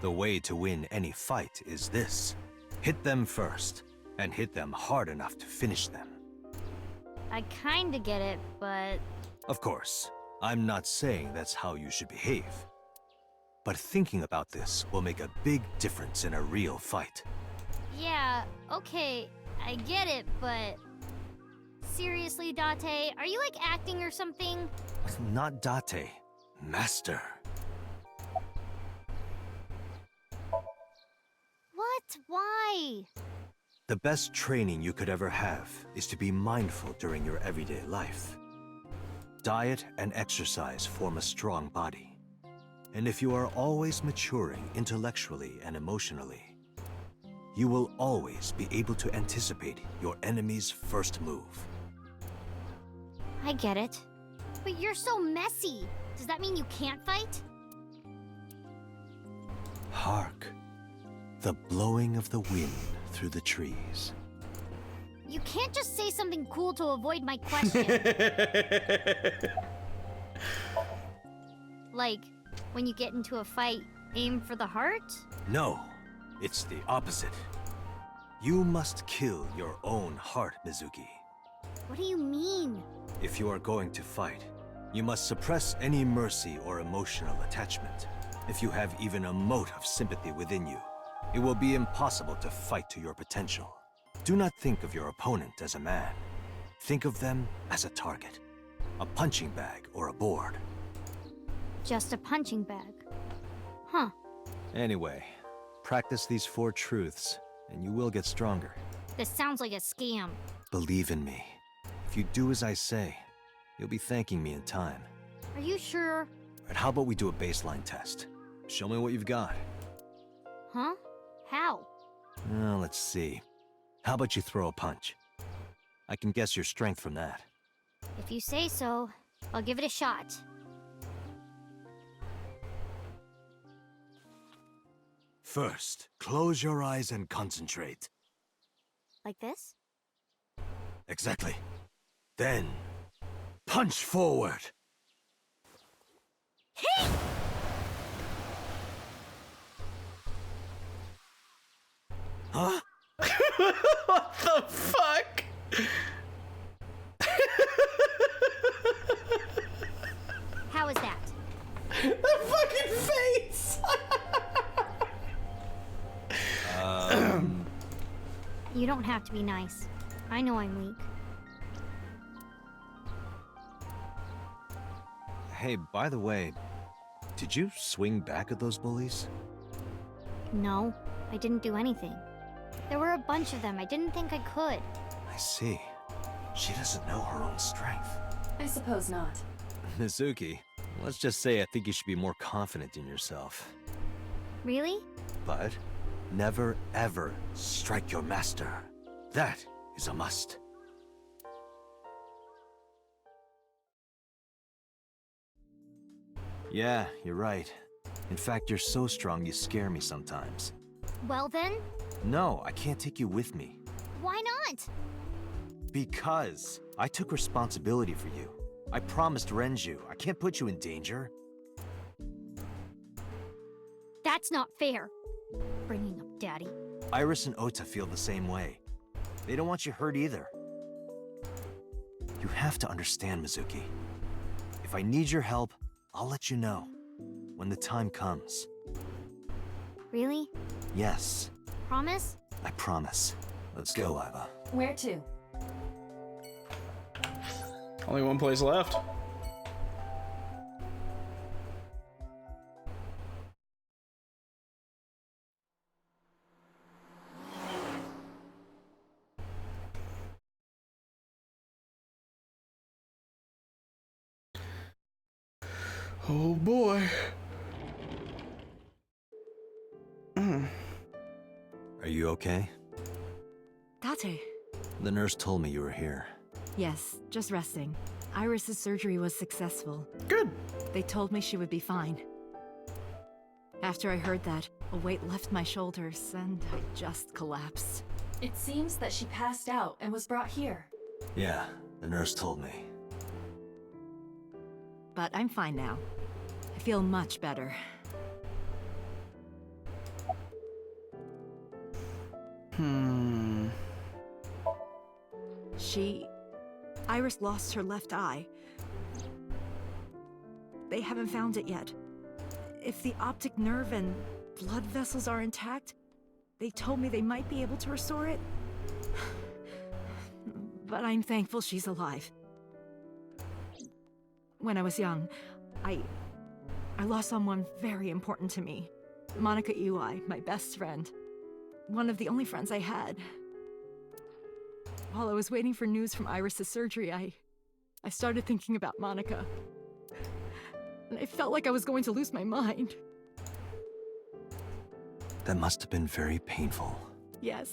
the way to win any fight is this. Hit them first, and hit them hard enough to finish them. I kinda get it, but... Of course, I'm not saying that's how you should behave. But thinking about this will make a big difference in a real fight. Yeah, okay. I get it, but... Seriously, Date, are you like acting or something? Not Date. Master. What? Why? The best training you could ever have is to be mindful during your everyday life. Diet and exercise form a strong body. And if you are always maturing intellectually and emotionally, you will always be able to anticipate your enemy's first move. I get it. But you're so messy. Does that mean you can't fight? Hark, the blowing of the wind through the trees. You can't just say something cool to avoid my question. Like, when you get into a fight, aim for the heart? No, it's the opposite. You must kill your own heart, Mizuki. What do you mean? If you are going to fight, you must suppress any mercy or emotional attachment. If you have even a mote of sympathy within you, it will be impossible to fight to your potential. Do not think of your opponent as a man. Think of them as a target, a punching bag or a board. Just a punching bag. Huh. Anyway, practice these 4 truths, and you will get stronger. This sounds like a scam. Believe in me. If you do as I say, you'll be thanking me in time. Are you sure? But how about we do a baseline test? Show me what you've got. Huh? How? Let's see. How about you throw a punch? I can guess your strength from that. If you say so, I'll give it a shot. First, close your eyes and concentrate. Like this? Exactly. Then, punch forward. Hey! Huh? What the fuck? How is that? The fucking face! You don't have to be nice. I know I'm weak. Hey, by the way, did you swing back at those bullies? No, I didn't do anything. There were a bunch of them. I didn't think I could. I see. She doesn't know her own strength. I suppose not. Mizuki, let's just say I think you should be more confident in yourself. Really? But never ever strike your master. That is a must. Yeah, you're right. In fact, you're so strong you scare me sometimes. Well then? No, I can't take you with me. Why not? Because I took responsibility for you. I promised Renju. I can't put you in danger. That's not fair. Bringing up Daddy. Iris and Ota feel the same way. They don't want you hurt either. You have to understand, Mizuki. If I need your help, I'll let you know. When the time comes. Really? Yes. Promise? I promise. Let's go, Iva. Where to? Only one place left. Oh boy. Are you okay? Date. The nurse told me you were here. Yes, just resting. Iris's surgery was successful. Good. They told me she would be fine. After I heard that, a weight left my shoulders, and I just collapsed. It seems that she passed out and was brought here. Yeah, the nurse told me. But I'm fine now. I feel much better. Iris lost her left eye. They haven't found it yet. If the optic nerve and blood vessels are intact, they told me they might be able to restore it. but I'm thankful she's alive. When I was young, I lost someone very important to me. Monica Eli, my best friend. One of the only friends I had. While I was waiting for news from Iris's surgery, I started thinking about Monica. And I felt like I was going to lose my mind. That must have been very painful. Yes.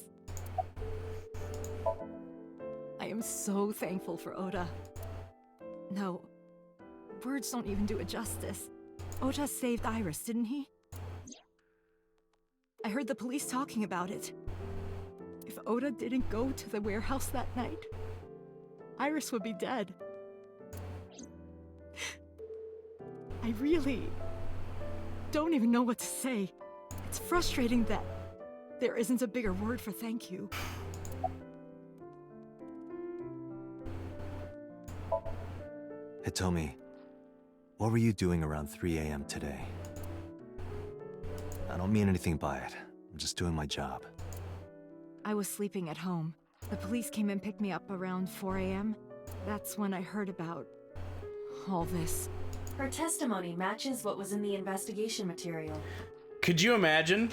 I am so thankful for Oda. No, words don't even do it justice. Oda saved Iris, didn't he? I heard the police talking about it. If Oda didn't go to the warehouse that night, Iris would be dead. I really don't even know what to say. It's frustrating that there isn't a bigger word for thank you. Hitomi, what were you doing around 3 a.m. today? I don't mean anything by it. I'm just doing my job. I was sleeping at home. The police came and picked me up around 4 a.m. That's when I heard about all this. Her testimony matches what was in the investigation material. Could you imagine?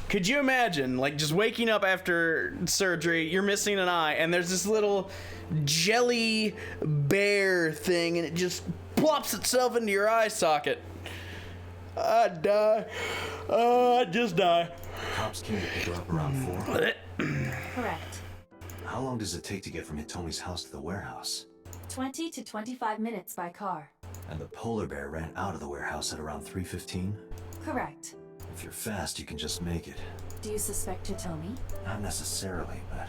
Could you imagine, like, just waking up after surgery, you're missing an eye, and there's this little jelly bear thing, and it just plops itself into your eye socket? I'd die. I'd just die. Cops came to pick her up around 4? Correct. How long does it take to get from Hitomi's house to the warehouse? 20 to 25 minutes by car. And the polar bear ran out of the warehouse at around 3:15? Correct. If you're fast, you can just make it. Do you suspect Hitomi? Not necessarily, but...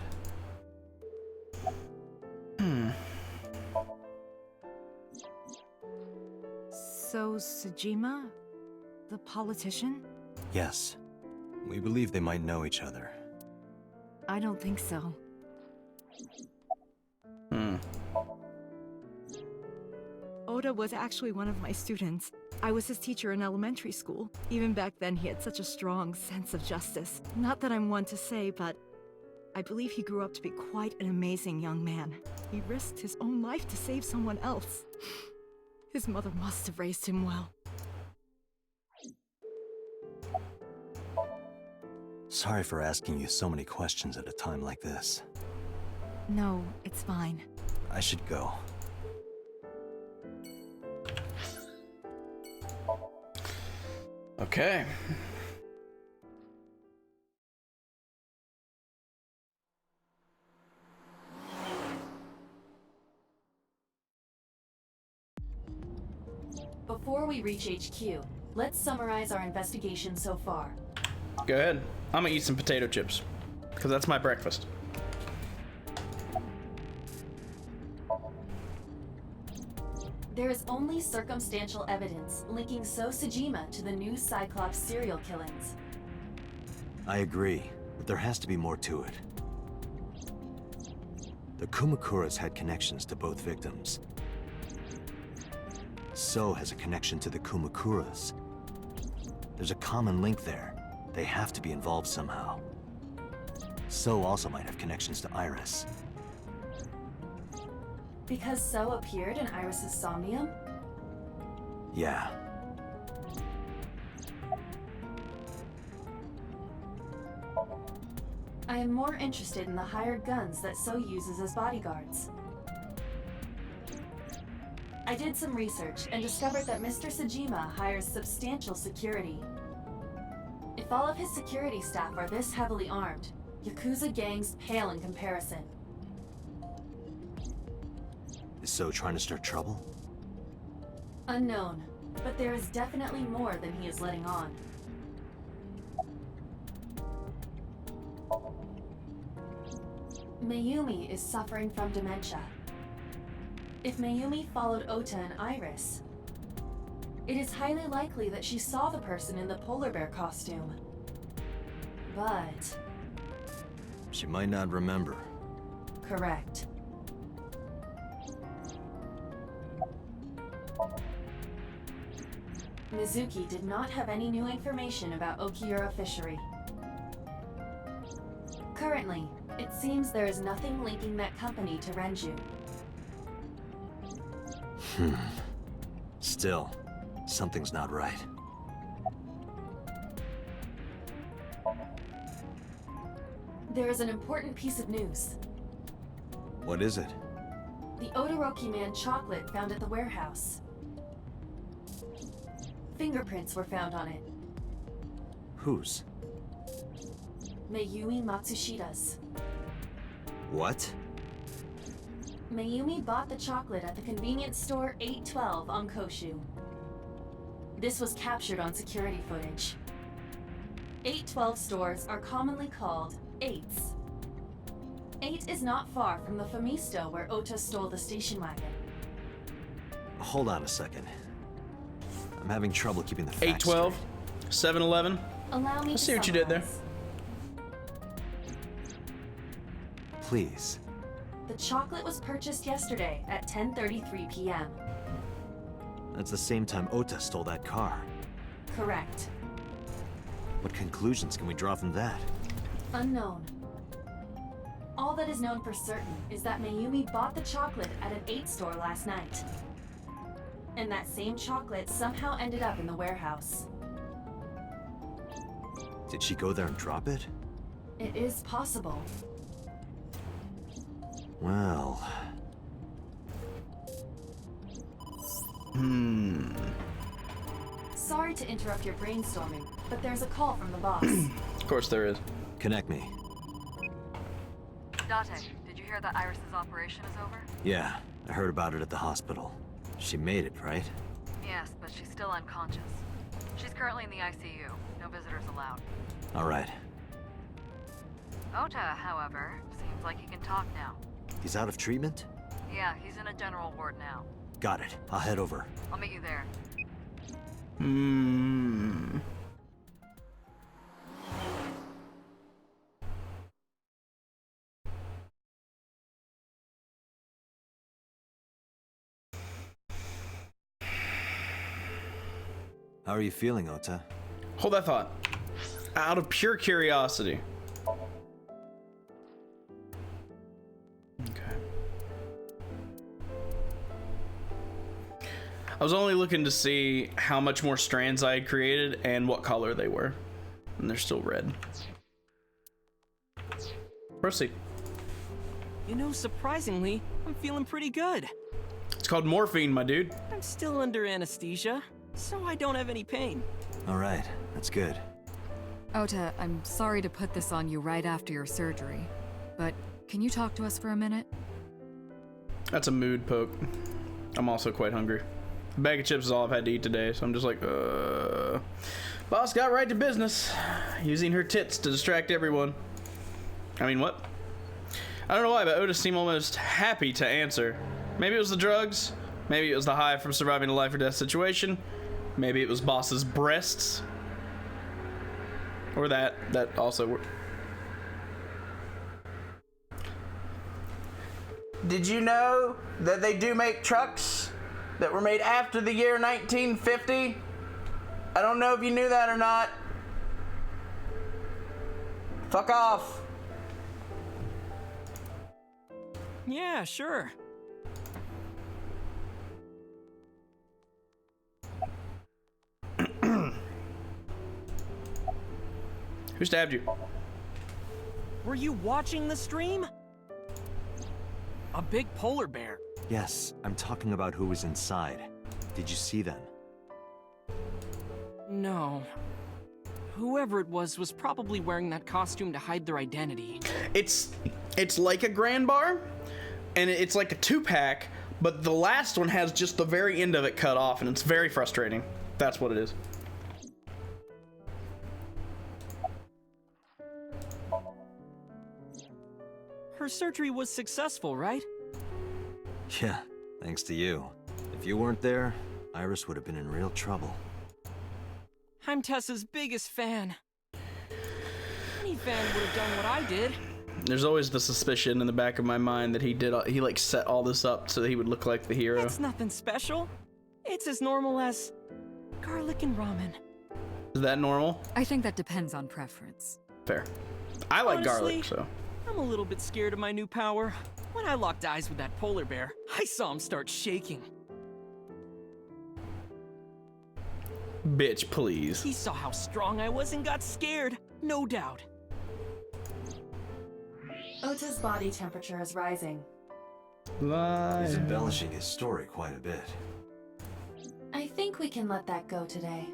So, Sejima? The politician? Yes. We believe they might know each other. I don't think so. Oda was actually one of my students. I was his teacher in elementary school. Even back then, he had such a strong sense of justice. Not that I'm one to say, but I believe he grew up to be quite an amazing young man. He risked his own life to save someone else. His mother must have raised him well. Sorry for asking you so many questions at a time like this. No, it's fine. I should go. Okay. Before we reach HQ, let's summarize our investigation so far. Go ahead. I'm gonna eat some potato chips, because that's my breakfast. There is only circumstantial evidence linking So Sejima to the new Cyclops serial killings. I agree, but there has to be more to it. The Kumakuras had connections to both victims. So has a connection to the Kumakuras. There's a common link there. They have to be involved somehow. So also might have connections to Iris. Because So appeared in Iris's Somnium? Yeah. I am more interested in the hired guns that So uses as bodyguards. I did some research and discovered that Mr. Sejima hires substantial security. If all of his security staff are this heavily armed, Yakuza gangs pale in comparison. Is So trying to start trouble? Unknown, but there is definitely more than he is letting on. Mayumi is suffering from dementia. If Mayumi followed Ota and Iris, it is highly likely that she saw the person in the polar bear costume. But... she might not remember. correct. Mizuki did not have any new information about Okiura Fishery. Currently, it seems there is nothing linking that company to Renju. Still, something's not right. There is an important piece of news. What is it? The Odoroki Man chocolate found at the warehouse. Fingerprints were found on it. Whose? Mayumi Matsushida's. What? Mayumi bought the chocolate at the convenience store 812 on Koshu. This was captured on security footage. 812 stores are commonly called 8s. 8 is not far from the Famisto where Ota stole the station wagon. Hold on a second. I'm having trouble keeping the facts 812, 7-Eleven. Allow me I to see what you did there. summarize. Please. The chocolate was purchased yesterday at 10:33 p.m. That's the same time Ota stole that car. Correct. What conclusions can we draw from that? Unknown. All that is known for certain is that Mayumi bought the chocolate at an 8 store last night. And that same chocolate somehow ended up in the warehouse. Did she go there and drop it? It is possible. Well... Sorry to interrupt your brainstorming, but there's a call from the boss. Of course there is. Connect me. Date, did you hear that Iris's operation is over? Yeah, I heard about it at the hospital. She made it, right? Yes, but she's still unconscious. She's currently in the ICU. No visitors allowed. All right. Ota, however, seems like he can talk now. He's out of treatment? Yeah, he's in a general ward now. Got it. I'll head over. I'll meet you there. How are you feeling, Ota? Hold that thought. Out of pure curiosity. Okay. I was only looking to see how much more strands I had created and what color they were. And they're still red. Proceed. You know, surprisingly, I'm feeling pretty good. It's called morphine, my dude. I'm still under anesthesia, so I don't have any pain. All right, that's good. Ota, I'm sorry to put this on you right after your surgery, but can you talk to us for a minute? That's a mood poke. I'm also quite hungry. A bag of chips is all I've had to eat today, so I'm just like, Boss got right to business, using her tits to distract everyone. I mean, what? I don't know why, but Otis seemed almost happy to answer. Maybe it was the drugs. Maybe it was the high from surviving a life or death situation. Maybe it was Boss's breasts. Or that also. Did you know that they do make trucks that were made after the year 1950? I don't know if you knew that or not. Fuck off. Yeah, sure. Who stabbed you? Were you watching the stream? A big polar bear. Yes, I'm talking about who was inside. Did you see them? No. Whoever it was probably wearing that costume to hide their identity. It's like a Grand Bar, and it's like a 2-pack, but the last one has just the very end of it cut off, and it's very frustrating. That's what it is. Her surgery was successful, right? Yeah, thanks to you. If you weren't there, Iris would have been in real trouble. I'm Tessa's biggest fan. Any fan would have done what I did. There's always the suspicion in the back of my mind that he like set all this up so that he would look like the hero. It's nothing special. It's as normal as garlic and ramen. Is that normal? I think that depends on preference. Fair. I like garlic, Honestly, so. I'm a little bit scared of my new power. When I locked eyes with that polar bear, I saw him start shaking. Bitch, please. He saw how strong I was and got scared, no doubt. Ota's body temperature is rising. He's embellishing his story quite a bit. I think we can let that go today.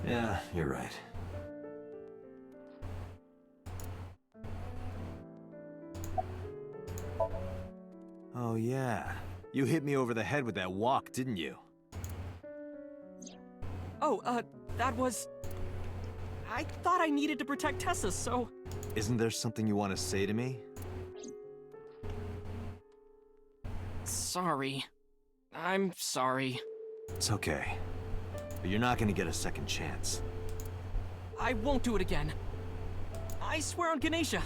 Yeah, you're right. Oh yeah, you hit me over the head with that walk, didn't you? Oh, that was... I thought I needed to protect Tessa, so... Isn't there something you want to say to me? Sorry. I'm sorry. It's okay. But you're not gonna get a second chance. I won't do it again. I swear on Ganesha.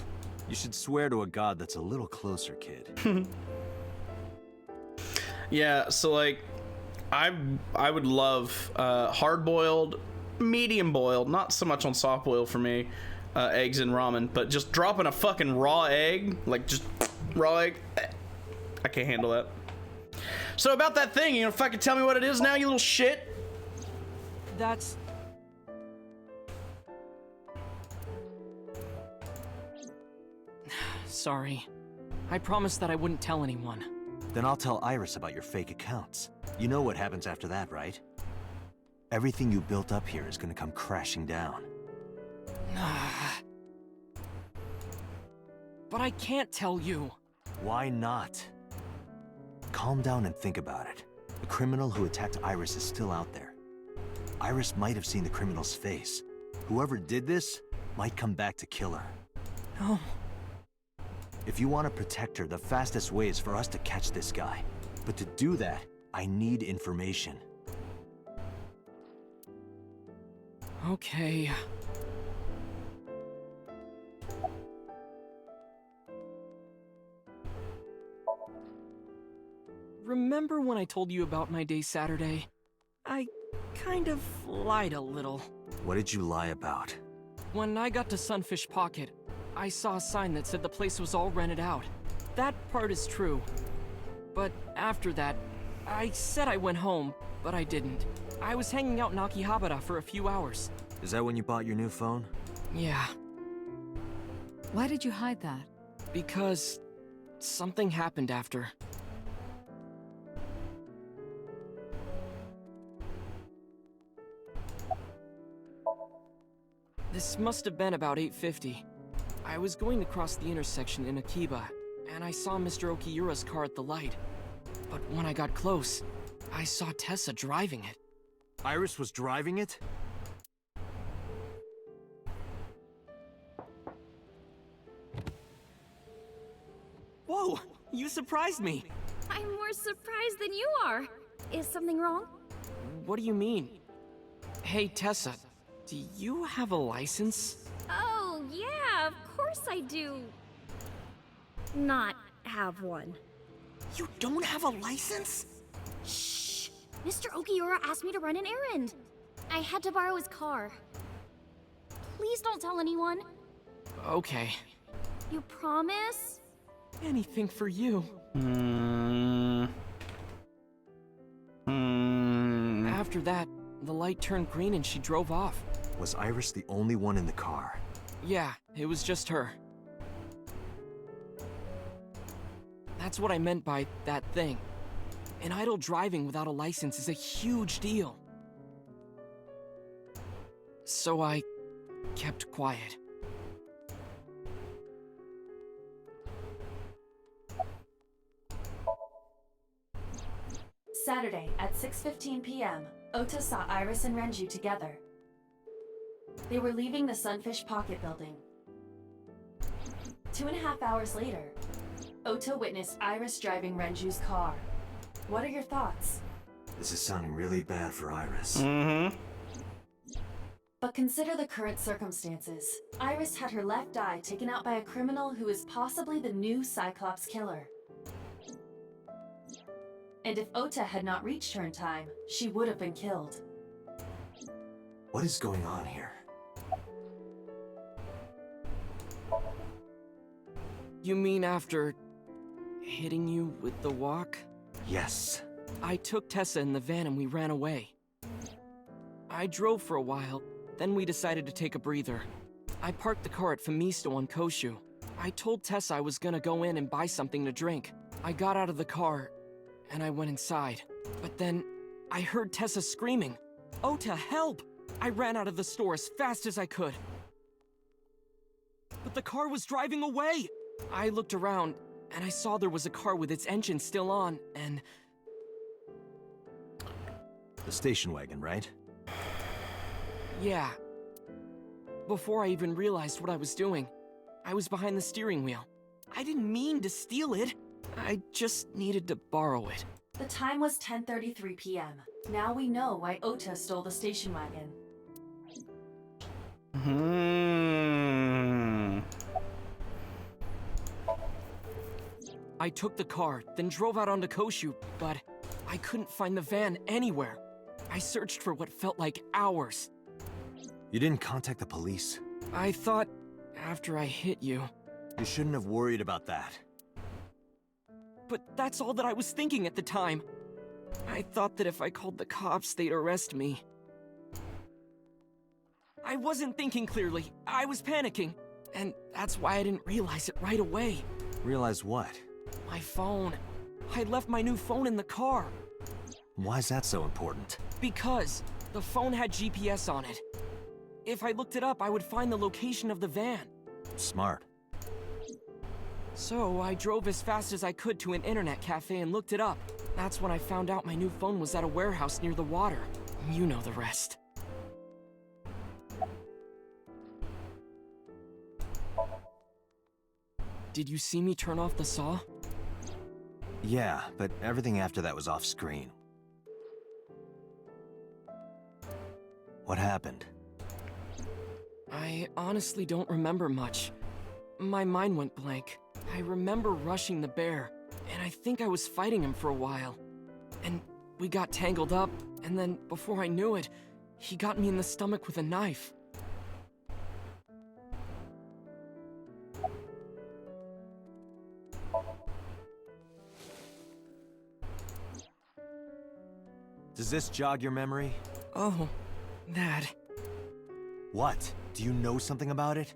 You should swear to a god that's a little closer, kid. Yeah, so like, I would love hard-boiled, medium-boiled, not so much on soft-boiled for me, eggs and ramen, but just dropping a fucking raw egg, like just raw egg, I can't handle that. So about that thing, you gonna fucking tell me what it is now, you little shit? That's... Sorry. I promised that I wouldn't tell anyone. Then I'll tell Iris about your fake accounts. You know what happens after that, right? Everything you built up here is gonna come crashing down. But I can't tell you. Why not? Calm down and think about it. The criminal who attacked Iris is still out there. Iris might have seen the criminal's face. Whoever did this might come back to kill her. No. If you want to protect her, the fastest way is for us to catch this guy. But to do that, I need information. Okay. Remember when I told you about my day Saturday? I kind of lied a little. What did you lie about? When I got to Sunfish Pocket, I saw a sign that said the place was all rented out. That part is true. But after that, I said I went home, but I didn't. I was hanging out in Akihabara for a few hours. Is that when you bought your new phone? Yeah. Why did you hide that? Because something happened after. This must have been about 8:50. I was going to cross the intersection in Akiba, and I saw Mr. Okiura's car at the light. But when I got close, I saw Tessa driving it. Iris was driving it? Whoa! You surprised me! I'm more surprised than you are. Is something wrong? What do you mean? Hey, Tessa, do you have a license? Oh, yeah, of course I do. Not have one. You don't have a license? Shh! Mr. Okiura asked me to run an errand. I had to borrow his car. Please don't tell anyone. Okay. You promise? Anything for you. After that, the light turned green and she drove off. Was Iris the only one in the car? Yeah, it was just her. That's what I meant by that thing. An idle driving without a license is a huge deal. So I kept quiet. Saturday at 6:15 p.m., Ota saw Iris and Renju together. They were leaving the Sunfish Pocket building. 2.5 hours later, Ota witnessed Iris driving Renju's car. What are your thoughts? This is sounding really bad for Iris. But consider the current circumstances. Iris had her left eye taken out by a criminal who is possibly the new Cyclops killer. And if Ota had not reached her in time, she would have been killed. What is going on here? You mean after hitting you with the walk? Yes. I took Tessa in the van and we ran away. I drove for a while, then we decided to take a breather. I parked the car at Femisto on Koshu. I told Tessa I was gonna go in and buy something to drink. I got out of the car, and I went inside. But then, I heard Tessa screaming, "Ota, help!" I ran out of the store as fast as I could. But the car was driving away! I looked around, and I saw there was a car with its engine still on, and... The station wagon, right? Yeah. Before I even realized what I was doing, I was behind the steering wheel. I didn't mean to steal it. I just needed to borrow it. The time was 10:33 p.m. Now we know why Ota stole the station wagon. I took the car, then drove out onto Koshu, but I couldn't find the van anywhere. I searched for what felt like hours. You didn't contact the police? I thought, after I hit you... You shouldn't have worried about that. But that's all that I was thinking at the time. I thought that if I called the cops, they'd arrest me. I wasn't thinking clearly. I was panicking. And that's why I didn't realize it right away. Realize what? My phone. I left my new phone in the car. Why is that so important? Because the phone had GPS on it. If I looked it up, I would find the location of the van. Smart. So I drove as fast as I could to an internet cafe and looked it up. That's when I found out my new phone was at a warehouse near the water. You know the rest. Did you see me turn off the saw? Yeah, but everything after that was off screen. What happened? I honestly don't remember much. My mind went blank. I remember rushing the bear, and I think I was fighting him for a while. And we got tangled up, and then before I knew it, he got me in the stomach with a knife. Does this jog your memory? Oh, that. What? Do you know something about it?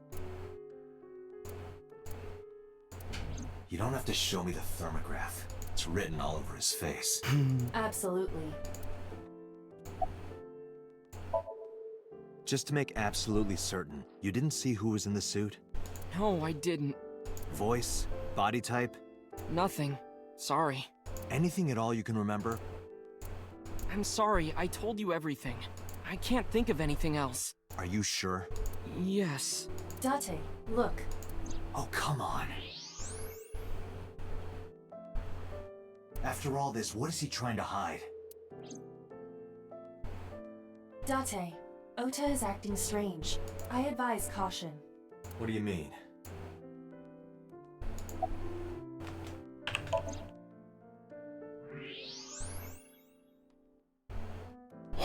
You don't have to show me the thermograph. It's written all over his face. Absolutely. Just to make absolutely certain, you didn't see who was in the suit? No, I didn't. Voice? Body type? Nothing. Sorry. Anything at all you can remember? I'm sorry, I told you everything. I can't think of anything else. Are you sure? Yes. Date, look. Oh, come on. After all this, what is he trying to hide? Date, Ota is acting strange. I advise caution. What do you mean?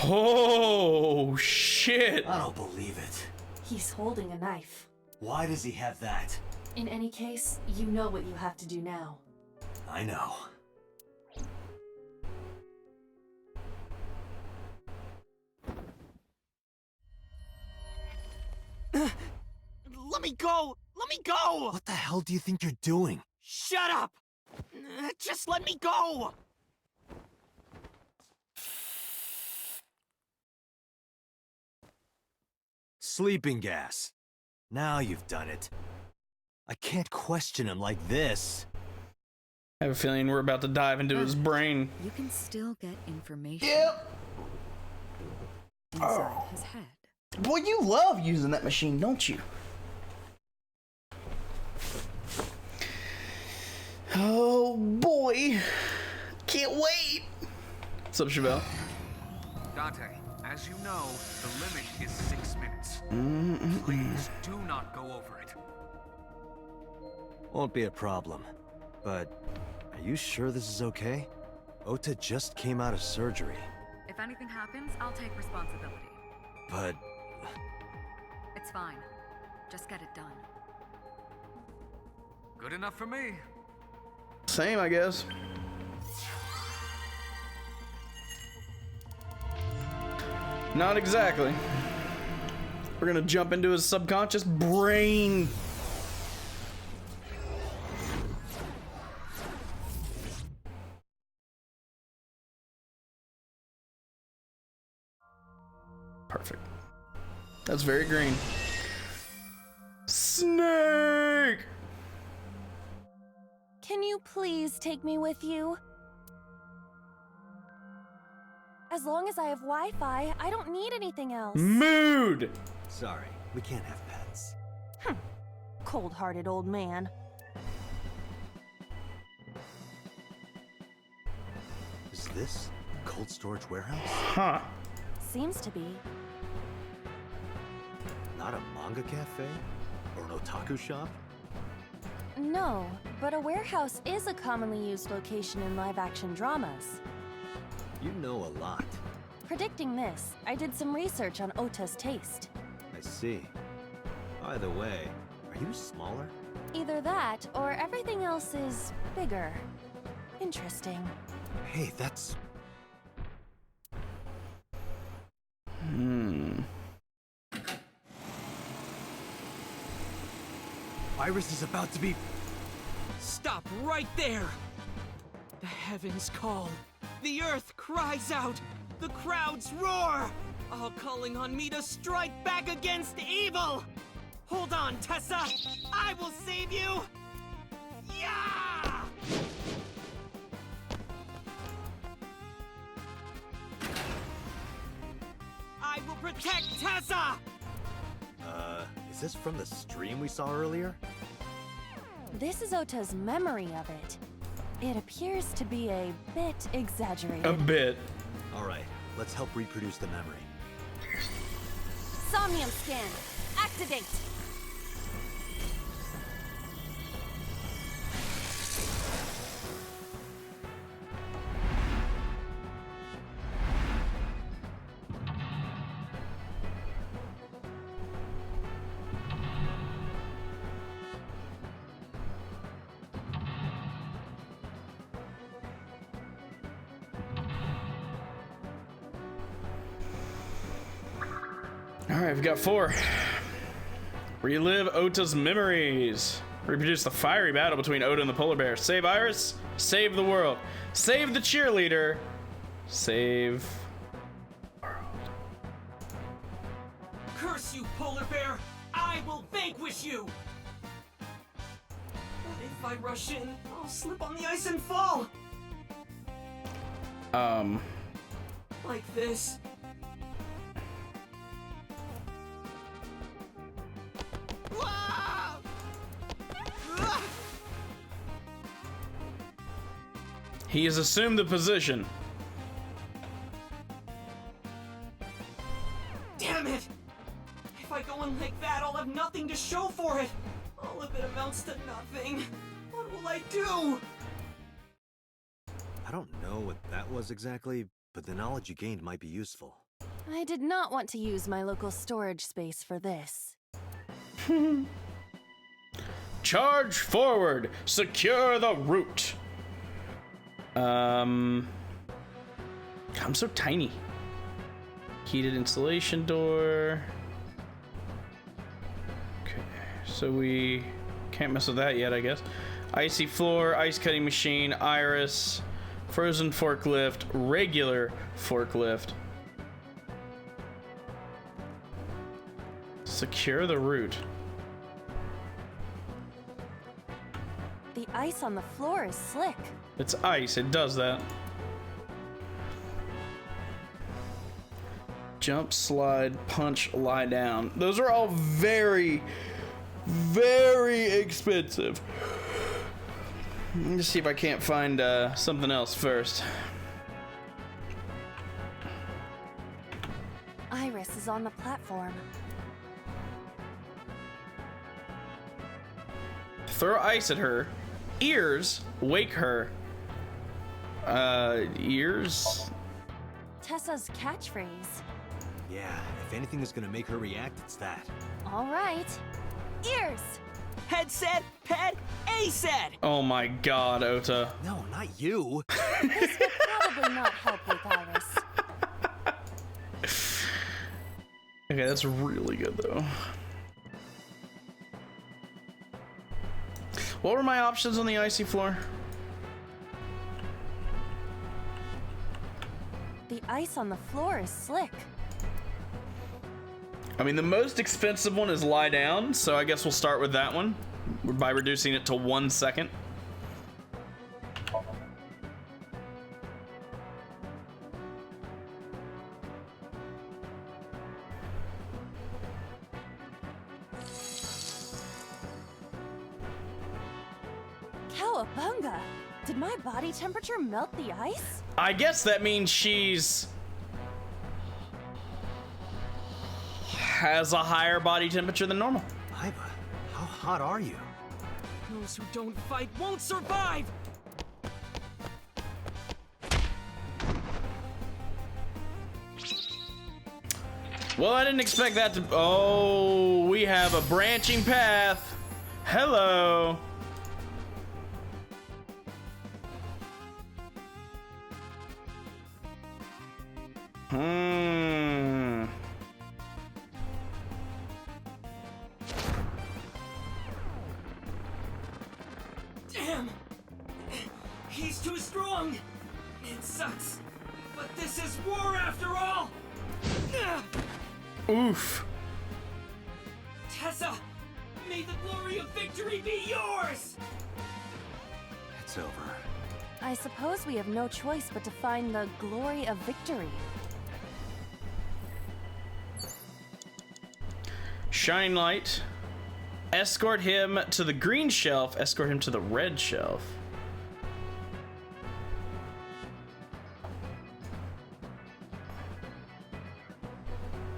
Oh, shit! I don't believe it. He's holding a knife. Why does he have that? In any case, you know what you have to do now. I know. Let me go! Let me go! What the hell do you think you're doing? Shut up! Just let me go! Sleeping gas. Now you've done it. I can't question him like this. I have a feeling we're about to dive into his brain. You can still get information. Yep. Inside his head. Boy, you love using that machine, don't you? Oh boy. Can't wait. What's up, Chevelle? Dante, as you know, the limit is 6 minutes. Please do not go over it. Won't be a problem. But are you sure this is okay? Ota just came out of surgery. If anything happens, I'll take responsibility. But It's fine. Just get it done. Good enough for me. Same, I guess. Not exactly. We're gonna jump into his subconscious brain. Perfect. That's very green. Snake! Can you please take me with you? As long as I have Wi-Fi, I don't need anything else. Mood! Sorry, we can't have pets. Cold-hearted old man. Is this a cold storage warehouse? Huh. Seems to be. Not a manga cafe? Or an otaku shop? No, but a warehouse is a commonly used location in live-action dramas. You know a lot. Predicting this, I did some research on Ota's taste. I see. By the way, are you smaller? Either that, or everything else is bigger. Interesting. Hey, that's... Iris is about to be... Stop right there! The heavens call. The earth cries out. The crowds roar. All calling on me to strike back against evil. Hold on, Tessa. I will save you. Yeah! I will protect Tessa! Is this from the stream we saw earlier? This is Ota's memory of it. It appears to be a bit exaggerated. A bit. Alright, let's help reproduce the memory. Somnium scan. Activate. Alright, we've got 4. Relive Ota's memories. Reproduce the fiery battle between Ota and the polar bear. Save Iris. Save the world. Save the cheerleader. Save... Curse you, polar bear! I will vanquish you! What if I rush in? I'll slip on the ice and fall! Like this. He has assumed the position. Damn it! If I go in like that, I'll have nothing to show for it! All of it amounts to nothing. What will I do? I don't know what that was exactly, but the knowledge you gained might be useful. I did not want to use my local storage space for this. Charge forward. Secure the route. I'm so tiny. Heated insulation door. Okay, so we can't mess with that yet, I guess. Icy floor, ice cutting machine, Iris, frozen forklift, regular forklift. Secure the route. The ice on the floor is slick. It's ice, it does that. Jump, slide, punch, lie down. Those are all very, very expensive. Let me see if I can't find something else first. Iris is on the platform. Throw ice at her. Ears, wake her. Ears? Tessa's catchphrase. Yeah, if anything is gonna make her react, it's that. All right. Ears! Head said, pet, A said. Oh my god, Ota. No, not you. This will probably not help with Iris. Okay, that's really good though. What were my options on the icy floor? The ice on the floor is slick. I mean, the most expensive one is lie down, so I guess we'll start with that one by reducing it to 1 second. Cowabunga! Did my body temperature melt the ice? I guess that means she's has a higher body temperature than normal. Iva, how hot are you? Those who don't fight won't survive! Well, I didn't expect that to... Oh, we have a branching path. Hello. Damn! He's too strong! It sucks, but this is war after all! Oof. Tessa, may the glory of victory be yours! It's over. I suppose we have no choice but to find the glory of victory. Shine light. Escort him to the green shelf. Escort him to the red shelf.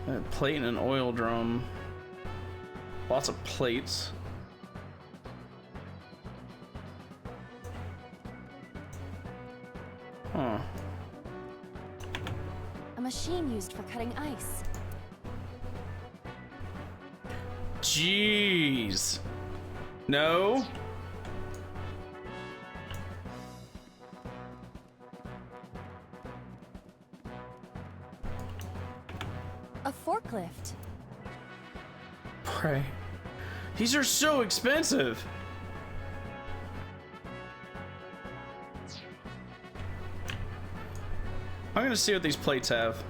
A plate and an oil drum. Lots of plates. Huh. A machine used for cutting ice. Jeez. No. A forklift. Pray. These are so expensive. I'm gonna see what these plates have.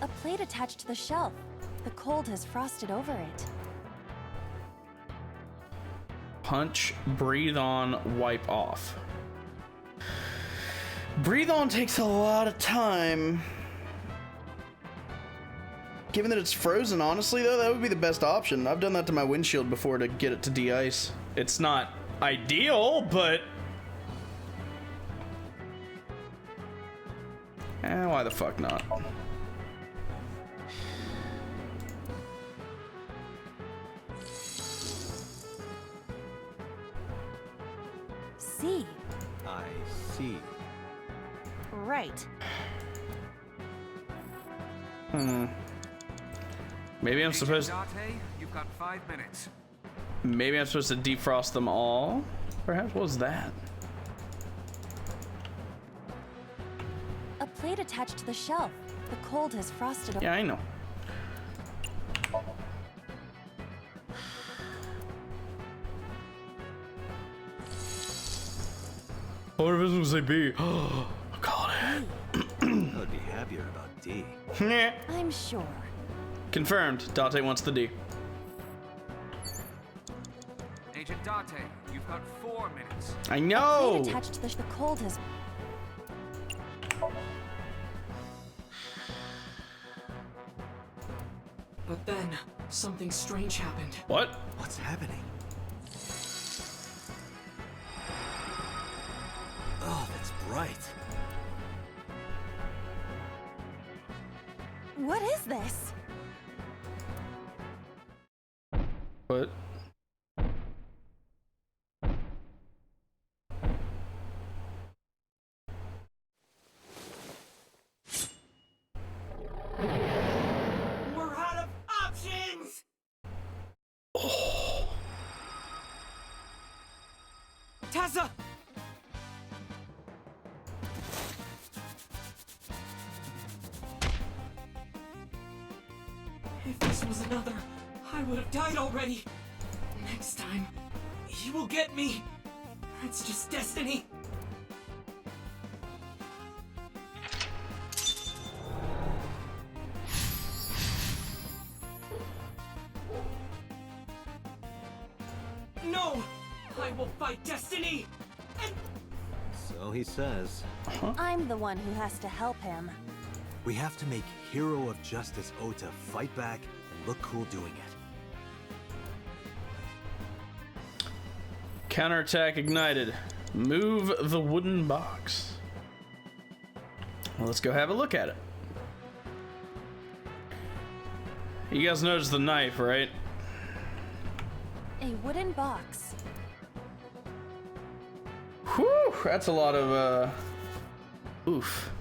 A plate attached to the shelf. The cold has frosted over it. Punch, breathe on, wipe off. Breathe on takes a lot of time. Given that it's frozen, honestly, though, that would be the best option. I've done that to my windshield before to get it to de-ice. It's not ideal, but... why the fuck not? C. I see. Right. Maybe I'm supposed... Date, you've got 5 minutes. Maybe I'm supposed to defrost them all? Perhaps? What was that? A plate attached to the shelf. The cold has frosted over. Yeah, I know. What if this was a B? I called it. I would be happier about D. I'm sure. Confirmed. Date wants the D. Agent Date, you've got 4 minutes. I know. A plate attached to the cold has. But then, something strange happened. What? What's happening? Oh, that's bright. What is this? What? We're out of options! Tessa! If this was another, I would have died already. Next time, he will get me. It's just destiny. No! I will fight destiny! So he says. I'm the one who has to help him. We have to make Hero of Justice Ota fight back and look cool doing it. Counterattack ignited. Move the wooden box. Well, let's go have a look at it. You guys noticed the knife, right? A wooden box. Whew, that's a lot of, oof.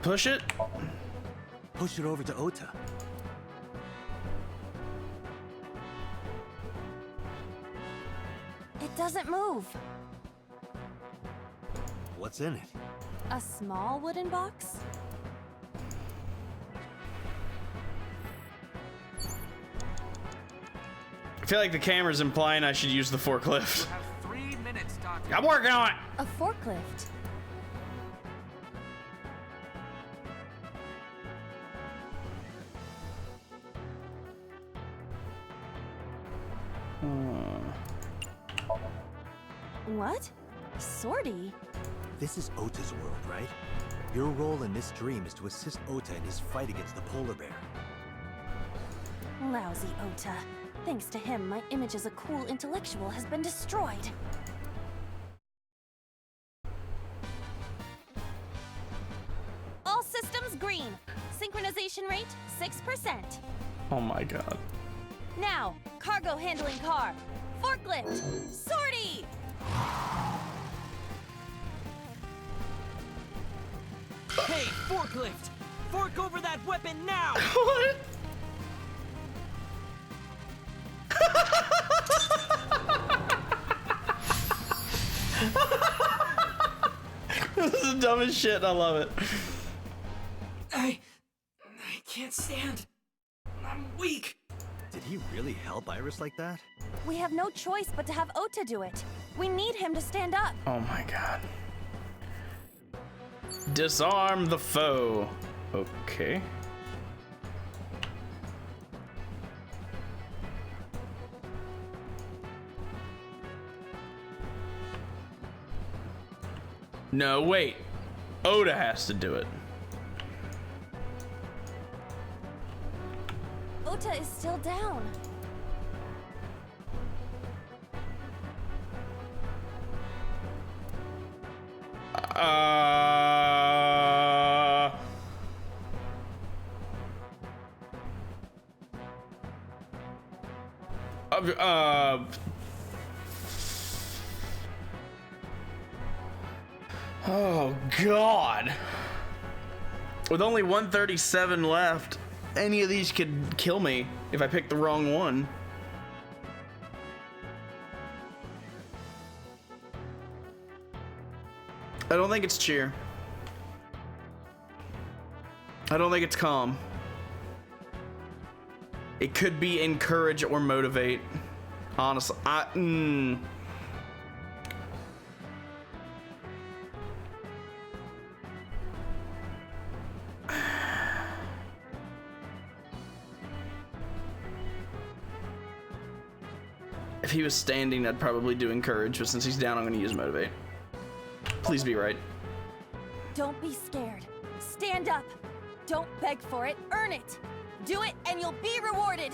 Push it? Push it over to Ota. It doesn't move. What's in it? A small wooden box? I feel like the camera's implying I should use the forklift. You have 3 minutes, Doctor. I'm working on it! A forklift. What? Sortie? This is Ota's world, right? Your role in this dream is to assist Ota in his fight against the polar bear. Lousy Ota. Thanks to him, my image as a cool intellectual has been destroyed. All systems green. Synchronization rate, 6%. Oh my god. Now, cargo handling car. Forklift. Sortie! Hey, forklift! Fork over that weapon now! What? This is the dumbest shit. I love it. I can't stand. I'm weak. Did he really help Iris like that? We have no choice but to have Ota do it. We need him to stand up. Oh my god. Disarm the foe. Okay. No, wait. Ota has to do it. Ota is still down. Oh god. With only 137 left, any of these could kill me if I pick the wrong one. I don't think it's cheer. I don't think it's calm. It could be encourage or motivate. Honestly, If he was standing, I'd probably do encourage, but since he's down, I'm gonna use motivate. Please be right. Don't be scared. Stand up. Don't beg for it, earn it. Do it and you'll be rewarded.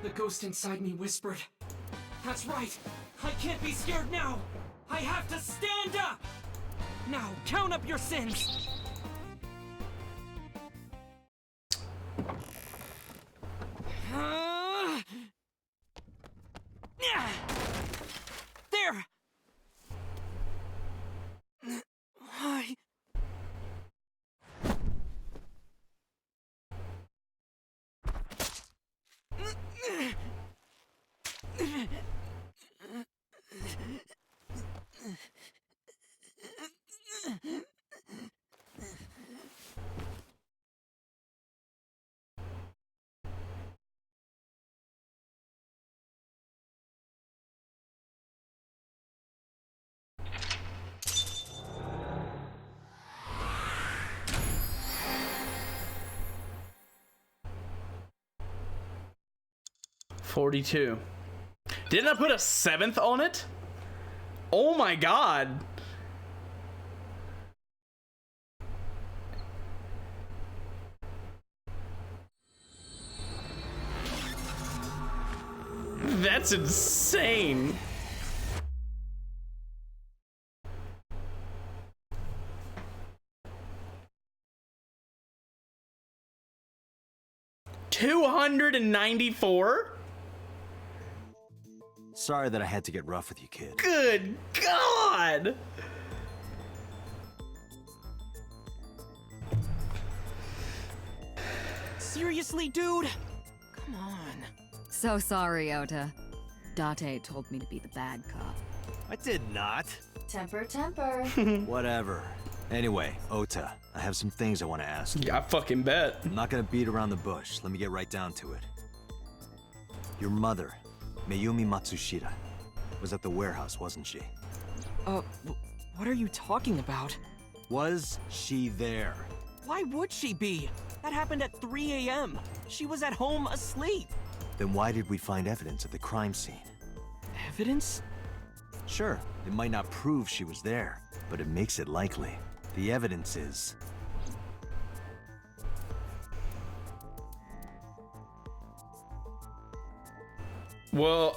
The ghost inside me whispered. That's right. I can't be scared now. I have to stand up. Now, count up your sins. There. 42. Didn't I put a 7th on it? Oh my god. That's insane. $294? Sorry that I had to get rough with you, kid. Good God! Seriously, dude? Come on. So sorry, Ota. Date told me to be the bad cop. I did not. Temper, temper. Whatever. Anyway, Ota, I have some things I want to ask you. Yeah, I fucking bet. I'm not gonna beat around the bush. Let me get right down to it. Your mother, Mayumi Matsushita, was at the warehouse, wasn't she? What are you talking about? Was she there? Why would she be? That happened at 3 a.m. She was at home asleep. Then why did we find evidence at the crime scene? Evidence? Sure, it might not prove she was there, but it makes it likely. The evidence is... Well,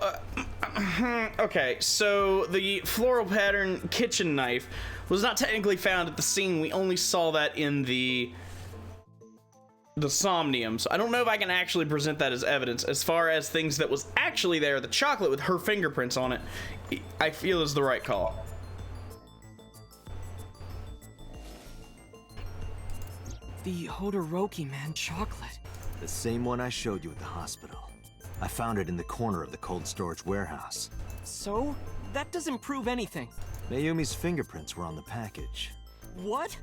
okay, so the floral pattern kitchen knife was not technically found at the scene. We only saw that in the Somnium, so I don't know if I can actually present that as evidence. As far as things that was actually there, the chocolate with her fingerprints on it, I feel is the right call. The Hodoroki man chocolate. The same one I showed you at the hospital. I found it in the corner of the cold storage warehouse. So? That doesn't prove anything. Mayumi's fingerprints were on the package. What?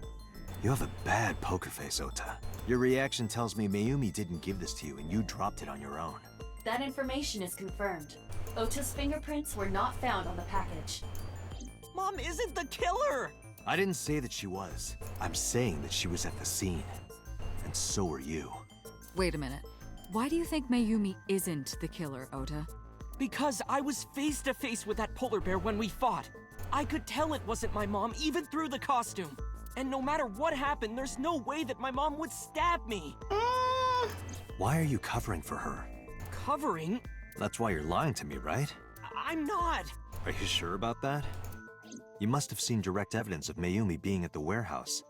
You have a bad poker face, Ota. Your reaction tells me Mayumi didn't give this to you and you dropped it on your own. That information is confirmed. Ota's fingerprints were not found on the package. Mom isn't the killer! I didn't say that she was. I'm saying that she was at the scene. And so were you. Wait a minute. Why do you think Mayumi isn't the killer, Ota? Because I was face to face with that polar bear when we fought. I could tell it wasn't my mom even through the costume. And no matter what happened, there's no way that my mom would stab me. Why are you covering for her? Covering? That's why you're lying to me, right? I'm not. Are you sure about that? You must have seen direct evidence of Mayumi being at the warehouse.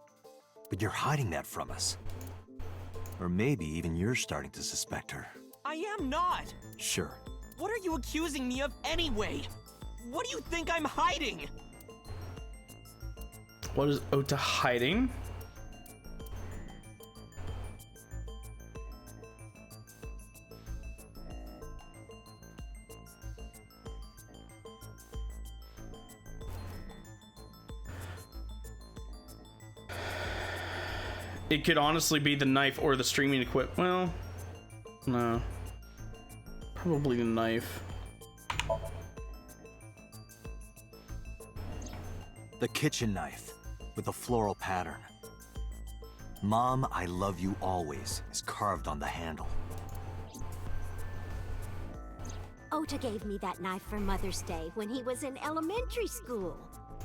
But you're hiding that from us. Or maybe even you're starting to suspect her. I am not. Sure. What are you accusing me of anyway? What do you think I'm hiding? What is Ota hiding? It could honestly be the knife or the streaming equipment. Well, no. Probably the knife. The kitchen knife with a floral pattern. Mom, I love you always is carved on the handle. Ota gave me that knife for Mother's Day when he was in elementary school.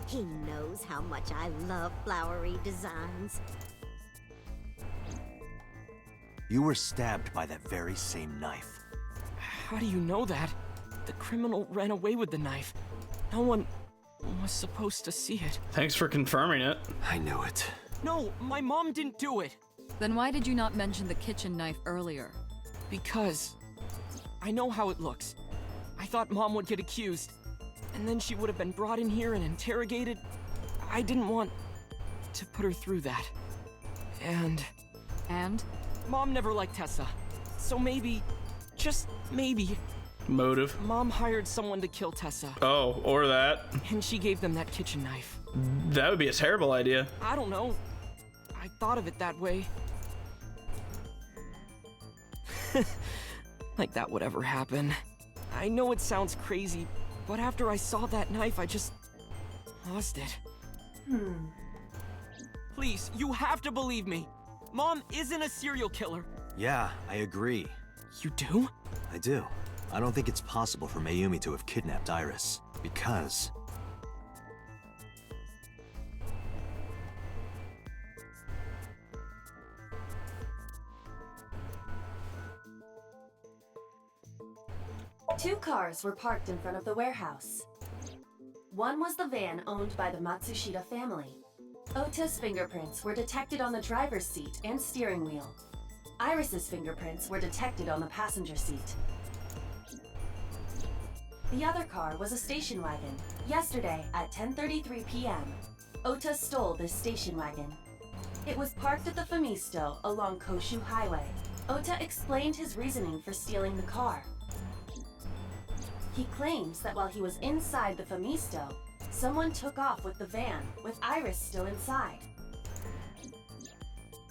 He knows how much I love flowery designs. You were stabbed by that very same knife. How do you know that? The criminal ran away with the knife. No one was supposed to see it. Thanks for confirming it. I knew it. No, my mom didn't do it. Then why did you not mention the kitchen knife earlier? Because I know how it looks. I thought Mom would get accused, and then she would have been brought in here and interrogated. I didn't want to put her through that. And? Mom never liked Tessa. So maybe, just maybe, Motive. Mom hired someone to kill Tessa. Oh, or that. And she gave them that kitchen knife. That would be a terrible idea. I don't know. I thought of it that way. Like that would ever happen. I know it sounds crazy, but after I saw that knife, I just lost it. Please, you have to believe me. Mom isn't a serial killer. Yeah, I agree. You do? I do. I don't think it's possible for Mayumi to have kidnapped Iris, because... Two cars were parked in front of the warehouse. One was the van owned by the Matsushita family. Ota's fingerprints were detected on the driver's seat and steering wheel. Iris's fingerprints were detected on the passenger seat. The other car was a station wagon. Yesterday at 10:33 p.m., Ota stole this station wagon. It was parked at the Famisto along Koshu Highway. Ota explained his reasoning for stealing the car. He claims that while he was inside the Famisto, someone took off with the van, with Iris still inside.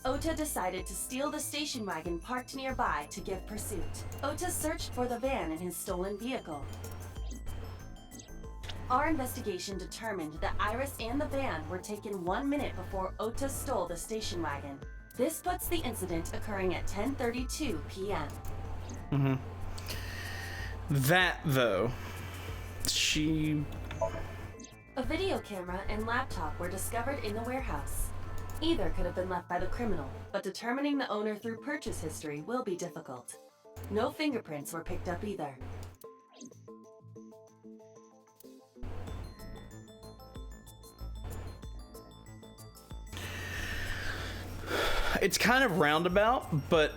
Ota decided to steal the station wagon parked nearby to give pursuit. Ota searched for the van in his stolen vehicle. Our investigation determined that Iris and the van were taken 1 minute before Ota stole the station wagon. This puts the incident occurring at 10:32 p.m. Mm-hmm. That, though, A video camera and laptop were discovered in the warehouse. Either could have been left by the criminal, but determining the owner through purchase history will be difficult. No fingerprints were picked up either. It's kind of roundabout, but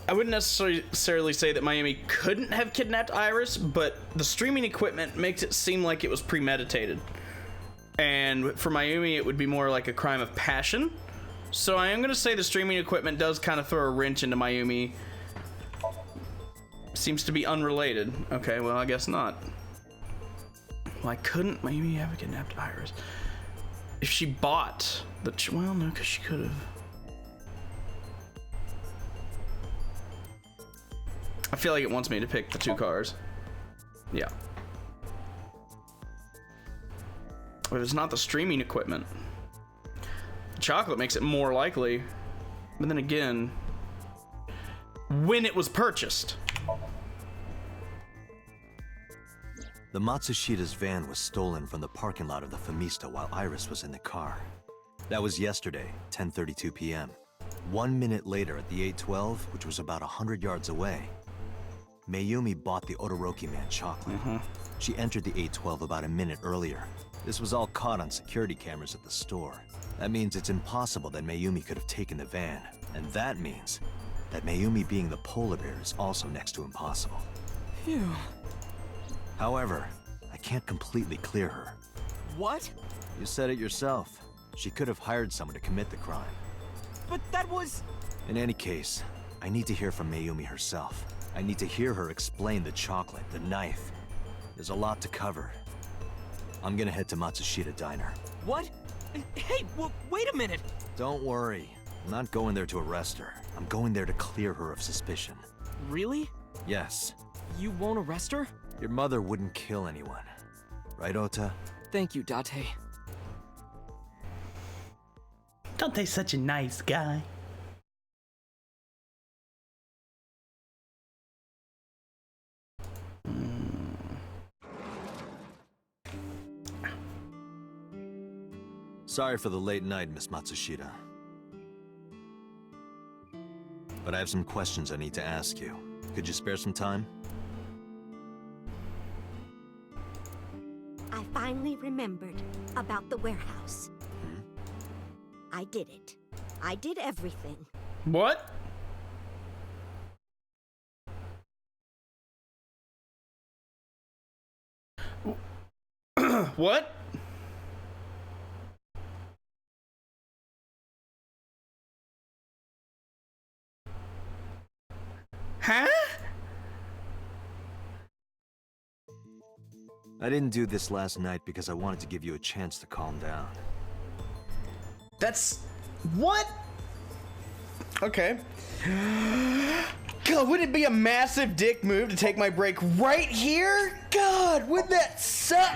I wouldn't necessarily say that Mayumi couldn't have kidnapped Iris, but the streaming equipment makes it seem like it was premeditated. And for Mayumi, it would be more like a crime of passion. So I am going to say the streaming equipment does kind of throw a wrench into Mayumi. Seems to be unrelated. Okay, well, I guess not. Why couldn't Mayumi have kidnapped Iris? If she bought the... Well, no, because she could have. I feel like it wants me to pick the two cars. Yeah. But it's not the streaming equipment. The chocolate makes it more likely. But then again, when it was purchased. The Matsushita's van was stolen from the parking lot of the Famisto while Iris was in the car. That was yesterday, 10:32 p.m. 1 minute later at the 812, which was about 100 yards away, Mayumi bought the Odoroki Man chocolate. She entered the 812 about a minute earlier. This was all caught on security cameras at the store. That means it's impossible that Mayumi could have taken the van. And that means that Mayumi being the polar bear is also next to impossible. Phew. However, I can't completely clear her. What? You said it yourself. She could have hired someone to commit the crime. But that was... In any case, I need to hear from Mayumi herself. I need to hear her explain the chocolate, the knife. There's a lot to cover. I'm gonna head to Matsushita Diner. What? Hey, wait a minute! Don't worry. I'm not going there to arrest her. I'm going there to clear her of suspicion. Really? Yes. You won't arrest her? Your mother wouldn't kill anyone. Right, Ota? Thank you, Date. Date's such a nice guy. Sorry for the late night, Miss Matsushita. But I have some questions I need to ask you. Could you spare some time? I finally remembered about the warehouse. I did it. I did everything. What? What? Huh? I didn't do this last night because I wanted to give you a chance to calm down. That's... what? Okay. God, wouldn't it be a massive dick move to take my break right here? God, wouldn't that suck?